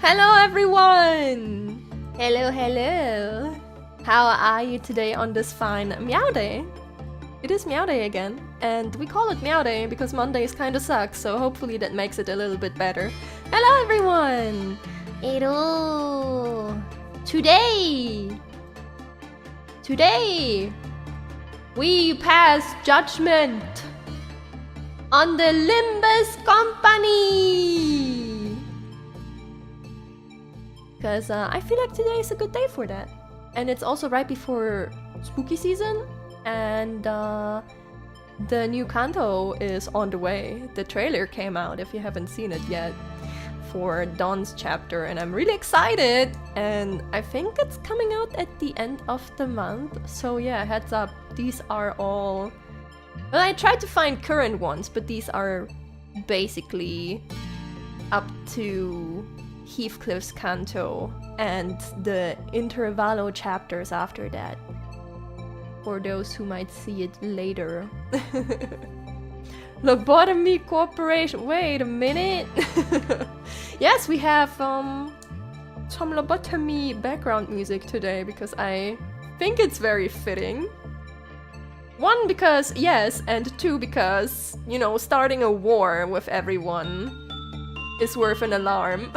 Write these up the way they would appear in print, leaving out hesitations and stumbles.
Hello everyone! Hello. How are you today on this fine Meow Day? It is Meow Day again, and we call it Meow Day because Mondays kinda suck, so hopefully that makes it a little bit better. Hello everyone! Hello! Today, we pass judgment on the Limbus company! Because I feel like today is a good day for that. And it's also right before spooky season, and the new Canto is on the way. The trailer came out, if you haven't seen it yet, for Dawn's chapter, and I'm really excited! And I think it's coming out at the end of the month, so yeah, heads up, these are all... Well, I tried to find current ones, but these are basically up to Heathcliff's Canto and the intervallo chapters after that, for those who might see it later. Lobotomy Corporation, wait a minute! Yes, we have some lobotomy background music today because I think it's very fitting. One, because yes, and two, because, you know, starting a war with everyone is worth an alarm.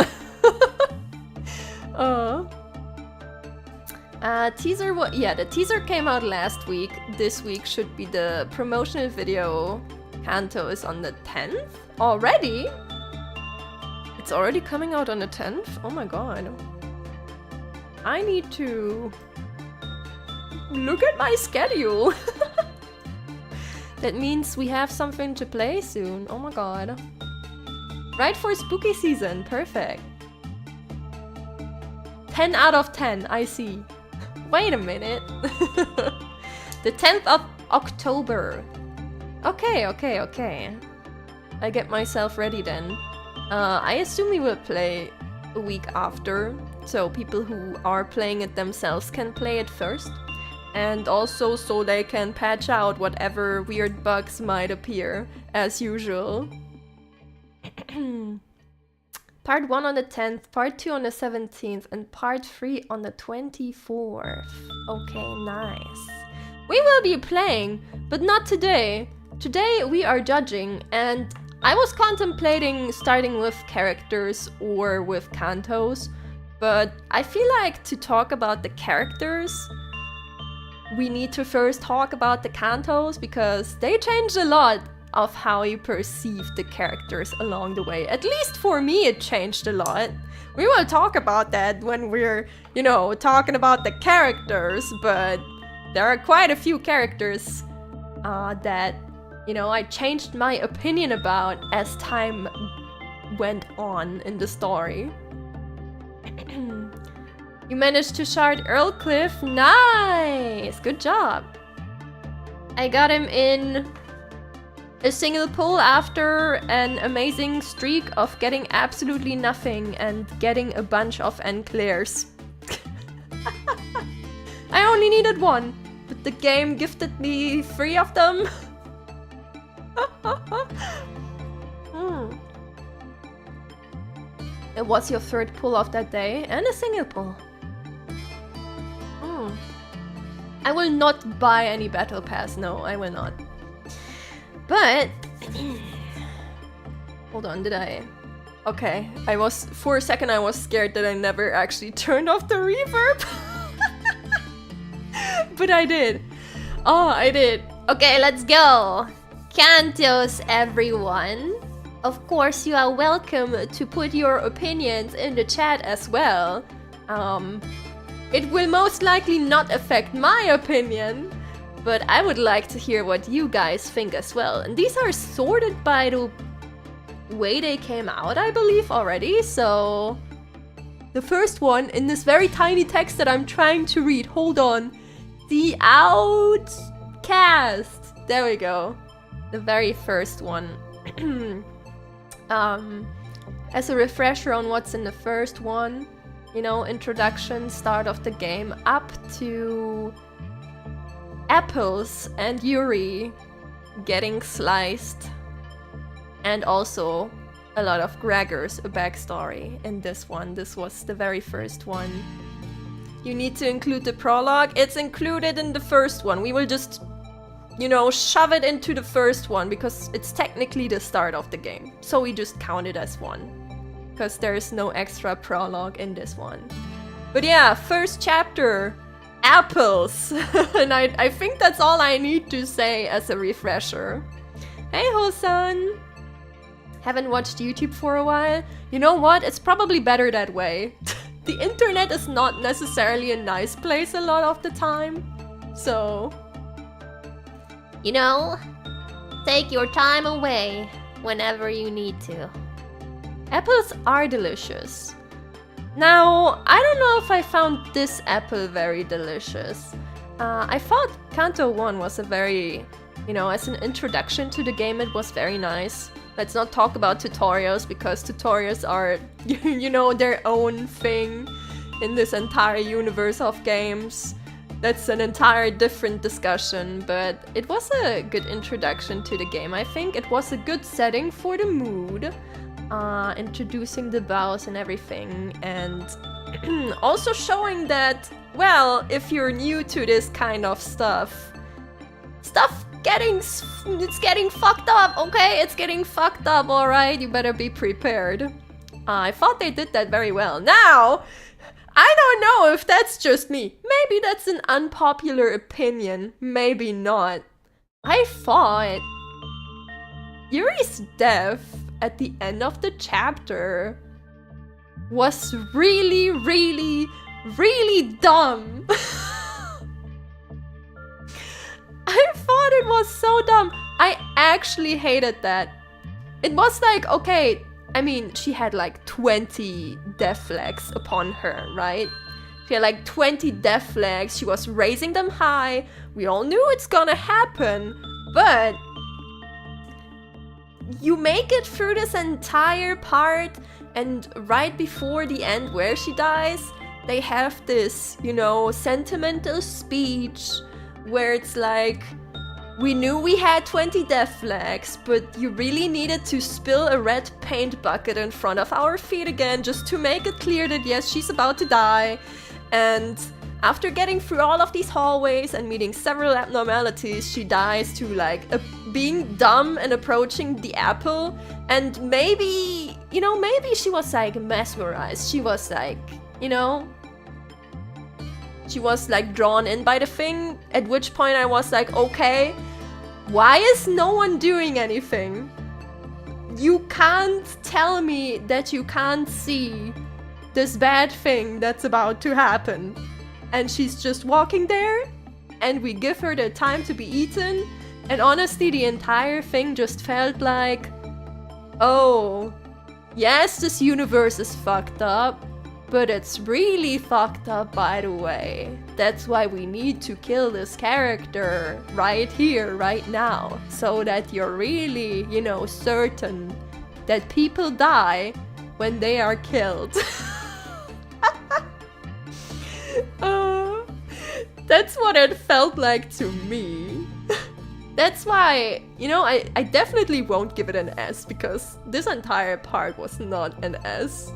Teaser, the teaser came out last week. This week should be the promotional video. Canto is on the 10th? Already? It's already coming out on the 10th? Oh my god. I need to look at my schedule. That means we have something to play soon. Oh my god. Right for spooky season. Perfect. 10 out of 10, I see. Wait a minute. The 10th of October. Okay. I get myself ready then. I assume we will play a week after, so people who are playing it themselves can play it first. And also so they can patch out whatever weird bugs might appear, as usual. Part 1 on the 10th, Part 2 on the 17th, and Part 3 on the 24th. Okay, nice. We will be playing, but not today. Today we are judging, and I was contemplating starting with characters or with cantos, but I feel like to talk about the characters, we need to first talk about the cantos, because they changed a lot of how you perceive the characters along the way. At least for me it changed a lot. We will talk about that when we're, you know, talking about the characters, but there are quite a few characters that, you know, I changed my opinion about as time went on in the story. You managed to shard Earlcliff. Nice! Good job. I got him in a single pull after an amazing streak of getting absolutely nothing and getting a bunch of enclairs. I only needed one, but the game gifted me 3 of them. And what's your 3rd pull of that day? And a single pull. I will not buy any battle pass, no, I will not. But... Hold on, did I... Okay, for a second I was scared that I never actually turned off the reverb. But I did. Oh, I did. Okay, let's go. Cantos, everyone. Of course, you are welcome to put your opinions in the chat as well. It will most likely not affect my opinion, but I would like to hear what you guys think as well. And these are sorted by the way they came out, I believe, already. So the first one in this very tiny text that I'm trying to read. Hold on. The Outcast. There we go. The very first one. As a refresher on what's in the first one, you know, introduction, start of the game, up to Apples and Yuri getting sliced, and also a lot of Gregors a backstory in this one. This was the very first one. You need to include the prologue. It's included in the first one. We will just, you know, shove it into the first one because it's technically the start of the game. So we just count it as one. Because there's no extra prologue in this one. But yeah, first chapter, apples. And I think that's all I need to say as a refresher. Hey Hosan! Haven't watched YouTube for a while? You know what? It's probably better that way. The internet is not necessarily a nice place a lot of the time. So, you know, take your time away whenever you need to. Apples are delicious. Now, I don't know if I found this apple very delicious. I thought Canto 1 was a very, you know, as an introduction to the game, it was very nice. Let's not talk about tutorials, because tutorials are, you know, their own thing in this entire universe of games. That's an entire different discussion, but it was a good introduction to the game. I think it was a good setting for the mood. Introducing the bows and everything, and also showing that, well, if you're new to this kind of stuff, it's getting fucked up, okay? It's getting fucked up, alright? You better be prepared. I thought they did that very well. Now, I don't know if that's just me. Maybe that's an unpopular opinion. Maybe not. I thought Yuri's death at the end of the chapter was really, really, really dumb. I thought it was so dumb. I actually hated that. It was like, okay, I mean, she had like 20 death flags upon her, right? She had like 20 death flags. She was raising them high. We all knew it's gonna happen, but you make it through this entire part, and right before the end where she dies, they have this, you know, sentimental speech where it's like, we knew we had 20 death flags, but you really needed to spill a red paint bucket in front of our feet again just to make it clear that yes, she's about to die. And after getting through all of these hallways and meeting several abnormalities, she dies to like being dumb and approaching the apple. And maybe, you know, maybe she was like mesmerized. She was like, you know, she was like drawn in by the thing, at which point I was like, okay, why is no one doing anything? You can't tell me that you can't see this bad thing that's about to happen. And she's just walking there, and we give her the time to be eaten, and honestly the entire thing just felt like, oh, yes, this universe is fucked up, but it's really fucked up by the way. That's why we need to kill this character right here, right now, so that you're really, you know, certain that people die when they are killed. That's what it felt like to me. That's why, you know, I definitely won't give it an S, because this entire part was not an S.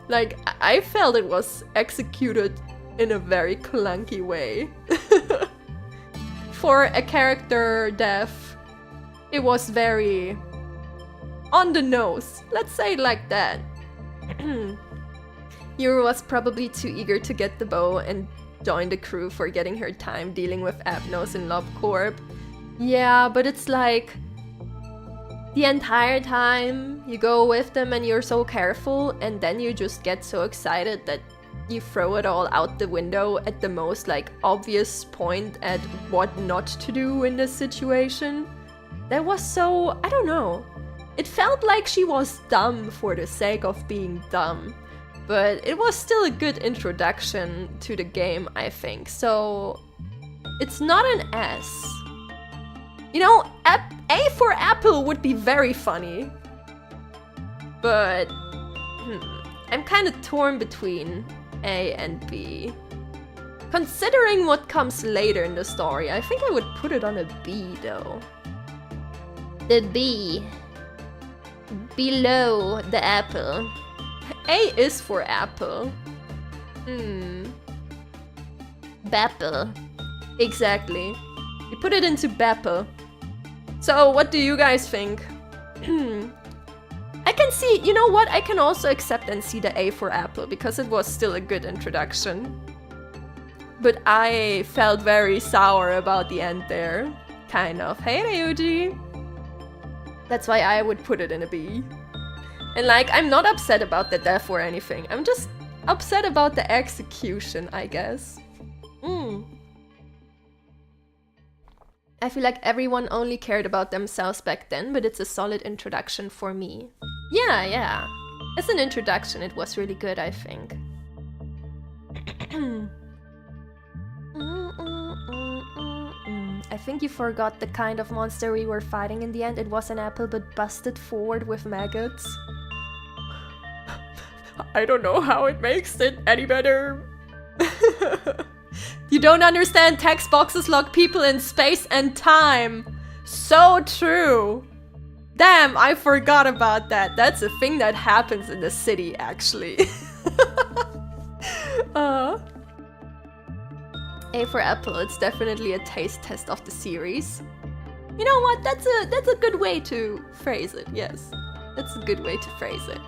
Like, I felt it was executed in a very clunky way. For a character death, it was very on the nose. Let's say it like that. Yuri was probably too eager to get the bow and join the crew, forgetting her time dealing with Abnos in LobCorp. Yeah, but it's like, the entire time you go with them and you're so careful, and then you just get so excited that you throw it all out the window at the most like obvious point at what not to do in this situation. That was so, I don't know. It felt like she was dumb for the sake of being dumb. But it was still a good introduction to the game, I think. So it's not an S. You know, A for apple would be very funny. But I'm kind of torn between A and B. Considering what comes later in the story, I think I would put it on a B though. The B. below the apple. A is for apple. Bapple. Exactly. You put it into Bapple. So what do you guys think? I can see, you know what? I can also accept and see the A for apple because it was still a good introduction. But I felt very sour about the end there. Kind of. Hey, Ryuji! That's why I would put it in a B. And like, I'm not upset about the death or anything. I'm just upset about the execution, I guess. I feel like everyone only cared about themselves back then, but it's a solid introduction for me. Yeah. As an introduction, it was really good, I think. I think you forgot the kind of monster we were fighting in the end. It was an apple, but busted forward with maggots. I don't know how it makes it any better. You don't understand, text boxes lock people in space and time. So true. Damn, I forgot about that. That's a thing that happens in the city, actually. A for apple, it's definitely a taste test of the series. You know what, that's a good way to phrase it, yes. That's a good way to phrase it.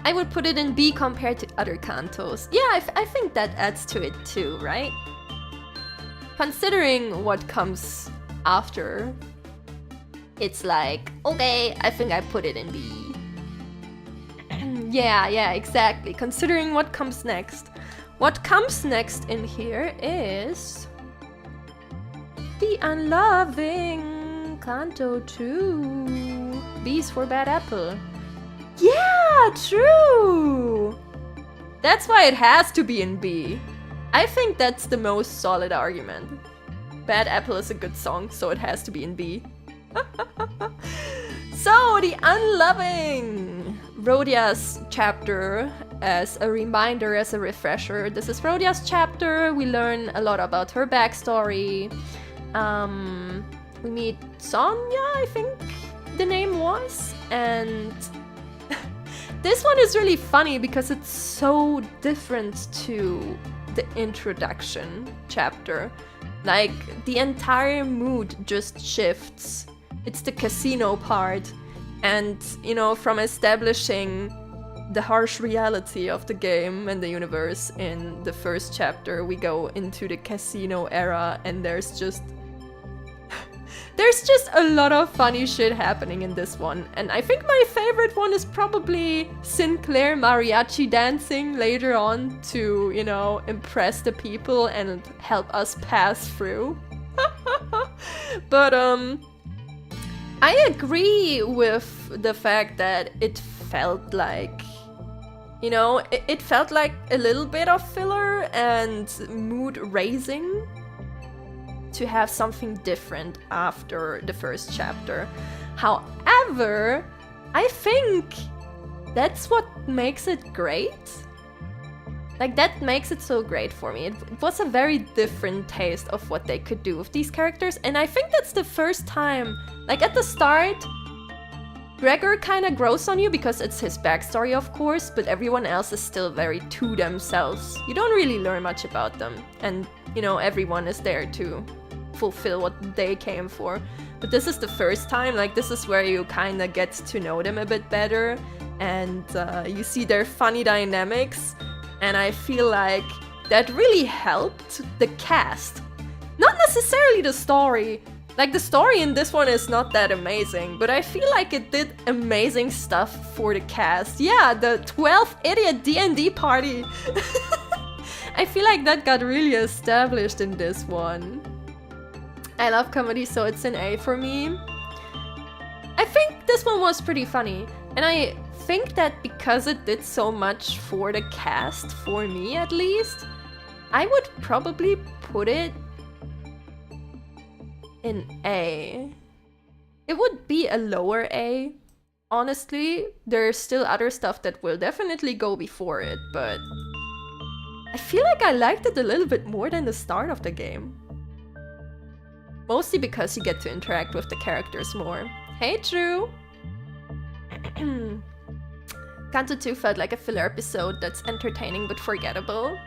I would put it in B compared to other Cantos. Yeah, I think that adds to it too, right? Considering what comes after, it's like, okay, I think I put it in B. Yeah, exactly. Considering what comes next. What comes next in here is the unloving Canto 2. B's for bad apple. Yeah, true! That's why it has to be in B. I think that's the most solid argument. Bad Apple is a good song, so it has to be in B. So, the unloving! Rhodia's chapter, as a reminder, as a refresher. This is Rhodia's chapter. We learn a lot about her backstory. We meet Sonia, I think the name was. And this one is really funny because it's so different to the introduction chapter. Like, the entire mood just shifts. It's the casino part. And, you know, from establishing the harsh reality of the game and the universe in the first chapter, we go into the casino era, and there's just a lot of funny shit happening in this one. And I think my favorite one is probably Sinclair mariachi dancing later on to, you know, impress the people and help us pass through. But I agree with the fact that it felt like, you know, it felt like a little bit of filler and mood raising to have something different after the first chapter. However, I think that's what makes it great. Like, that makes it so great for me. It was a very different taste of what they could do with these characters, and I think that's the first time, like at the start, Gregor kind of grows on you because it's his backstory, of course, but everyone else is still very to themselves. You don't really learn much about them, and, you know, everyone is there to fulfill what they came for. But this is the first time, like, this is where you kind of get to know them a bit better, and you see their funny dynamics, and I feel like that really helped the cast. Not necessarily the story. Like, the story in this one is not that amazing, but I feel like it did amazing stuff for the cast. Yeah, the 12th idiot D&D party. I feel like that got really established in this one. I love comedy, so it's an A for me. I think this one was pretty funny, and I think that because it did so much for the cast, for me at least, I would probably put it in A. It would be a lower A. Honestly, there's still other stuff that will definitely go before it, but I feel like I liked it a little bit more than the start of the game. Mostly because you get to interact with the characters more. Hey, Drew! Canto 2 felt like a filler episode that's entertaining but forgettable.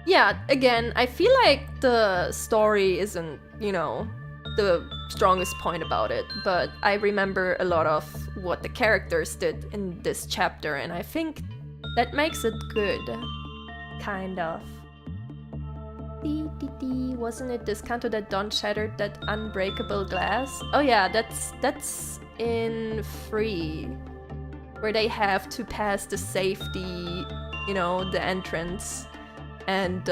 Yeah, again, I feel like the story isn't, you know, the strongest point about it, but I remember a lot of what the characters did in this chapter, and I think that makes it good. Kind of. Wasn't it this Canto that Don shattered that unbreakable glass? Oh yeah, that's in 3, where they have to pass the safety, you know, the entrance, and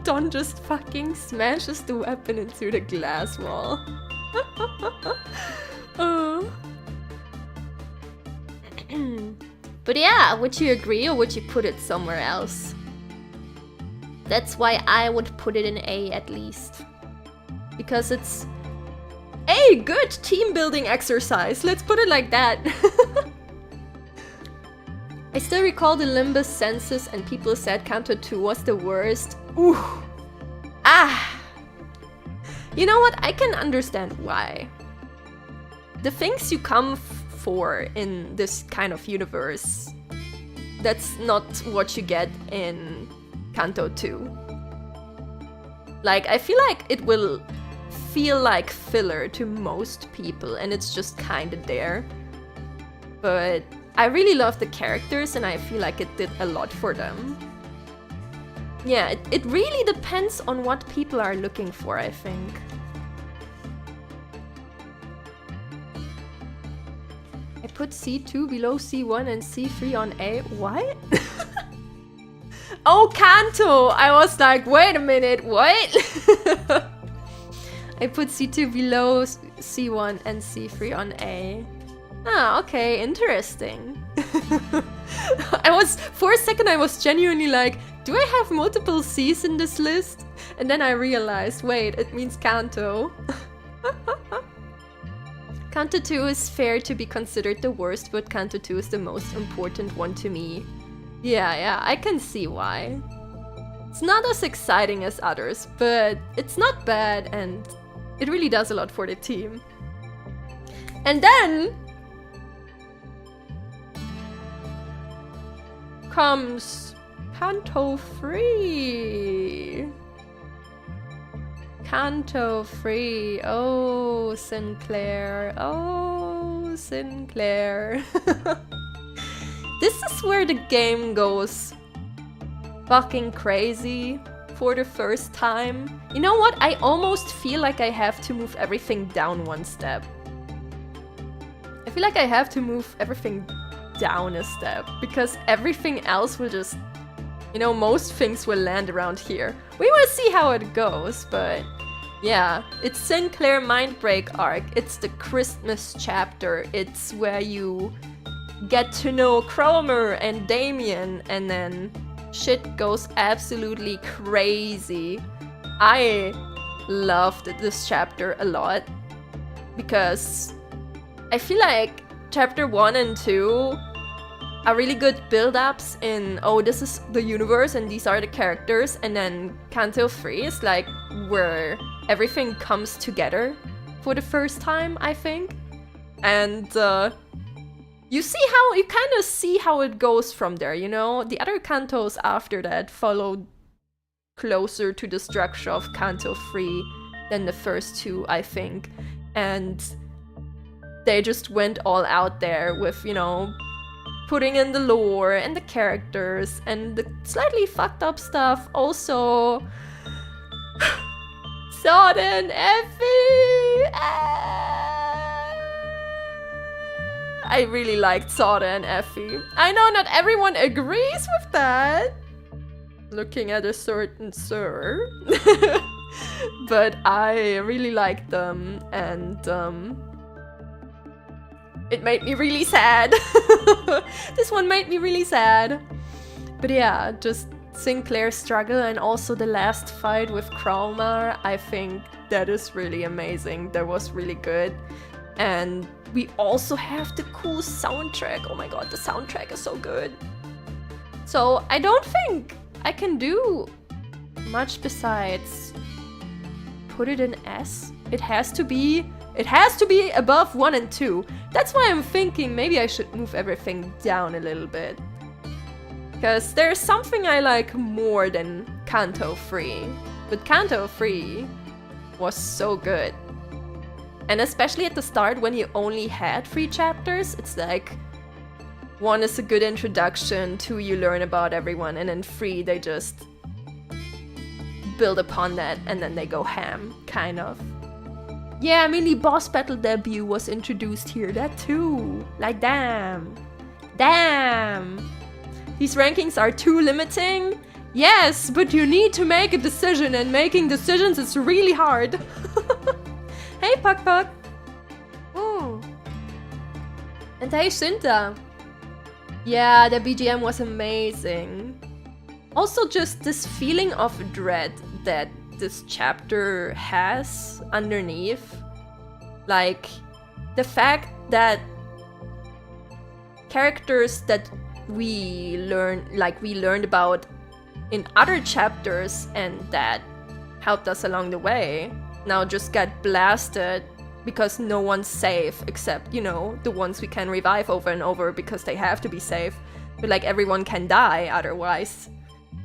Don just fucking smashes the weapon into the glass wall. But yeah, would you agree or would you put it somewhere else? That's why I would put it in A at least. Because it's a good team building exercise, let's put it like that. I still recall the Limbus census and people said Canto 2 was the worst. Ooh. Ah. You know what? I can understand why. The things you come for in this kind of universe, that's not what you get in Canto 2. Like, I feel like it will feel like filler to most people and it's just kinda there. But I really love the characters and I feel like it did a lot for them. Yeah, it really depends on what people are looking for, I think. I put C2 below C1 and C3 on A. What? Oh, Canto! I was like, wait a minute, what? I put C2 below C1 and C3 on A. Ah, okay, interesting. For a second I was genuinely like, do I have multiple C's in this list? And then I realized, wait, it means Canto. Canto 2 is fair to be considered the worst, but Canto 2 is the most important one to me. Yeah, I can see why. It's not as exciting as others, but it's not bad and it really does a lot for the team. And then comes Canto 3. Canto 3. Oh, Sinclair. Oh, Sinclair. This is where the game goes fucking crazy for the first time. You know what? I almost feel like I have to move everything down one step. I feel like I have to move everything down a step because everything else will just, you know, most things will land around here. We will see how it goes, but yeah, it's Sinclair Mindbreak arc. It's the Christmas chapter. It's where you get to know Cromer and Damien and then shit goes absolutely crazy. I loved this chapter a lot because I feel like chapter 1 and 2 are really good build-ups in, oh, this is the universe and these are the characters, and then Canto 3 is like where everything comes together for the first time, I think. And you kind of see how it goes from there, you know? The other cantos after that followed closer to the structure of Canto 3 than the first two, I think. And they just went all out there with, you know, putting in the lore and the characters and the slightly fucked up stuff. Also, Sodden Effie! I really liked Sodden Effie. I know not everyone agrees with that. Looking at a certain sir. But I really liked them and it made me really sad. This one made me really sad. But yeah, just Sinclair's struggle and also the last fight with Cromer, I think that is really amazing. That was really good. And we also have the cool soundtrack. Oh my god, the soundtrack is so good. So I don't think I can do much besides put it in S. It has to be It has to be above 1 and 2. That's why I'm thinking maybe I should move everything down a little bit. Because there's something I like more than Canto 3. But Canto 3 was so good. And especially at the start when you only had 3 chapters, it's like 1 is a good introduction, 2 you learn about everyone, and then 3 they just build upon that and then they go ham, kind of. Yeah, Melee boss battle debut was introduced here, that too. Like damn. Damn. These rankings are too limiting? Yes, but you need to make a decision and making decisions is really hard. Hey Puck Puck. Ooh. And hey Shinta. Yeah, the BGM was amazing. Also just this feeling of dread that this chapter has underneath. Like the fact that characters that we learned about in other chapters and that helped us along the way now just got blasted because no one's safe except, you know, the ones we can revive over and over because they have to be safe. But like everyone can die otherwise.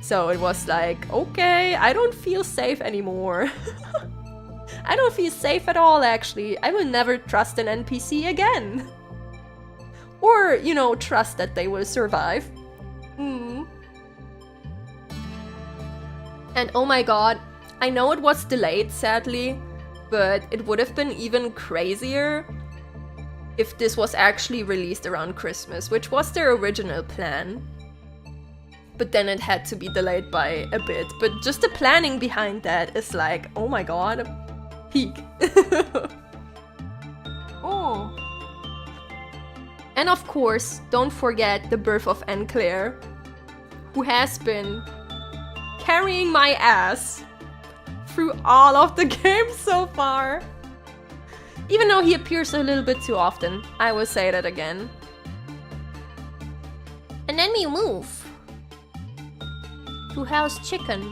So it was like, okay, I don't feel safe anymore. I don't feel safe at all actually. I will never trust an NPC again. Or, you know, trust that they will survive. And oh my god, I know it was delayed sadly, but it would have been even crazier if this was actually released around Christmas, which was their original plan. But then it had to be delayed by a bit. But just the planning behind that is like, oh my god, peak. Oh. And of course, don't forget the birth of Claire, who has been carrying my ass through all of the games so far. Even though he appears a little bit too often, I will say that again. And then we move to Hell's Chicken,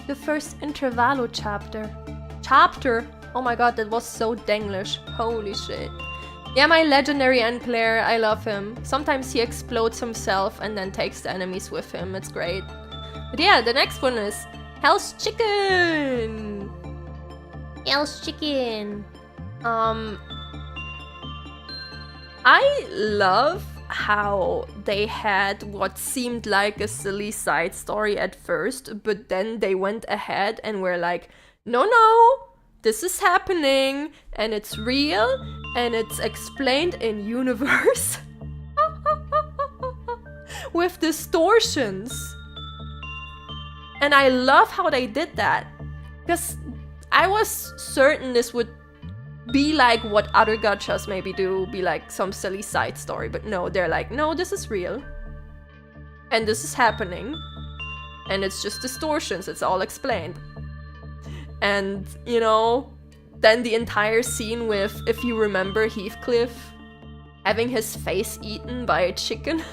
the first Intervallo chapter. Oh my god, that was so Denglish. Holy shit. Yeah, my legendary Claire, I love him. Sometimes he explodes himself and then takes the enemies with him. It's great. But yeah, the next one is Hell's Chicken. Hell's Chicken. I love how they had what seemed like a silly side story at first, but then they went ahead and were like, no, this is happening and it's real and it's explained in universe with distortions. And I love how they did that, because I was certain this would be like what other gachas maybe do, be like some silly side story, but no, they're like, no, this is real and this is happening and it's just distortions, it's all explained. And, you know, then the entire scene with, if you remember, Heathcliff having his face eaten by a chicken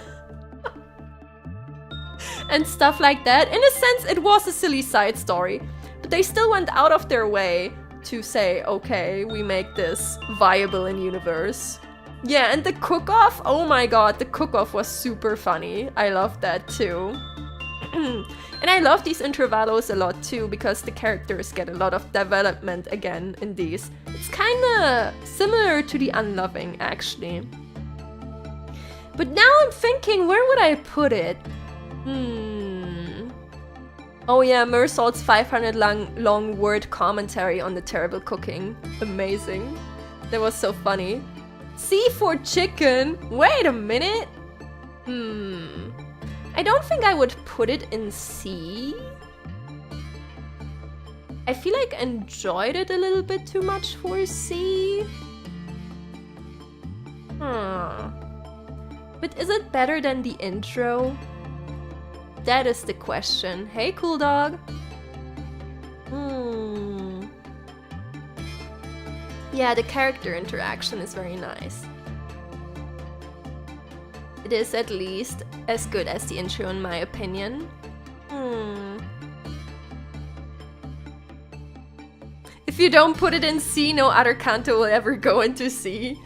and stuff like that. In a sense, it was a silly side story, but they still went out of their way to say, okay, we make this viable in universe. Yeah, and the cook-off, oh my god, the cook-off was super funny. I love that too. And I love these intervallos a lot too, because the characters get a lot of development again in these. It's kinda similar to the Unloving, actually. But now I'm thinking, where would I put it? Oh yeah, Mersault's 500 long word commentary on the terrible cooking. Amazing. That was so funny. C for chicken? Wait a minute! I don't think I would put it in C. I feel like I enjoyed it a little bit too much for C. But is it better than the intro? That is the question. Hey, cool dog. Yeah, the character interaction is very nice. It is at least as good as the intro in my If If you don't put it in C, no other canto will ever go into C.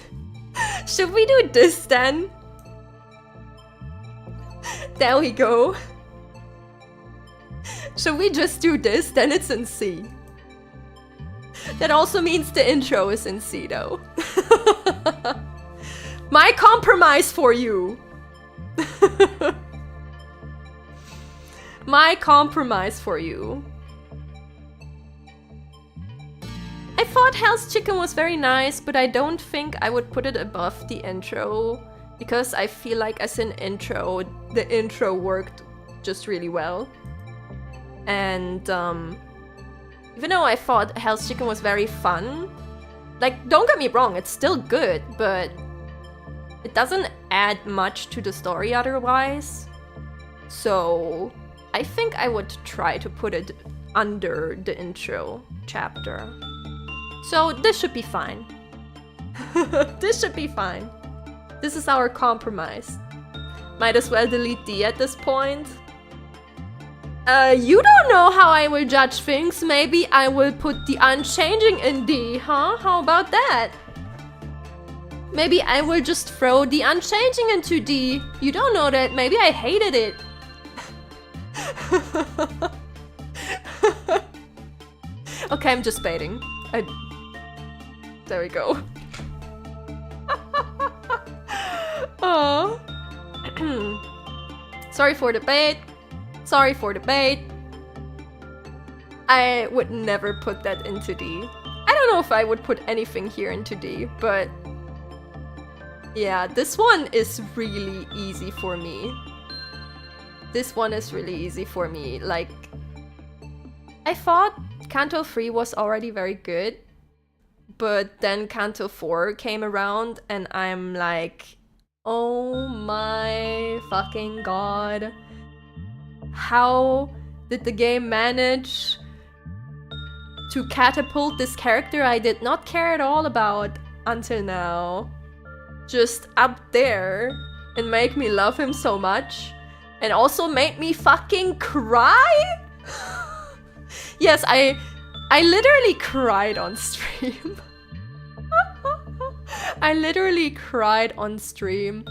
Should we do this then? There we go. Should we just do this? Then it's in C. That also means the intro is in C though. My compromise for you. My compromise for you. I thought Hell's Chicken was very nice, but I don't think I would put it above the intro because I feel like as an intro, the intro worked just really well. And even though I thought Hell's Chicken was very fun, like, don't get me wrong, it's still good, but it doesn't add much to the story otherwise. So I think I would try to put it under the intro chapter. So this should be fine. This should be fine. This is our compromise. Might as well delete D at this point. You don't know how I will judge things. Maybe I will put the unchanging in D, huh? How about that? Maybe I will just throw the unchanging into D. You don't know that. Maybe I hated it. Okay, I'm just baiting. There we go. Oh. Sorry for the bait. Sorry for the bait. I would never put that into D. I don't know if I would put anything here into D, but yeah, this one is really easy for me. This one is really easy for me. Like, I thought Canto 3 was already very good, but then Canto 4 came around and I'm like, oh my fucking god. How did the game manage to catapult this character I did not care at all about until now just up there and make me love him so much and also make me fucking cry? Yes, I literally cried on stream. I literally cried on stream.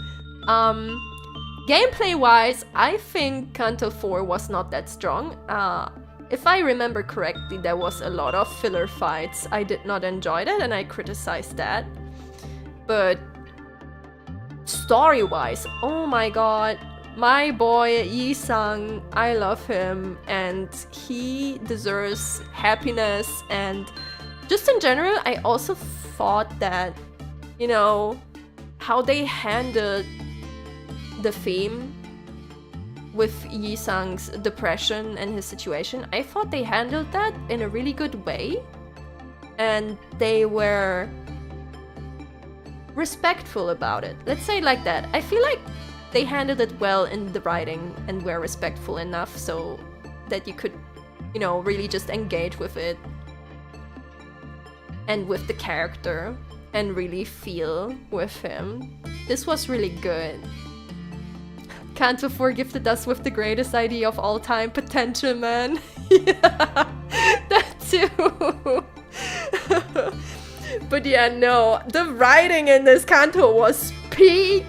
Gameplay-wise, I think Canto 4 was not that strong. If I remember correctly, there was a lot of filler fights. I did not enjoy that and I criticized that. But story-wise, oh my god, my boy Yi-sang, I love him and he deserves happiness. And just in general, I also thought that, you know, how they handled the theme with Yi-sang's depression and his situation, I thought they handled that in a really good way. And they were respectful about it. Let's say it like that. I feel like they handled it well in the writing and were respectful enough so that you could, you know, really just engage with it and with the character and really feel with him. This was really good. Canto 4 gifted us with the greatest idea of all time, potential, man. Yeah, that too. But yeah, no, the writing in this Canto was peak.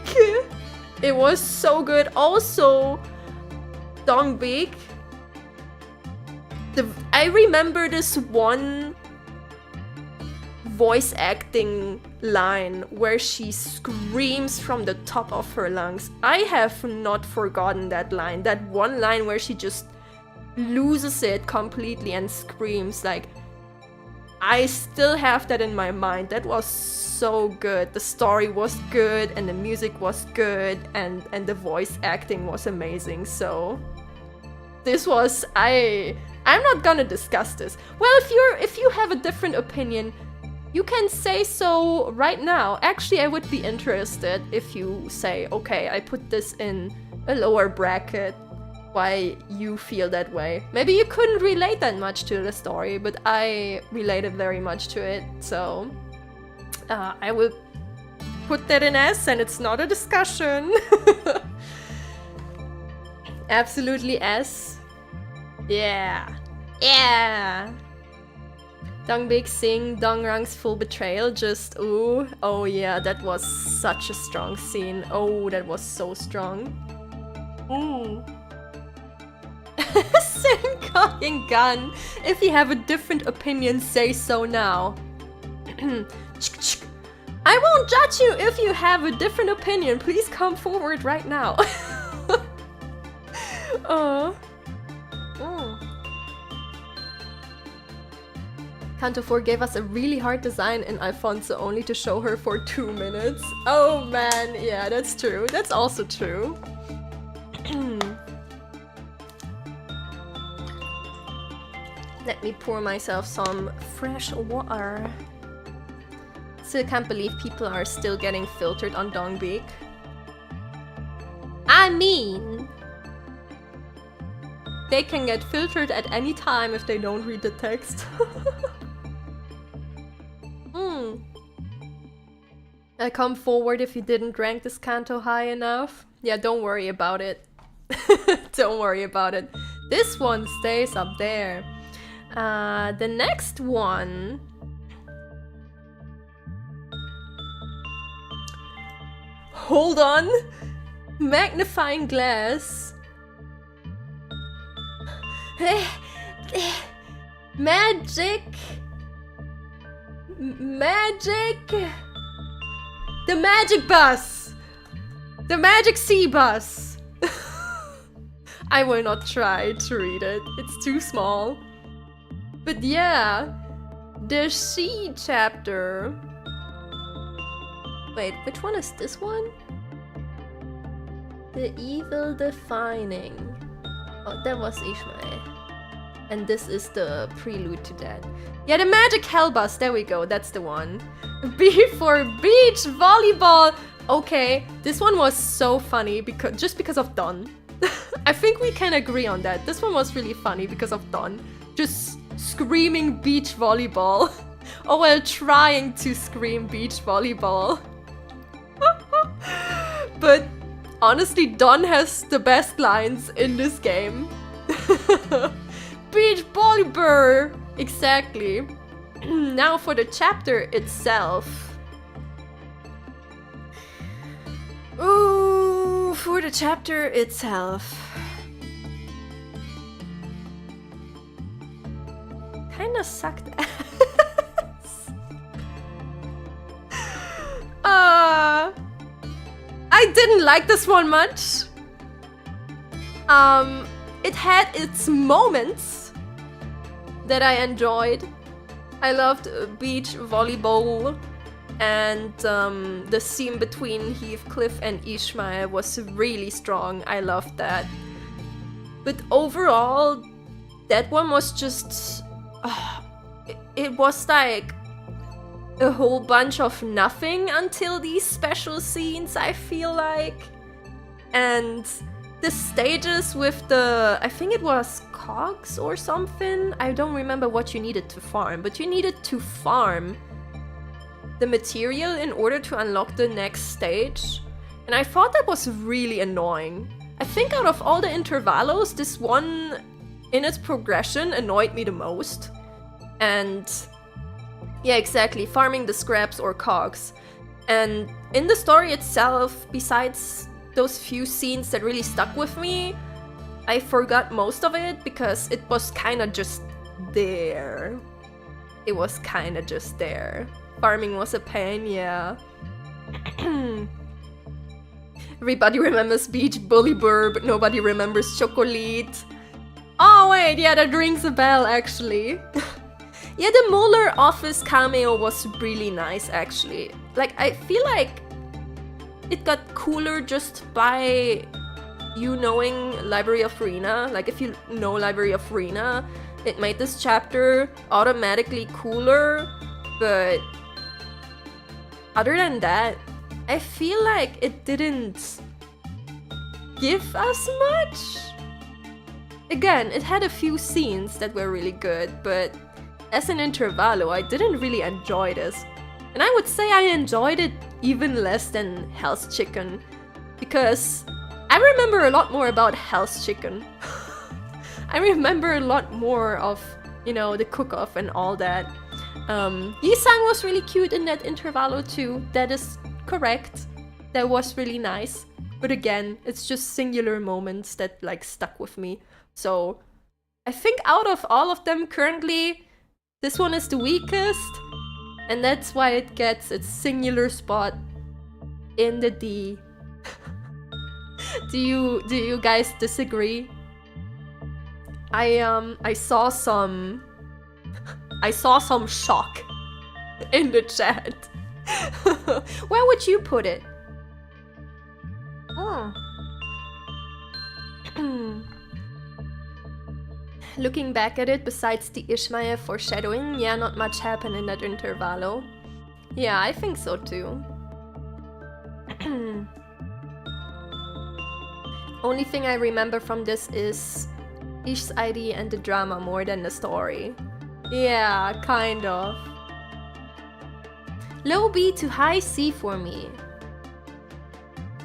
It was so good. Also, Dongbik. I remember this one voice acting line where she screams from the top of her lungs. I have not forgotten that line. That one line where she just loses it completely and screams. Like, I still have that in my mind. That was so good. The story was good and the music was good and the voice acting was amazing. So this was I'm not gonna discuss this. Well, if you have a different opinion, you can say so right now. Actually, I would be interested if you say, okay, I put this in a lower bracket, why you feel that way. Maybe you couldn't relate that much to the story, but I related very much to it, so I will put that in S and it's not a discussion. Absolutely S. Yeah. Yeah. Dongbik sing Dongrang's full betrayal, just ooh. Oh yeah, that was such a strong scene. Oh, that was so strong. Sing cocking gun. If you have a different opinion, say so now. I won't judge you if you have a different opinion. Please come forward right now. Canto 4 gave us a really hard design in Alfonso only to show her for 2 minutes. Oh man, yeah, that's true. That's also true. Let me pour myself some fresh water. Still can't believe people are still getting filtered on Dongbik. I mean, they can get filtered at any time if they don't read the text. I come forward if you didn't rank this canto high enough. Yeah, don't worry about it. Don't worry about it. This one stays up there. The next one... Hold on! Magnifying glass. Magic! Magic! The magic bus! The magic sea bus! I will not try to read it, it's too small. But yeah, the sea chapter. Wait, which one is this one? The evil defining. Oh, that was Ishmael. And this is the prelude to that. Yeah, the magic hell bus, there we go, that's the one. B for beach volleyball. Okay, this one was so funny just because of Don. I think we can agree on that. This one was really funny because of Don. Just screaming beach volleyball. Oh well, trying to scream beach volleyball. But honestly, Don has the best lines in this game. Beach volleyball! Exactly. Now for the chapter itself. Ooh, for the chapter itself. Kinda sucked ass. I didn't like this one much. It had its moments that I enjoyed. I loved beach volleyball, and the scene between Heathcliff and Ishmael was really strong. I loved that. But overall, that one was just... it was like a whole bunch of nothing until these special scenes, I feel like. And the stages with the... I think it was cogs or something? I don't remember what you needed to farm, but you needed to farm the material in order to unlock the next stage. And I thought that was really annoying. I think out of all the intervalos, this one in its progression annoyed me the most. And yeah, exactly, farming the scraps or cogs. And in the story itself, besides those few scenes that really stuck with me, I forgot most of it because it was kind of just there. It was kind of just there. Farming was a pain, yeah. Everybody remembers Beach Bullyburr, but nobody remembers Chocolate. Oh wait, yeah, that rings a bell actually. Yeah, the Muller office cameo was really nice actually. Like, I feel like it got cooler just by you knowing Library of Rena. Like, if you know Library of Rena, it made this chapter automatically cooler. But other than that, I feel like it didn't give us much. Again, it had a few scenes that were really good, but as an intervalo, I didn't really enjoy this. And I would say I enjoyed it even less than Hell's Chicken, because I remember a lot more about Hell's Chicken. I remember a lot more of, you know, the cook-off and all that. Yi-sang was really cute in that intervallo too. That is correct. That was really nice. But again, it's just singular moments that like stuck with me. So I think out of all of them currently, this one is the weakest. And that's why it gets its singular spot in the D. Do you guys disagree? I saw some shock in the chat. Where would you put it? Oh. Looking back at it, besides the Ishmael foreshadowing, yeah, not much happened in that intervallo. Yeah, I think so too. Only thing I remember from this is Ish's ID and the drama more than the story. Yeah, kind of. Low B to high C for me.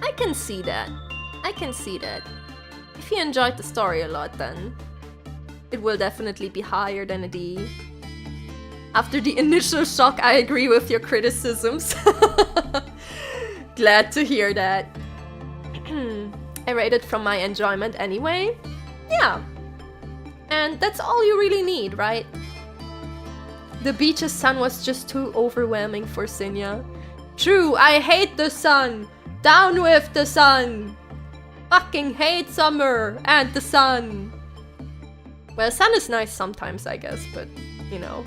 I can see that. I can see that. If you enjoyed the story a lot, then it will definitely be higher than a D. After the initial shock, I agree with your criticisms. Glad to hear that. I rated from my enjoyment anyway. Yeah. And that's all you really need, right? The beach's sun was just too overwhelming for Cinnia. True, I hate the sun! Down with the sun! Fucking hate summer and the sun! Well, sun is nice sometimes, I guess, but, you know.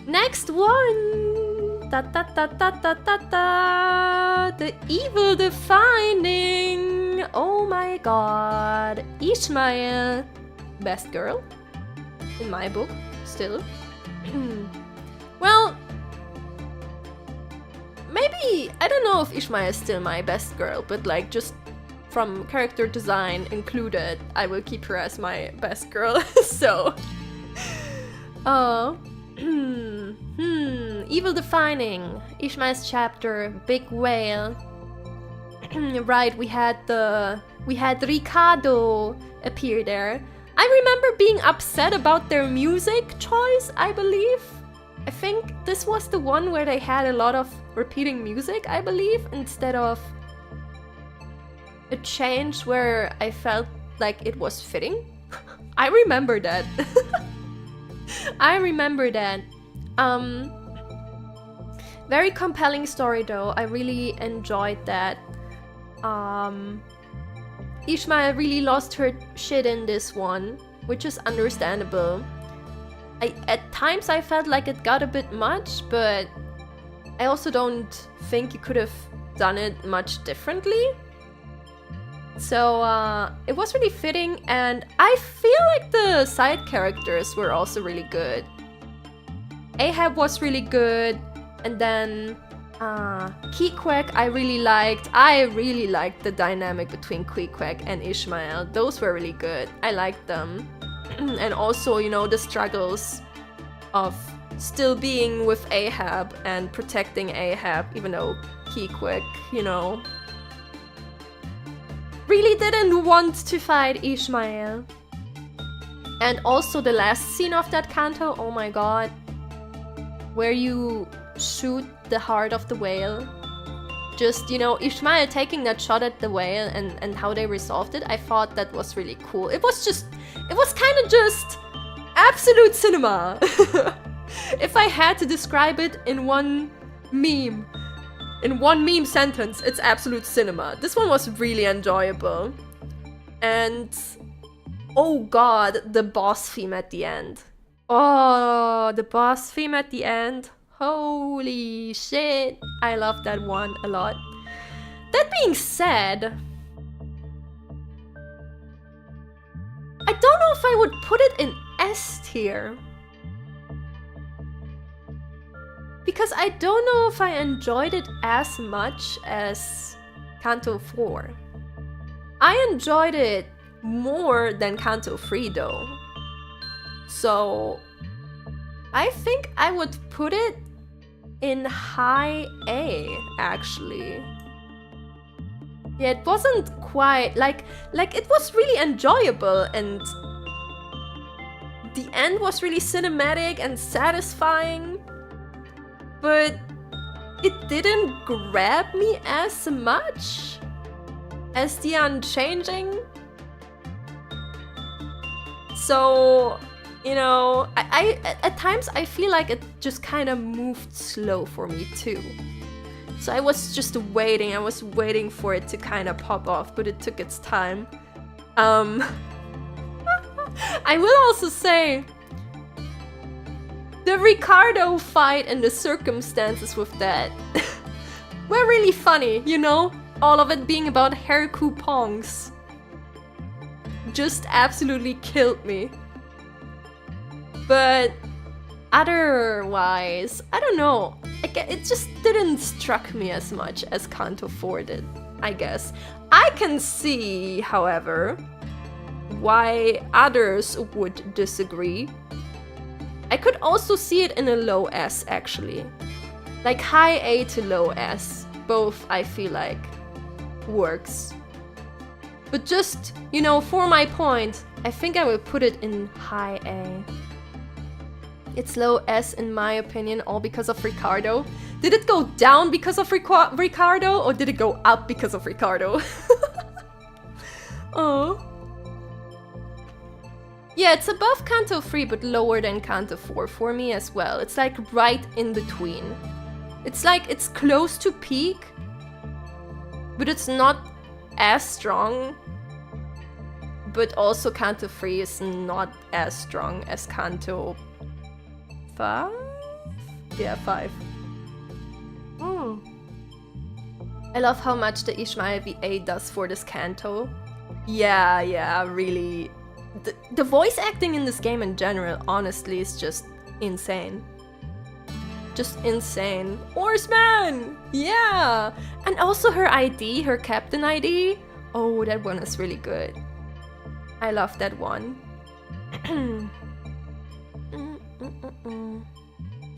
Next one! Da da da da da da da! The evil defining! Oh my god! Ishmael! Best girl? In my book, still. Well, maybe, I don't know if Ishmael is still my best girl, but like just from character design included, I will keep her as my best girl, so. Evil defining, Ishmael's chapter, big whale. Right, we had Ricardo appear there. I remember being upset about their music choice, I believe. I think this was the one where they had a lot of repeating music, I believe, instead of a change where I felt like it was fitting. I remember that. I remember that. Very compelling story though. I really enjoyed that. Ishmael really lost her shit in this one, which is understandable. At times I felt like it got a bit much, but I also don't think you could have done it much differently. So it was really fitting, and I feel like the side characters were also really good. Ahab was really good, and then Queequeg I really liked. I really liked the dynamic between Queequeg and Ishmael. Those were really good. I liked them. And also, you know, the struggles of still being with Ahab and protecting Ahab, even though Queequeg, you know, really didn't want to fight Ishmael. And also the last scene of that canto, oh my god, where you shoot the heart of the whale. Just, you know, Ishmael taking that shot at the whale and how they resolved it, I thought that was really cool. It was kind of just absolute cinema. If I had to describe it in one meme sentence, it's absolute cinema. This one was really enjoyable. And oh god, the boss theme at the end. Oh, the boss theme at the end. Holy shit, I love that one a lot. That being said, I don't know if I would put it in S tier. Because I don't know if I enjoyed it as much as Canto 4. I enjoyed it more than Canto 3 though. So I think I would put it in high A, actually. Yeah, it wasn't quite like it was really enjoyable and the end was really cinematic and satisfying, but it didn't grab me as much as the Unchanging. So, you know, I at times I feel like it just kind of moved slow for me too. So I was just waiting, I was waiting for it to kind of pop off, but it took its time. I will also say, the Ricardo fight and the circumstances with that were really funny, you know? All of it being about hair coupons just absolutely killed me. But otherwise, I don't know. It just didn't struck me as much as Canto 4 did, I guess. I can see, however, why others would disagree. I could also see it in a low S, actually. Like high A to low S. Both, I feel like, works. But just, you know, for my point, I think I will put it in high A. It's low S in my opinion, all because of Ricardo. Did it go down because of Ricardo, or did it go up because of Ricardo? Oh. Yeah, it's above Canto 3, but lower than Canto 4 for me as well. It's like right in between. It's like it's close to peak, but it's not as strong. But also Canto 3 is not as strong as Canto 5? Yeah, 5. Oh. I love how much the Ishmael VA does for this Canto. Yeah, really. The voice acting in this game in general, honestly, is just insane. Just insane. Horseman! Yeah! And also her ID, her captain ID. Oh, that one is really good. I love that one.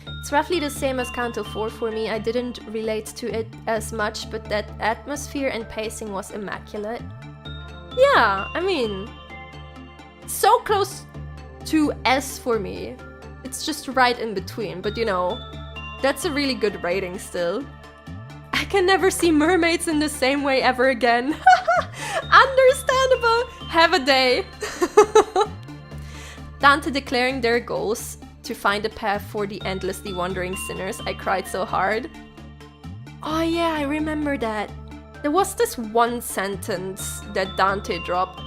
It's roughly the same as Canto 4 for me. I didn't relate to it as much, but that atmosphere and pacing was immaculate. Yeah, I mean, so close to S for me. It's just right in between, but you know, that's a really good rating still. I can never see mermaids in the same way ever again. Understandable. Have a day. Dante declaring their goals to find a path for the endlessly wandering sinners. I cried so hard. Oh yeah, I remember that. There was this one sentence that Dante dropped.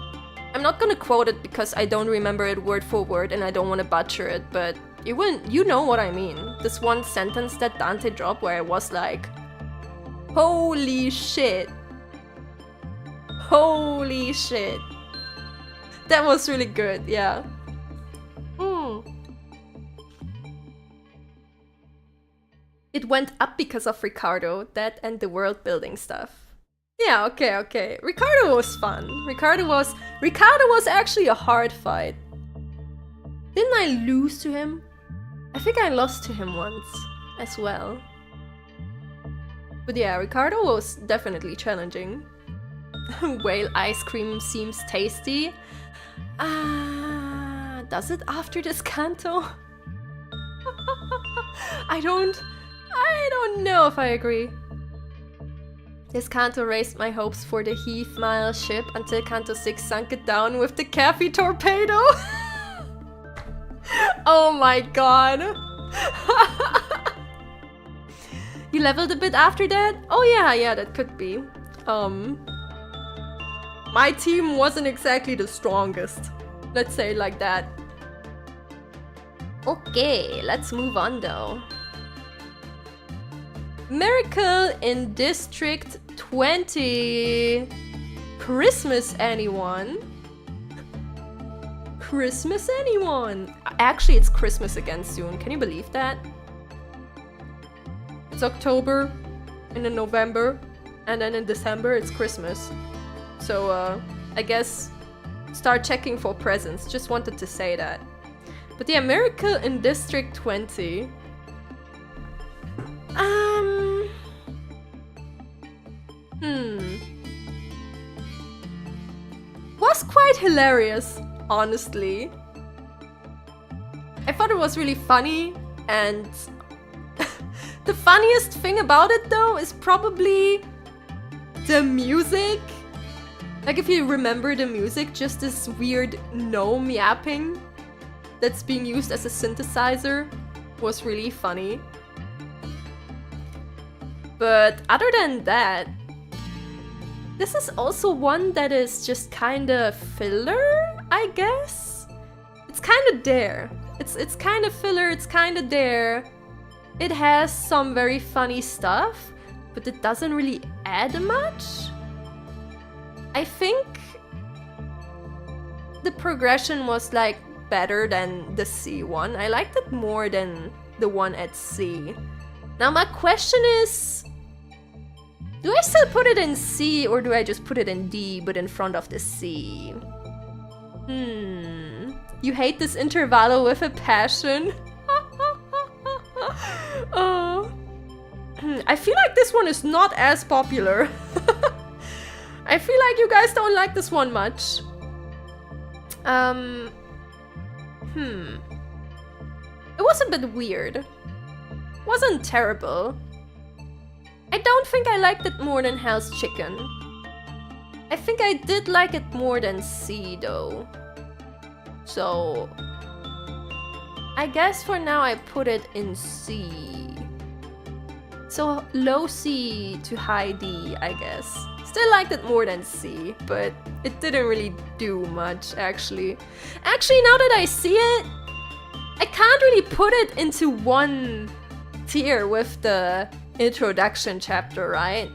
I'm not gonna quote it because I don't remember it word for word and I don't want to butcher it, but you know what I mean. This one sentence that Dante dropped where I was like, holy shit. Holy shit. That was really good, yeah. It went up because of Ricardo, that and the world building stuff. Yeah, okay. Ricardo was fun. Ricardo was actually a hard fight. Didn't I lose to him? I think I lost to him once as well. But yeah, Ricardo was definitely challenging. Whale ice cream seems tasty. Does it after this Canto? I don't know if I agree. This Canto raised my hopes for the Heath Mile ship until Canto 6 sunk it down with the Cafe torpedo. Oh my god. You leveled a bit after that? Oh yeah, that could be. My team wasn't exactly the strongest. Let's say it like that. Okay, let's move on though. Miracle in District 20. Christmas anyone? Christmas anyone? Actually, it's Christmas again soon. Can you believe that? It's October, and then November, and then in December it's Christmas. So, I guess start checking for presents. Just wanted to say that. But yeah, Miracle in District 20. Was quite hilarious, honestly. I thought it was really funny, and the funniest thing about it though is probably the music. Like if you remember the music, just this weird gnome yapping that's being used as a synthesizer was really funny. But other than that, this is also one that is just kinda filler, I guess? It's kinda there. It's kinda filler, it's kinda there. It has some very funny stuff, but it doesn't really add much. I think the progression was like better than the C one. I liked it more than the one at C. Now my question is, do I still put it in C or do I just put it in D but in front of the C? You hate this intervallo with a passion? I feel like this one is not as popular. I feel like you guys don't like this one much. It was a bit weird. Wasn't terrible. I don't think I liked it more than Hell's Chicken. I think I did like it more than C though. So I guess for now I put it in C. So low C to high D, I guess. Still liked it more than C, but it didn't really do much actually. Actually, now that I see it, I can't really put it into one tier with the introduction chapter, right?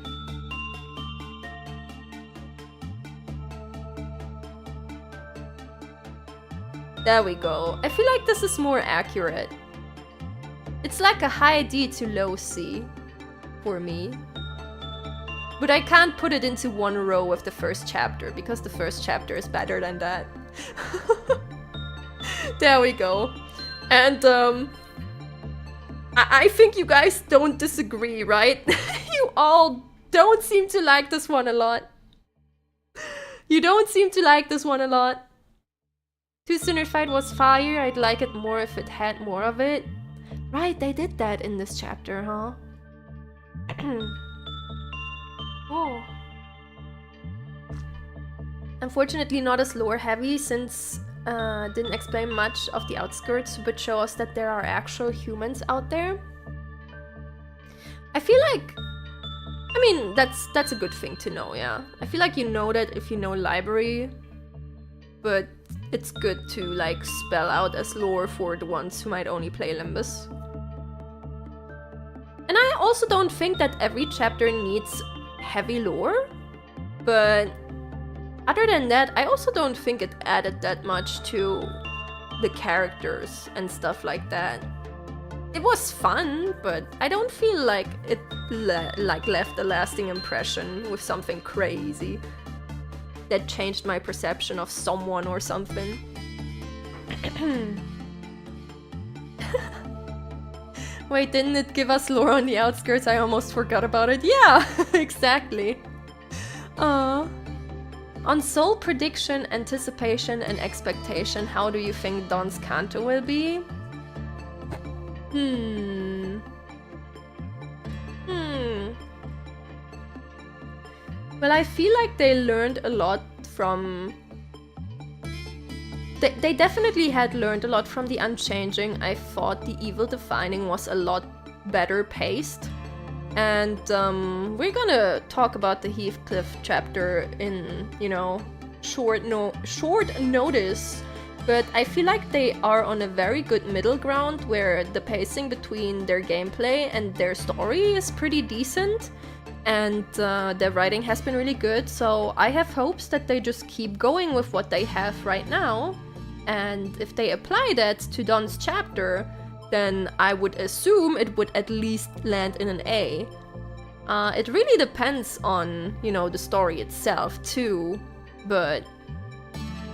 There we go. I feel like this is more accurate. It's like a high D to low C for me. But I can't put it into one row with the first chapter because the first chapter is better than that. There we go. And I think you guys don't disagree, right? You all don't seem to like this one a lot. You don't seem to like this one a lot. Two Sinner Fight was fire. I'd like it more if it had more of it. Right, they did that in this chapter, huh? Oh. Unfortunately not as lore heavy since didn't explain much of the outskirts, but show us that there are actual humans out there. I feel like, I mean, that's a good thing to know, yeah. I feel like you know that if you know library, but it's good to like spell out as lore for the ones who might only play Limbus. And I also don't think that every chapter needs heavy lore, but other than that, I also don't think it added that much to the characters and stuff like that. It was fun, but I don't feel like it left a lasting impression with something crazy that changed my perception of someone or something. Wait, didn't it give us lore on the outskirts? I almost forgot about it. Yeah, exactly. On soul prediction, anticipation, and expectation, how do you think Dawn's Canto will be? Well, I feel like they learned a lot from... They definitely had learned a lot from the Unchanging. I thought the Evil Defining was a lot better paced. And we're gonna talk about the Heathcliff chapter in, you know, short notice. But I feel like they are on a very good middle ground where the pacing between their gameplay and their story is pretty decent. And their writing has been really good, so I have hopes that they just keep going with what they have right now. And if they apply that to Dawn's chapter, then I would assume it would at least land in an A. It really depends on, you know, the story itself too, but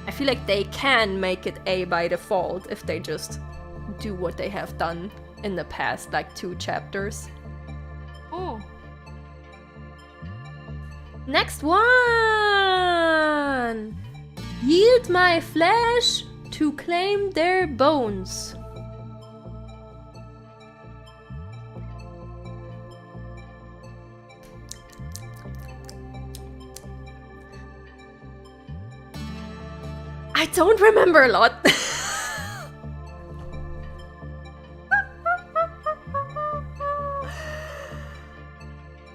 I feel like they can make it A by default if they just do what they have done in the past, like 2 chapters. Oh. Next one! Yield my flesh to claim their bones. I don't remember a lot.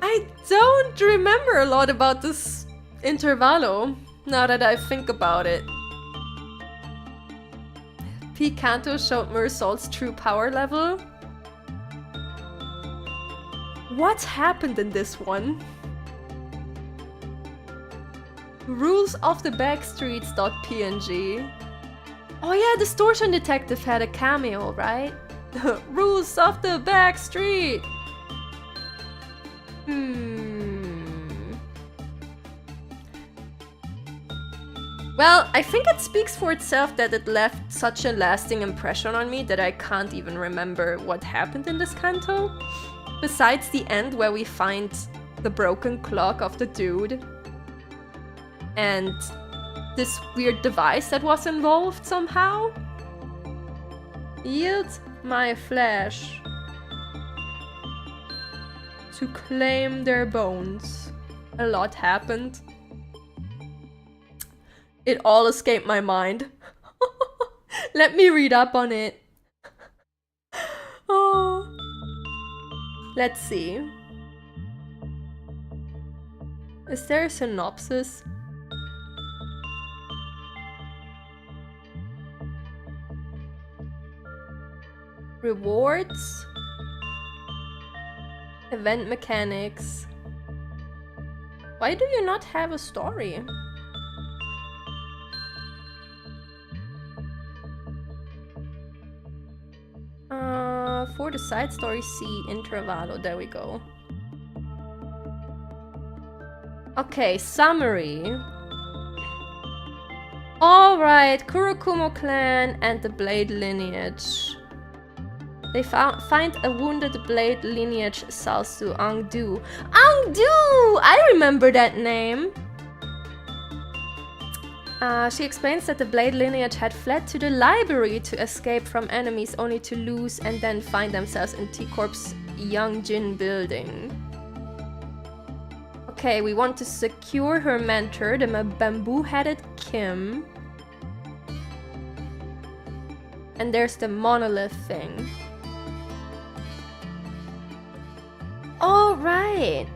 I don't remember a lot about this intervallo, now that I think about it. P. Canto showed Mersault's true power level. What happened in this one? Rules of the Backstreets.png. Oh yeah, Distortion Detective had a cameo, right? Rules of the Backstreet! Well, I think it speaks for itself that it left such a lasting impression on me that I can't even remember what happened in this canto. Besides the end where we find the broken clock of the dude. And this weird device that was involved somehow. Yield my flesh to claim their bones. A lot happened. It all escaped my mind. Let me read up on it. Oh. Let's see. Is there a synopsis? Rewards? Event mechanics? Why do you not have a story? For the side story, C intervallo. There we go. Okay, summary. Alright, Kurokumo clan and the Blade lineage. They find a wounded Blade lineage Salsu Angdu. Angdu! I remember that name! She explains that the Blade lineage had fled to the library to escape from enemies only to lose and then find themselves in T-Corp's Youngjin building. Okay, we want to secure her mentor, the bamboo-headed Kim. And there's the monolith thing. Alright!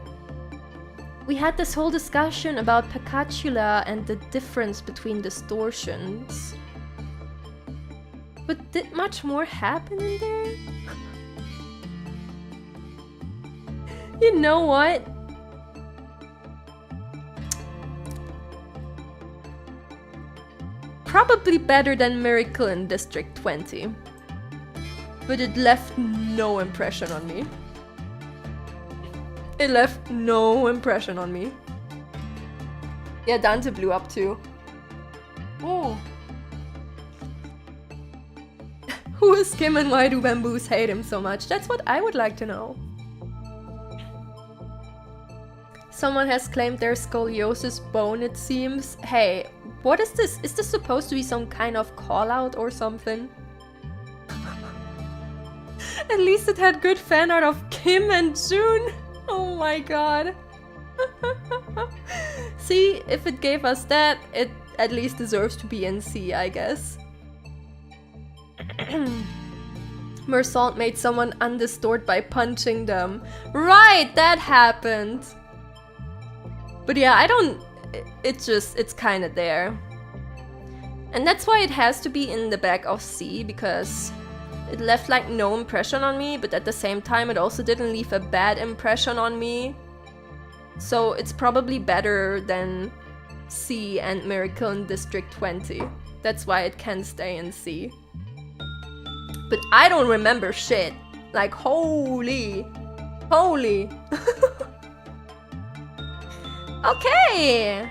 We had this whole discussion about Pacatula and the difference between distortions. But did much more happen in there? You know what? Probably better than Miracle in District 20. But it left no impression on me. It left no impression on me. Yeah, Dante blew up too. Oh. Who is Kim and why do bamboos hate him so much? That's what I would like to know. Someone has claimed their scoliosis bone, it seems. Hey, what is this? Is this supposed to be some kind of call-out or something? At least it had good fan art of Kim and June. Oh my god. See, if it gave us that, it at least deserves to be in C, I guess. Mersault made someone undistort by punching them. Right, that happened. But yeah, I don't... It's kind of there. And that's why it has to be in the back of C, because it left like no impression on me, but at the same time it also didn't leave a bad impression on me. So it's probably better than C and Miracle in District 20. That's why it can stay in C. But I don't remember shit. Like, holy. Okay!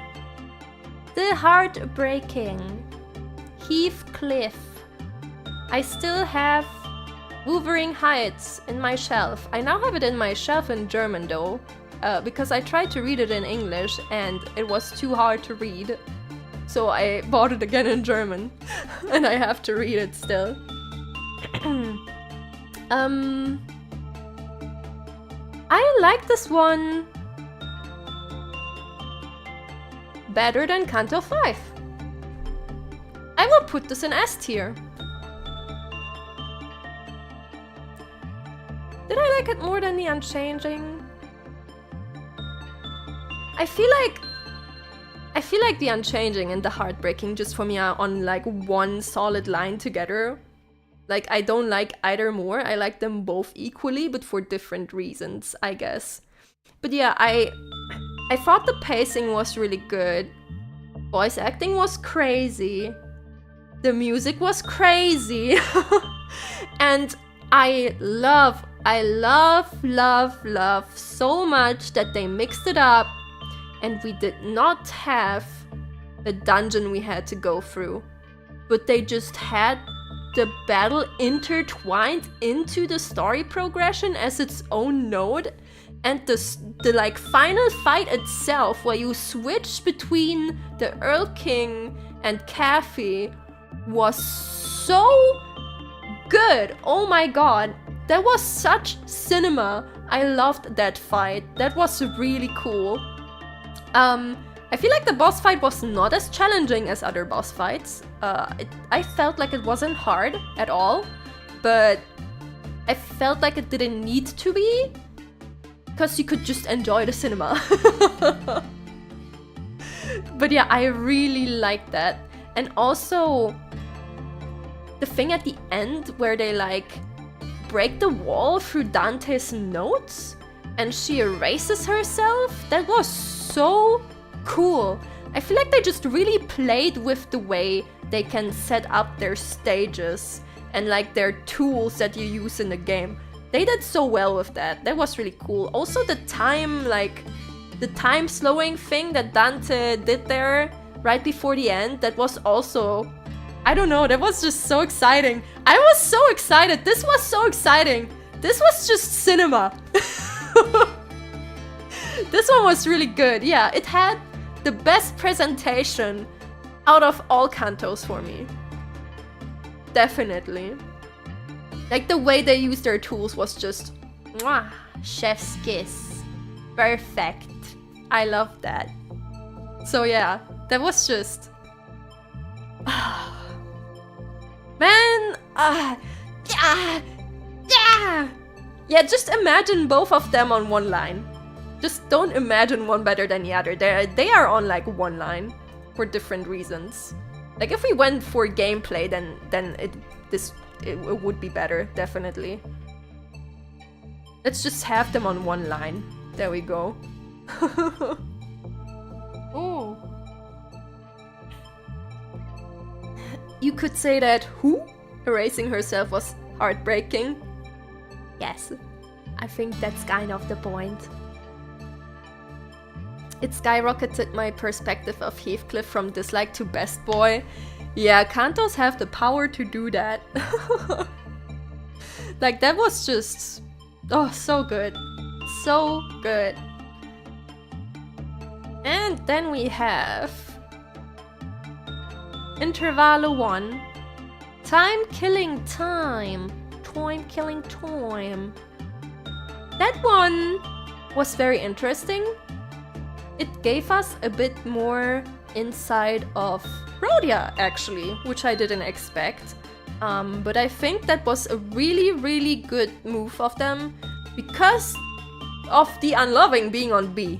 The Heartbreaking. Heathcliff. I still have Wuthering Heights in my shelf. I now have it in my shelf in German though, because I tried to read it in English and it was too hard to read. So I bought it again in German and I have to read it still. I like this one better than Canto 5. I will put this in S tier. Did I like it more than the Unchanging? I feel like the Unchanging and the Heartbreaking just for me are on like one solid line together. Like, I don't like either more. I like them both equally, but for different reasons, I guess. But yeah, I thought the pacing was really good. Voice acting was crazy. The music was crazy. And I love so much that they mixed it up and we did not have a dungeon we had to go through. But they just had the battle intertwined into the story progression as its own node, and the like final fight itself where you switch between the Earl King and Kathy was so good. Oh my god, that was such cinema. I loved that fight. That was really cool. I feel like the boss fight was not as challenging as other boss fights. I felt like it wasn't hard at all, but I felt like it didn't need to be, because you could just enjoy the cinema. But yeah, I really liked that. And also, the thing at the end where they like break the wall through Dante's notes and she erases herself, that was so cool. I feel like they just really played with the way they can set up their stages and like their tools that you use in the game. They did so well with that. That was really cool. Also the time slowing thing that Dante did there right before the end, that was also, I don't know, that was just so exciting. I was so excited. This was so exciting. This was just cinema. This one was really good. Yeah, it had the best presentation out of all Cantos for me. Definitely. Like, the way they used their tools was just mwah, chef's kiss. Perfect. I love that. So yeah, that was just... Man! Yeah, just imagine both of them on one line. Just don't imagine one better than the other. They are on like one line for different reasons. Like, if we went for gameplay, then it would be better, definitely. Let's just have them on one line. There we go. Oh. You could say that who? Erasing herself was heartbreaking. Yes, I think that's kind of the point. It skyrocketed my perspective of Heathcliff from dislike to best boy. Yeah, Cantos have the power to do that. Like, that was just... oh, so good. So good. And then we have... Intervallo 1. Time killing time. Time killing time. That one was very interesting. It gave us a bit more insight of Rhodia, actually, which I didn't expect. But I think that was a really, really good move of them because of the Unloving being on B.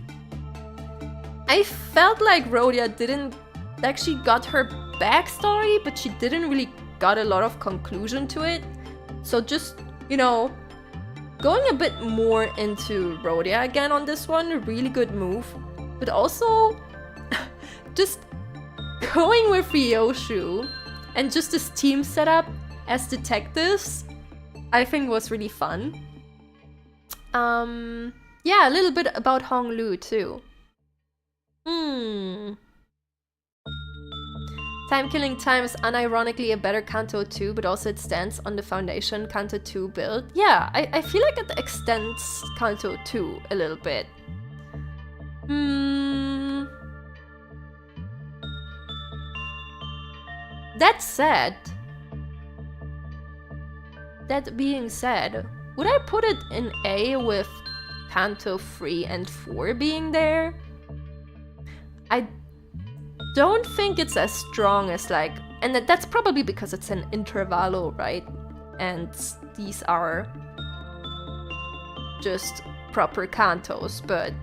I felt like Rhodia didn't actually got her backstory, but she didn't really got a lot of conclusion to it. So just, you know, going a bit more into Rhodia again on this one, really good move. But also, just going with Ryoshu and just this team setup as detectives, I think was really fun. Yeah, a little bit about Honglu too. Time Killing Time is unironically a better Canto 2, but also it stands on the foundation Canto 2 build. Yeah, I feel like it extends Canto 2 a little bit. That said, that being said, would I put it in A with Canto 3 and 4 being there? I don't think it's as strong as like And that's probably because it's an intervallo, right? And these are just proper cantos, but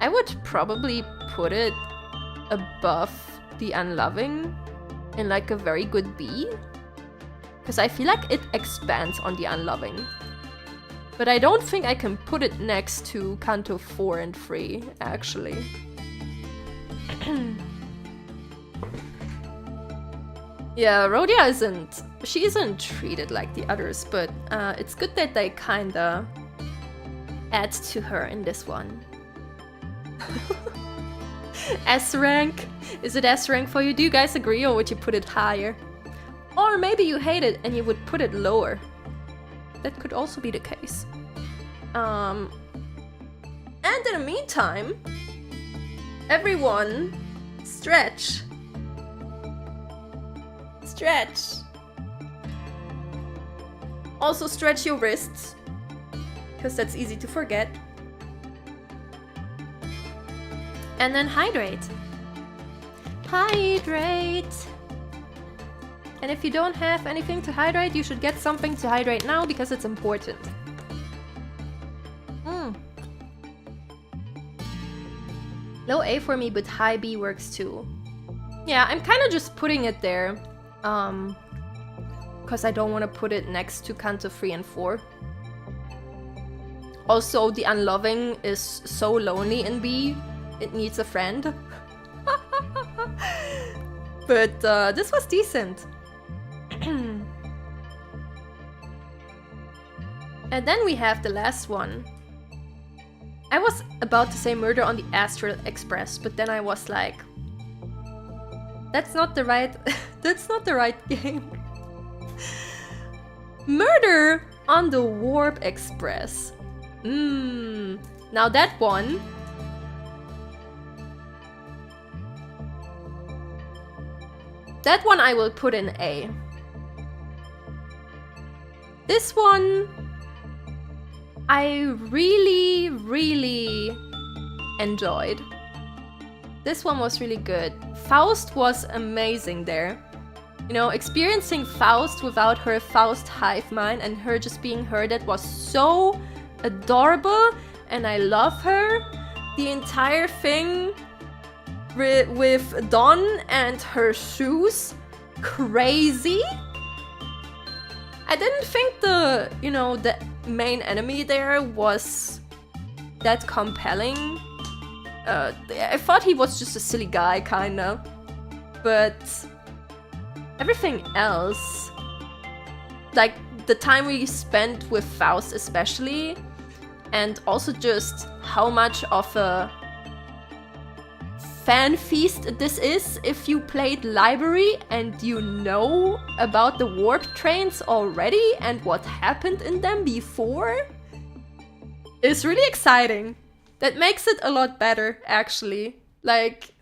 I would probably put it above the unloving in like a very good B, because I feel like it expands on the unloving. But I don't think I can put it next to Canto 4 and 3, actually. Yeah, Rhodia she isn't treated like the others, but it's good that they kinda add to her in this one. S rank? Is it S rank for you? Do you guys agree, or would you put it higher? Or maybe you hate it and you would put it lower. That could also be the case. And in the meantime, everyone stretch. Stretch. Also stretch your wrists, because that's easy to forget. And then hydrate. Hydrate. And if you don't have anything to hydrate, you should get something to hydrate now, because it's important. Low A for me, but high B works too. Yeah, I'm kind of just putting it there, because I don't want to put it next to Canto 3 and 4. Also, the unloving is so lonely in B, it needs a friend. But this was decent. And then we have the last one. I was about to say Murder on the Astral Express, but then I was like, that's not the right that's not the right game. Murder on the Warp Express. Now that one I will put in A. This one I really, really enjoyed. This one was really good. Faust was amazing there. You know, experiencing Faust without her Faust hive mind and her just being her, that was so adorable, and I love her. The entire thing with Dawn and her shoes, crazy. I didn't think the main enemy there was that compelling. I thought he was just a silly guy, kinda. But everything else, like the time we spent with Faust especially, and also just how much of a fan feast this is if you played Library and you know about the warp trains already and what happened in them before, is really exciting. That makes it a lot better, actually. Like,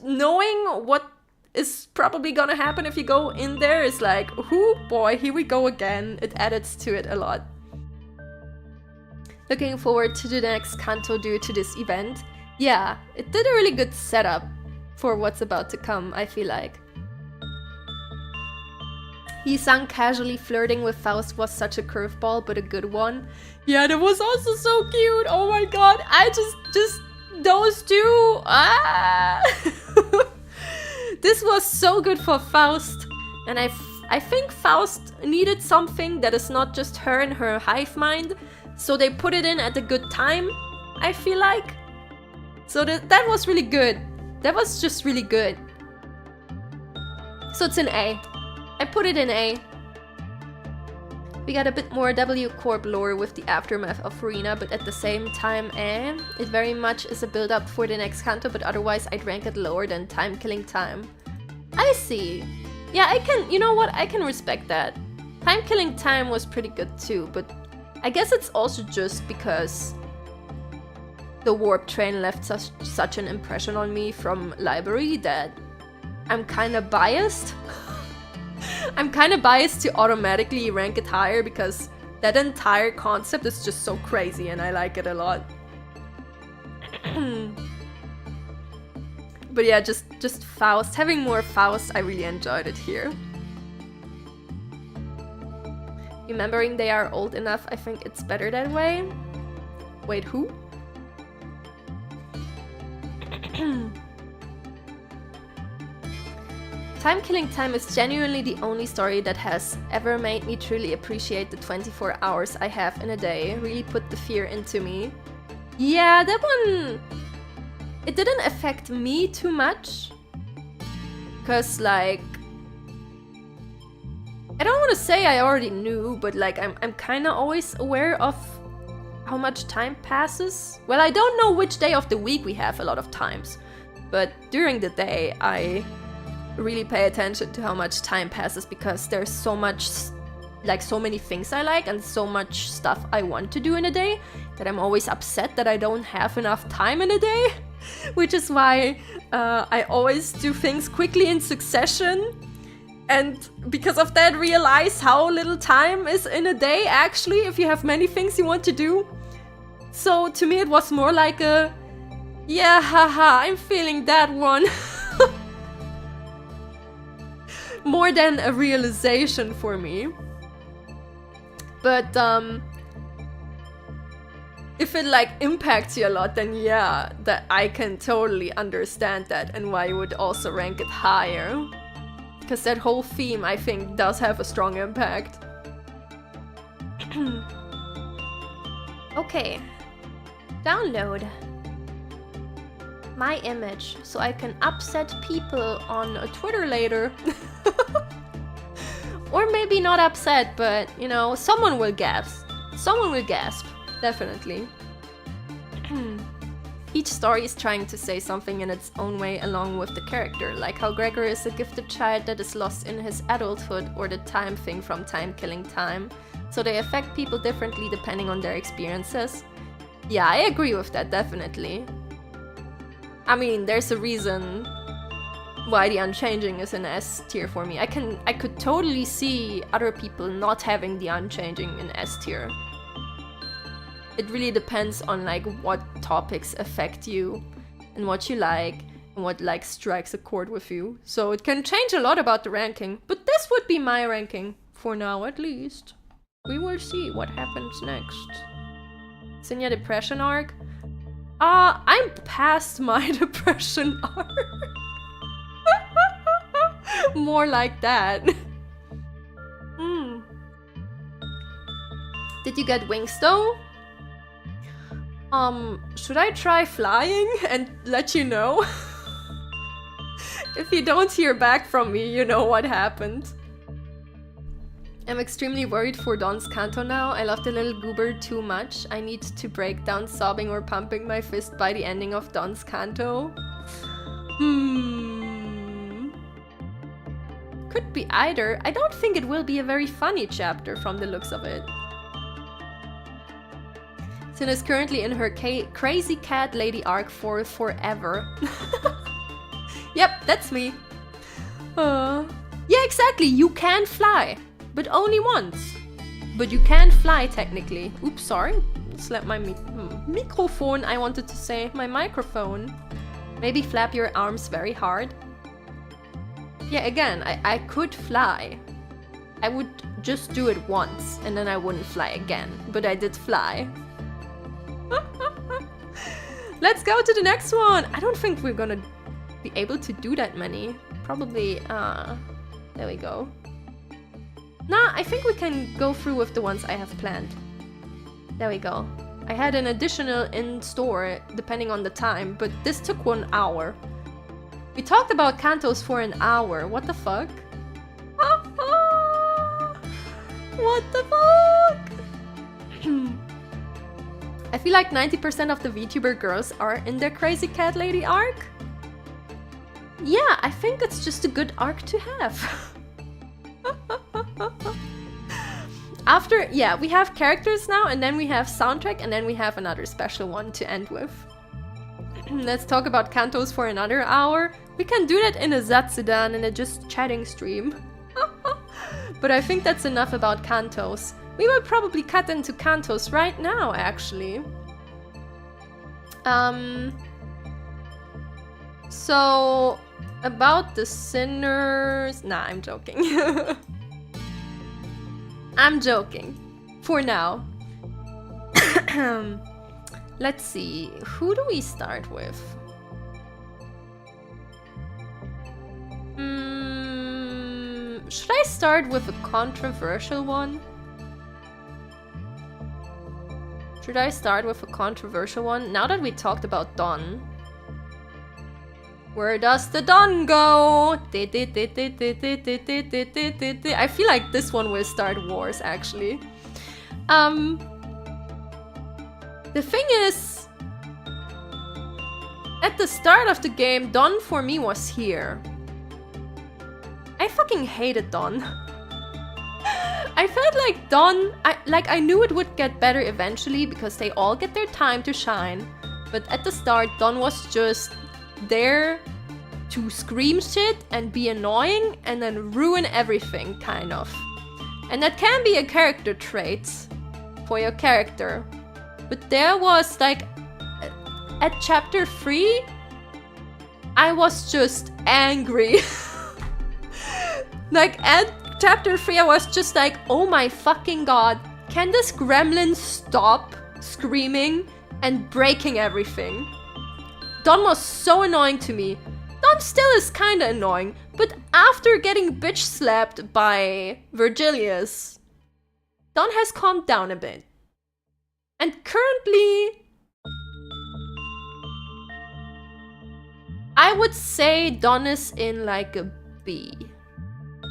knowing what is probably gonna happen if you go in there is like, oh boy, here we go again. It added to it a lot. Looking forward to the next Canto due to this event. Yeah, it did a really good setup for what's about to come, I feel like. He sung casually flirting with Faust was such a curveball, but a good one. Yeah, that was also so cute. Oh my god, I just those two. Ah! This was so good for Faust. And I think Faust needed something that is not just her and her hive mind. So they put it in at a good time, I feel like. So that was really good. That was just really good. So it's an A. I put it in A. We got a bit more W Corp lore with the aftermath of Arena, but at the same time, it very much is a build-up for the next Canto, but otherwise I'd rank it lower than Time Killing Time. I see. Yeah, I can, you know what, I can respect that. Time Killing Time was pretty good too, but I guess it's also just because the warp train left such an impression on me from Library that I'm kinda biased. I'm kinda biased to automatically rank it higher because that entire concept is just so crazy and I like it a lot. But yeah, just Faust. Having more Faust, I really enjoyed it here. Remembering they are old enough, I think it's better that way. Wait, who? Time Killing Time is genuinely the only story that has ever made me truly appreciate the 24 hours I have in a day. Really put the fear into me. Yeah, that one... It didn't affect me too much. Cause like... I don't want to say I already knew, but like I'm kinda always aware of how much time passes. Well, I don't know which day of the week we have a lot of times. But during the day, I really pay attention to how much time passes because there's so much, like so many things I like and so much stuff I want to do in a day that I'm always upset that I don't have enough time in a day. Which is why I always do things quickly in succession. And because of that, realize how little time is in a day actually if you have many things you want to do. So to me it was more like a, yeah, haha, I'm feeling that one. More than a realization for me. But if it like impacts you a lot, then yeah, that I can totally understand that and why you would also rank it higher. Because that whole theme, I think, does have a strong impact. Okay. Download my image so I can upset people on Twitter later. Or maybe not upset, but you know, someone will gasp. Someone will gasp, definitely. Each story is trying to say something in its own way along with the character, like how Gregory is a gifted child that is lost in his adulthood, or the time thing from Time Killing Time. So they affect people differently depending on their experiences. Yeah, I agree with that, definitely. I mean, there's a reason why the Unchanging is in S tier for me. I could totally see other people not having the Unchanging in S tier. It really depends on like what topics affect you and what you like and what like strikes a chord with you. So it can change a lot about the ranking, but this would be my ranking for now at least. We will see what happens next. Cinnia depression arc. I'm past my depression arc. More like that. Did you get wings though? Should I try flying and let you know? If you don't hear back from me, you know what happened. I'm extremely worried for Don's Canto now. I love the little goober too much. I need to break down sobbing or pumping my fist by the ending of Don's Canto. Could be either. I don't think it will be a very funny chapter from the looks of it. Sin is currently in her crazy cat lady arc for forever. Yep, that's me. Yeah, exactly. You can fly. But only once. But you can fly, technically. Oops, sorry. Slap my microphone, I wanted to say. My microphone. Maybe flap your arms very hard. Yeah, again, I could fly. I would just do it once, and then I wouldn't fly again. But I did fly. Let's go to the next one! I don't think we're gonna be able to do that many. Probably, there we go. Nah, I think we can go through with the ones I have planned. There we go. I had an additional in store, depending on the time, but this took 1 hour. We talked about Cantos for an hour. What the fuck? What the fuck? I feel like 90% of the VTuber girls are in their crazy cat lady arc. Yeah, I think it's just a good arc to have. After, yeah, we have characters now, and then we have soundtrack, and then we have another special one to end with. Let's talk about Cantos for another hour. We can do that in a zatsudan, in a just chatting stream. But I think that's enough about Cantos. We will probably cut into Cantos right now, So, about the sinners... Nah, I'm joking. I'm joking. For now. Let's see. Who do we start with? Should I start with a controversial one? Should I start with a controversial one? Now that we talked about Dawn. Where does the dawn go? I feel like this one will start wars, actually. The thing is, at the start of the game, Dawn for me was here. I fucking hated Dawn. I felt like Dawn, I knew it would get better eventually because they all get their time to shine. But at the start, Dawn was just there to scream shit and be annoying and then ruin everything, kind of. And that can be a character trait for your character. But there was like, at chapter 3, I was just angry. Like at chapter 3, I was just like, oh my fucking god, can this gremlin stop screaming and breaking everything? Dawn was so annoying to me. Dawn still is kinda annoying, but after getting bitch slapped by Virgilius, Dawn has calmed down a bit. And currently, I would say Dawn is in like a B.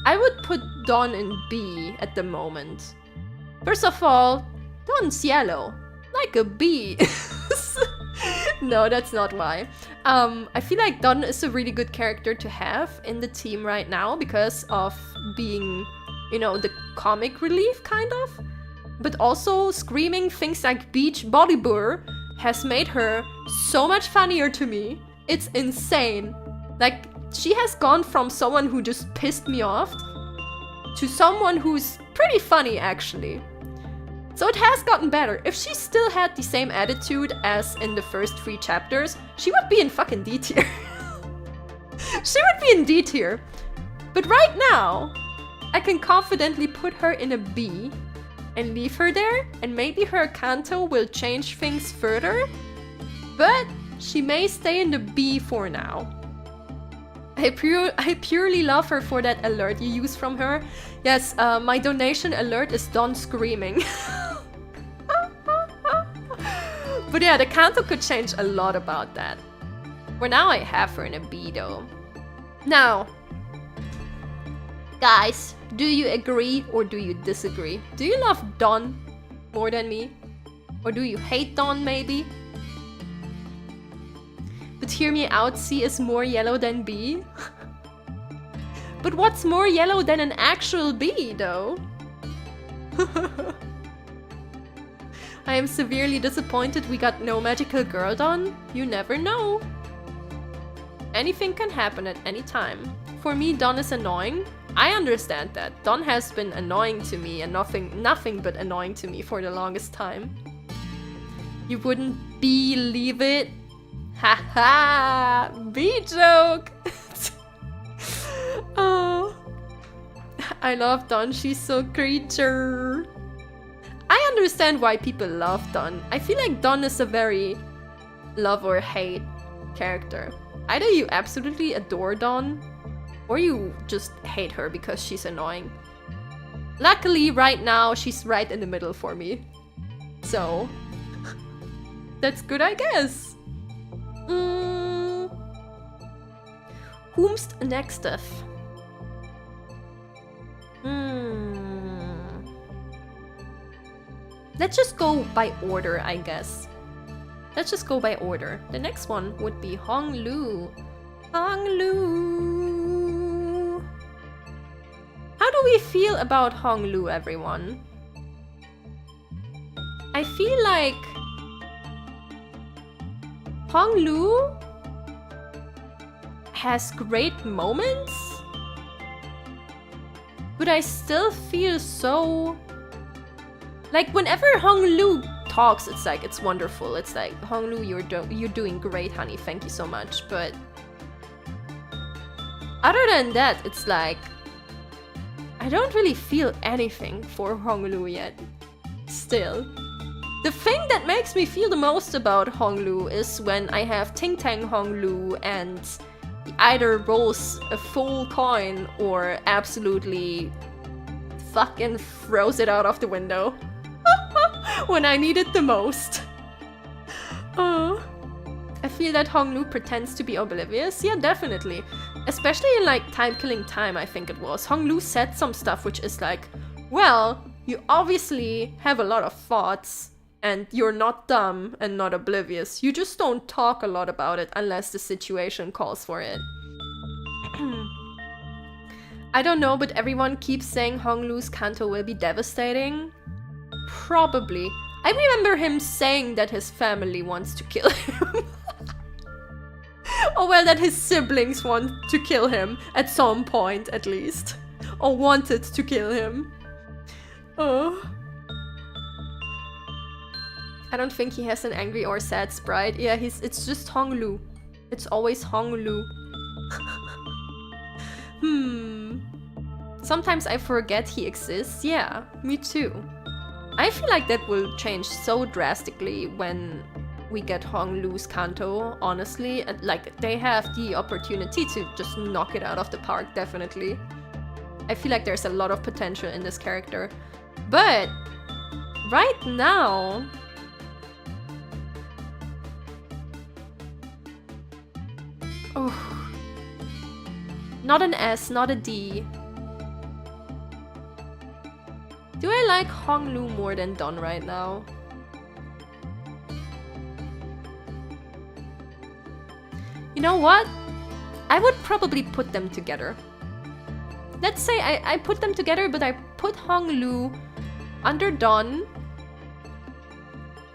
I would put Dawn in B at the moment. First of all, Dawn's yellow, like a bee. No, that's not why. I feel like Dawn is a really good character to have in the team right now because of being, you know, the comic relief, kind of. But also, screaming things like Beach Volleyball has made her so much funnier to me. It's insane. Like, she has gone from someone who just pissed me off to someone who's pretty funny, actually. So it has gotten better. If she still had the same attitude as in the first 3 chapters, she would be in fucking D tier. She would be in D tier. But right now, I can confidently put her in a B and leave her there, and maybe her Canto will change things further, but she may stay in the B for now. I purely love her for that alert you use from her. Yes, my donation alert is Dawn screaming. But yeah, the Canto could change a lot about that. For now, I have her in a B though. Now, guys, do you agree or do you disagree? Do you love Dawn more than me? Or do you hate Dawn, maybe? But hear me out, C is more yellow than B. But what's more yellow than an actual B, though? I am severely disappointed we got no magical girl Dawn. You never know. Anything can happen at any time. For me, Dawn is annoying. I understand that. Dawn has been annoying to me and nothing but annoying to me for the longest time. You wouldn't believe it. Haha! B joke! Oh, I love Dawn, she's so creature. I understand why people love Dawn. I feel like Dawn is a very love or hate character. Either you absolutely adore Dawn, or you just hate her because she's annoying. Luckily, right now, she's right in the middle for me. So, that's good, I guess. Whom's next of? Let's just go by order, I guess. Let's just go by order. The next one would be Honglu. Honglu. How do we feel about Honglu, everyone? I feel like Honglu has great moments, but I still feel so... Like, whenever Honglu talks, it's wonderful. It's like, Honglu, you're doing great, honey. Thank you so much. But other than that, it's like I don't really feel anything for Honglu yet. Still. The thing that makes me feel the most about Honglu is when I have Ting Tang Honglu and he either rolls a full coin or absolutely fucking throws it out of the window. When I need it the most. I feel that Honglu pretends to be oblivious. Yeah, definitely. Especially in like Time Killing Time, I think it was. Honglu said some stuff which is like, well, you obviously have a lot of thoughts and you're not dumb and not oblivious. You just don't talk a lot about it unless the situation calls for it. I don't know, but everyone keeps saying Honglu's Canto will be devastating. Probably. I remember him saying that his family wants to kill him. Or well, that his siblings want to kill him at some point at least. Or wanted to kill him. Oh. I don't think he has an angry or sad sprite. Yeah, it's just Honglu. It's always Honglu. Sometimes I forget he exists. Yeah, me too. I feel like that will change so drastically when we get Honglu's Canto, honestly. And like, they have the opportunity to just knock it out of the park, definitely. I feel like there's a lot of potential in this character. But right now... Oh. Not an S, not a D. Do I like Honglu more than Don right now? You know what? I would probably put them together. Let's say I put them together, but I put Honglu under Don.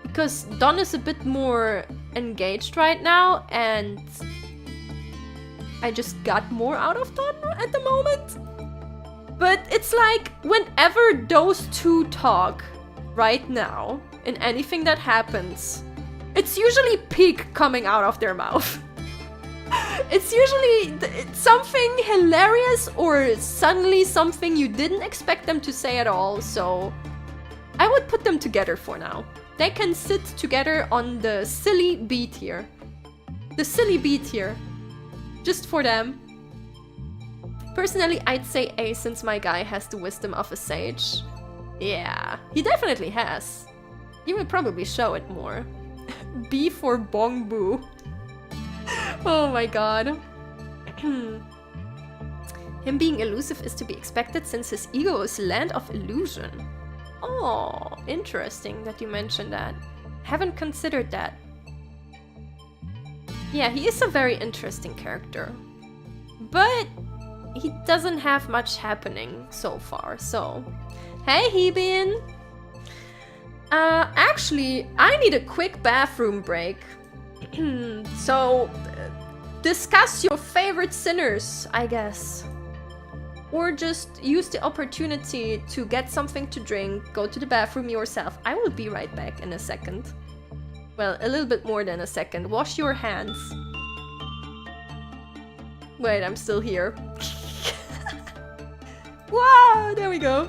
Because Don is a bit more engaged right now, and I just got more out of Don at the moment. But it's like, whenever those two talk right now, in anything that happens, it's usually peak coming out of their mouth. It's usually something hilarious or suddenly something you didn't expect them to say at all, so I would put them together for now. They can sit together on the silly B tier. The silly B tier. Just for them. Personally, I'd say A since my guy has the wisdom of a sage. Yeah, he definitely has. He will probably show it more. B for Bong Boo. Oh my god. Him being elusive is to be expected since his ego is land of illusion. Oh, interesting that you mentioned that. Haven't considered that. Yeah, he is a very interesting character. But he doesn't have much happening so far, so... Hey, Hebin! Actually, I need a quick bathroom break. So, discuss your favorite sinners, I guess. Or just use the opportunity to get something to drink, go to the bathroom yourself. I will be right back in a second. Well, a little bit more than a second. Wash your hands. Wait, I'm still here. Wow, there we go.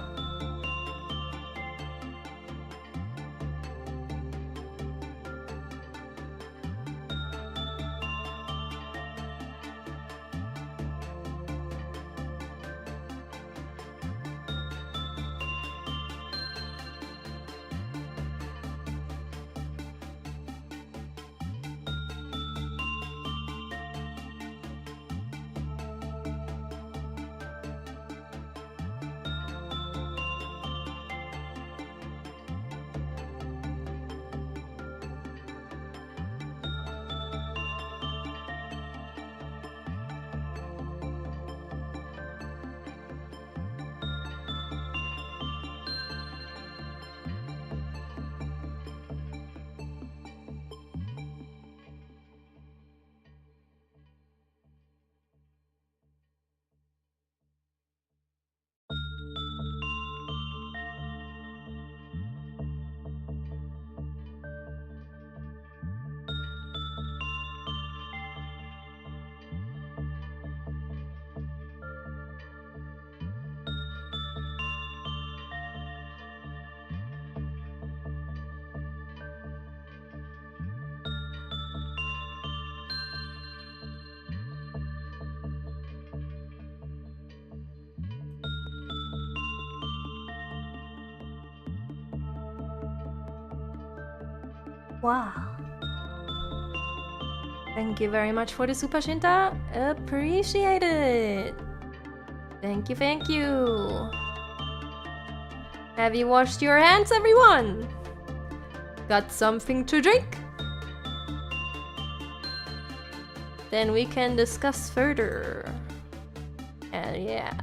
Wow. Thank you very much for the Super Shinta. Appreciate it. Thank you, thank you. Have you washed your hands, everyone? Got something to drink? Then we can discuss further. And yeah.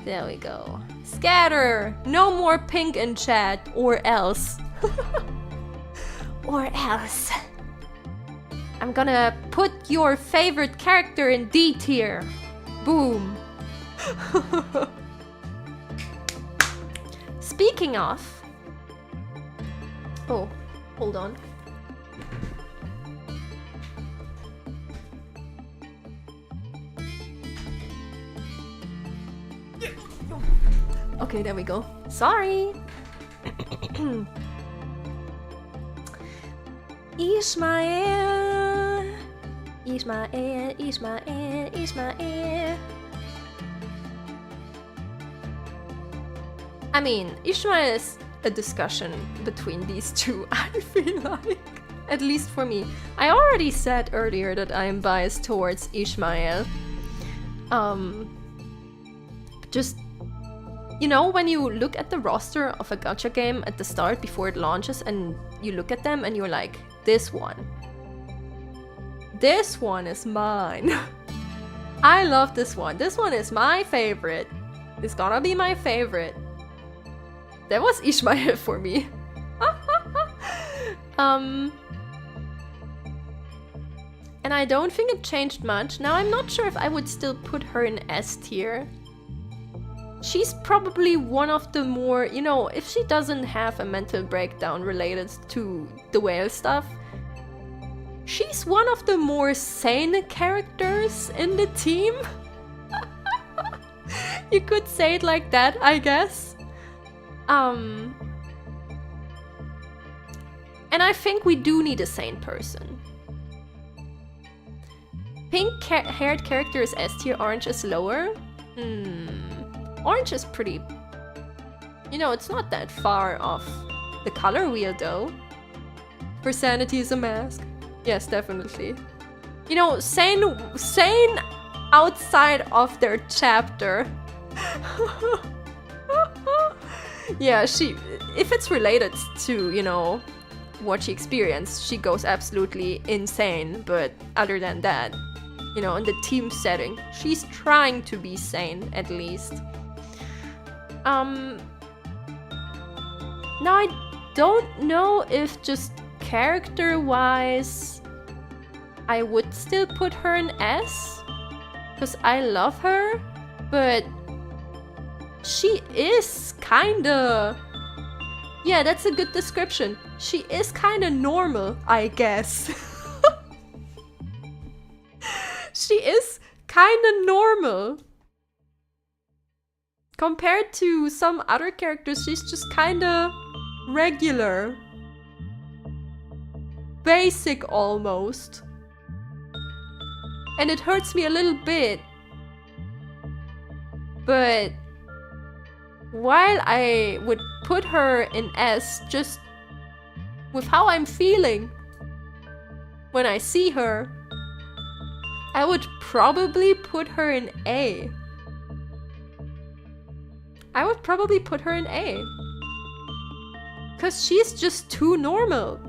There we go. Scatter! No more pink in chat, or else. Or else. I'm gonna put your favorite character in D tier. Boom. Speaking of... Oh, hold on. Okay, there we go. Sorry. Ishmael. Ishmael, Ishmael, Ishmael. I mean, Ishmael is a discussion between these two, I feel like. At least for me. I already said earlier that I am biased towards Ishmael. Just, you know, when you look at the roster of a gacha game at the start before it launches and you look at them and you're like, this one is mine. I love this one. This one is my favorite. It's gonna be my favorite. That was Ishmael for me. And I don't think it changed much. Now I'm not sure if I would still put her in S tier. She's probably one of the more, you know, if she doesn't have a mental breakdown related to the whale stuff, she's one of the more sane characters in the team. You could say it like that, I guess. And I think we do need a sane person. Pink-haired character is S tier, orange is lower. Orange is pretty... You know, it's not that far off the color wheel, though. For sanity is a mask. Yes, definitely. You know, sane outside of their chapter. Yeah, if it's related to, you know, what she experienced, she goes absolutely insane. But other than that, you know, in the team setting, she's trying to be sane, at least. Now I don't know if just character-wise I would still put her in S, because I love her, but she is kinda... Yeah, that's a good description. She is kinda normal, I guess. She is kinda normal. Compared to some other characters, she's just kinda regular. Basic almost. And it hurts me a little bit. But while I would put her in S just with how I'm feeling when I see her, I would probably put her in A. I would probably put her in A. Cause she's just too normal.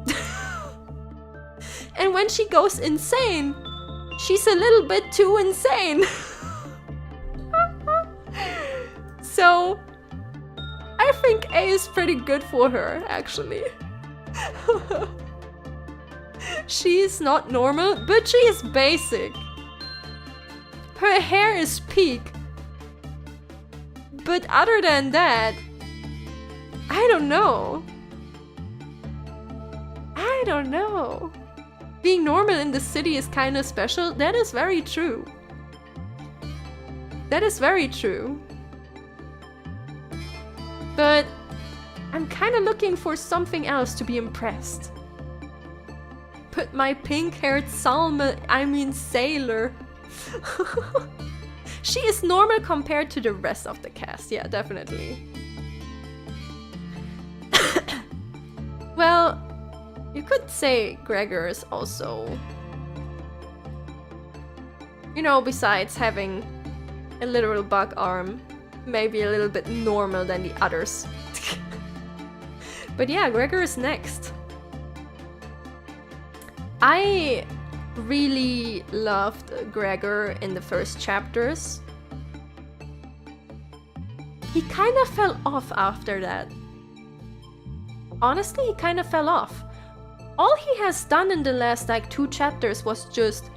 And when she goes insane, she's a little bit too insane. So, I think A is pretty good for her, actually. She is not normal, but she is basic. Her hair is peak. But other than that, I don't know. I don't know. Being normal in the city is kind of special. That is very true. That is very true. But I'm kind of looking for something else to be impressed. Put my pink-haired sailor. She is normal compared to the rest of the cast. Yeah, definitely. could say Gregor's also, you know, besides having a literal bug arm, maybe a little bit normal than the others. But yeah, Gregor is next. I really loved Gregor in the first chapters. He kind of fell off after that. Honestly, he kind of fell off. All he has done in the last like 2 chapters was just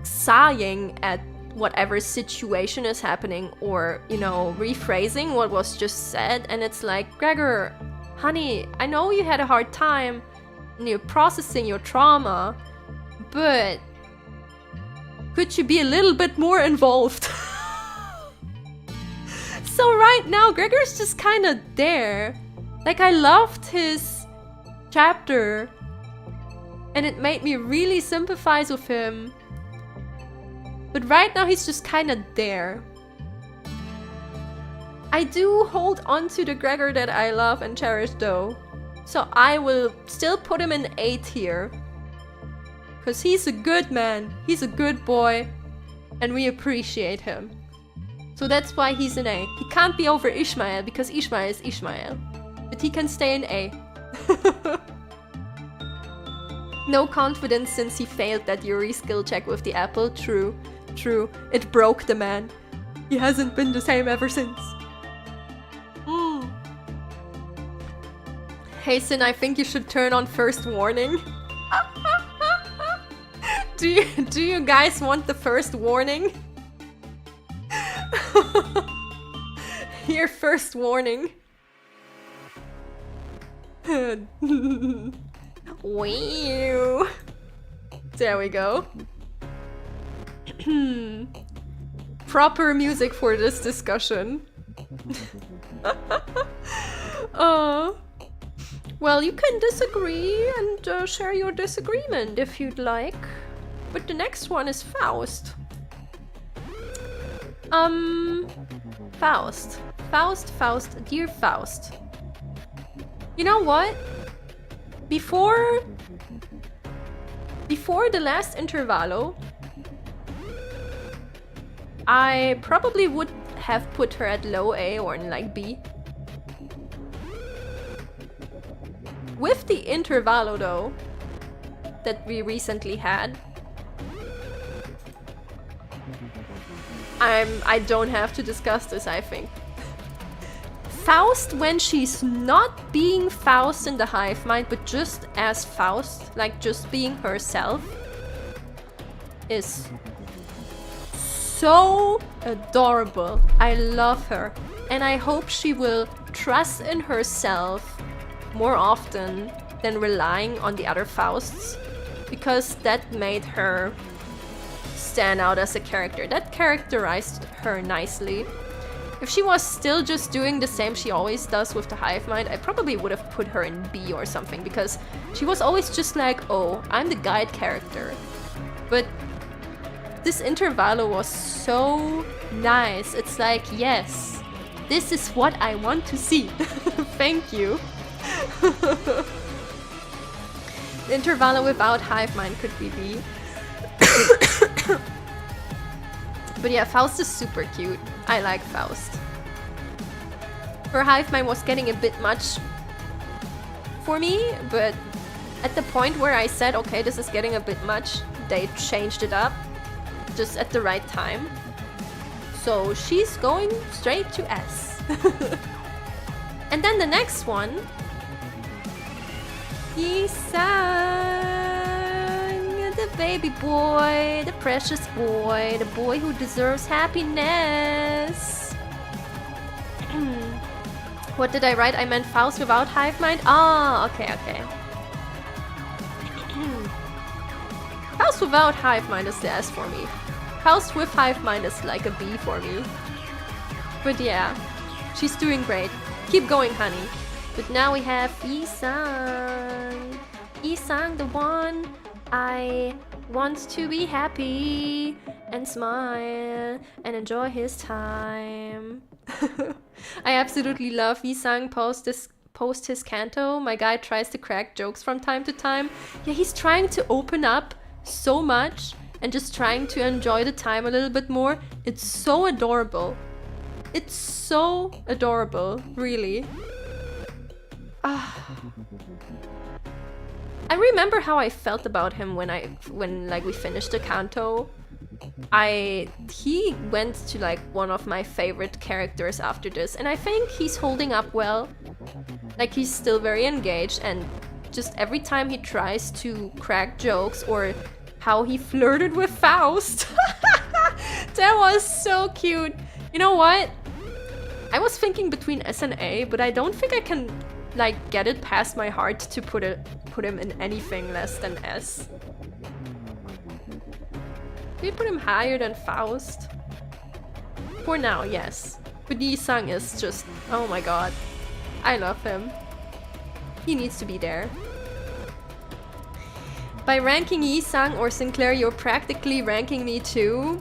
sighing at whatever situation is happening, or, you know, rephrasing what was just said. And it's like, Gregor, honey, I know you had a hard time and you're processing your trauma, but could you be a little bit more involved? So right now, Gregor's just kind of there. Like, I loved his chapter and it made me really sympathize with him. But right now he's just kind of there. I do hold on to the Gregor that I love and cherish though. So I will still put him in A tier. Because he's a good man, he's a good boy, and we appreciate him. So that's why he's in A. He can't be over Ishmael because Ishmael is Ishmael. But he can stay in A. No confidence since he failed that Yuri skill check with the apple. True. True, it broke the man. He hasn't been the same ever since. Hey Sin, I think you should turn on first warning. Do you guys want the first warning? Here, first warning. Wow. There we go. Proper music for this discussion. Well, you can disagree and share your disagreement if you'd like. But the next one is Faust. Faust, dear Faust. You know what? Before the last intervallo, I probably would have put her at low A or in like B. With the intervallo though, that we recently had, I don't have to discuss this, I think. Faust, when she's not being Faust in the hive mind, but just as Faust, like just being herself, is so adorable. I love her, and I hope she will trust in herself more often than relying on the other Fausts, because that made her stand out as a character. That characterized her nicely. If she was still just doing the same she always does with the hive mind, I probably would have put her in B or something, because she was always just like, oh, I'm the guide character. But this intervallo was so nice. It's like, yes, this is what I want to see. Thank you. The intervallo without hive mind could be B. But yeah, Faust is super cute. I like Faust. Her hive mind was getting a bit much for me, but at the point where I said, okay, this is getting a bit much, they changed it up just at the right time. So she's going straight to S. And then the next one, he sang the baby boy, the precious boy, the boy who deserves happiness. What did I write? I meant Faust without hive mind? Ah, okay. Faust without hive mind is the S for me. Faust with hive mind is like a B for me. But yeah, she's doing great. Keep going, honey. But now we have Isang. Isang, the one I want to be happy and smile and enjoy his time. I absolutely love Isang post his Canto. My guy tries to crack jokes from time to time. Yeah, he's trying to open up so much and just trying to enjoy the time a little bit more. It's so adorable. It's so adorable, really. I remember how I felt about him when like we finished the Canto. He went to like one of my favorite characters after this, and I think he's holding up well. Like, he's still very engaged, and just every time he tries to crack jokes, or how he flirted with Faust. That was so cute. You know what? I was thinking between S and A, but I don't think I can like get it past my heart to put him in anything less than S. We put him higher than Faust? For now, yes. But Yi-sang is just... oh my god. I love him. He needs to be there. By ranking Yi-sang or Sinclair, you're practically ranking me too.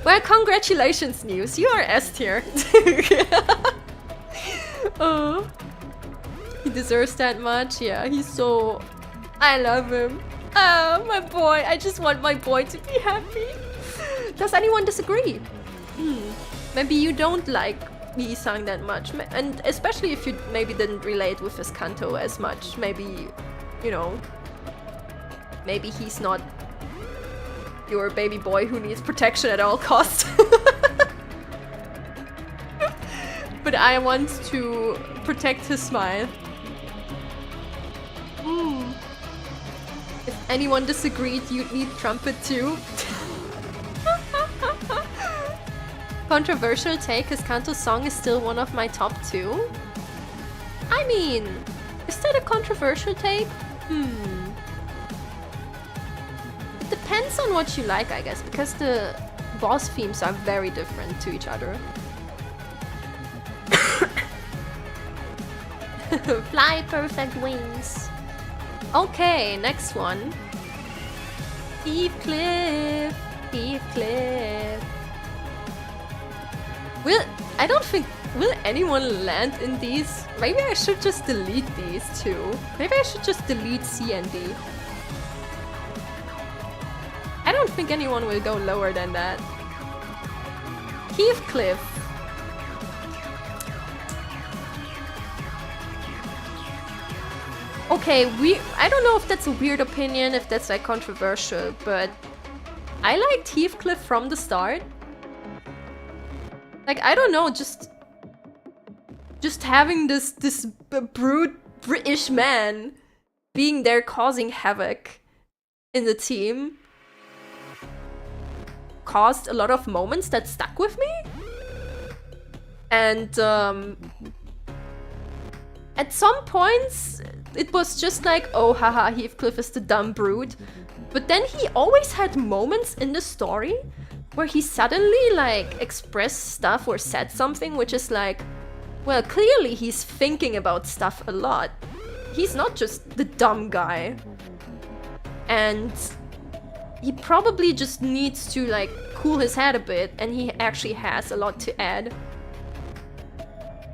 Well, congratulations, Nious. You are S tier. Oh. He deserves that much. Yeah, he's so... I love him. Oh, my boy. I just want my boy to be happy. Does anyone disagree? Maybe you don't like Yi-sang that much. And especially if you maybe didn't relate with his Canto as much. Maybe, you know... maybe he's not your baby boy who needs protection at all costs. But I want to protect his smile. If anyone disagreed, you'd need trumpet too. Controversial take, his Canto song is still one of my top 2. I mean, is that a controversial take? It depends on what you like, I guess, because the boss themes are very different to each other. Fly perfect wings. Okay, next one. Heathcliff. Heathcliff. I don't think... will anyone land in these? Maybe I should just delete these two. Maybe I should just delete C and D. I don't think anyone will go lower than that. Heathcliff. Okay, I don't know if that's a weird opinion, if that's like controversial, but I liked Heathcliff from the start. Like, I don't know, just having this brute British man being there causing havoc in the team caused a lot of moments that stuck with me. And at some points it was just like, oh haha, Heathcliff is the dumb brute. But then he always had moments in the story where he suddenly like expressed stuff or said something which is like, well, clearly he's thinking about stuff a lot. He's not just the dumb guy. And he probably just needs to like cool his head a bit, and he actually has a lot to add.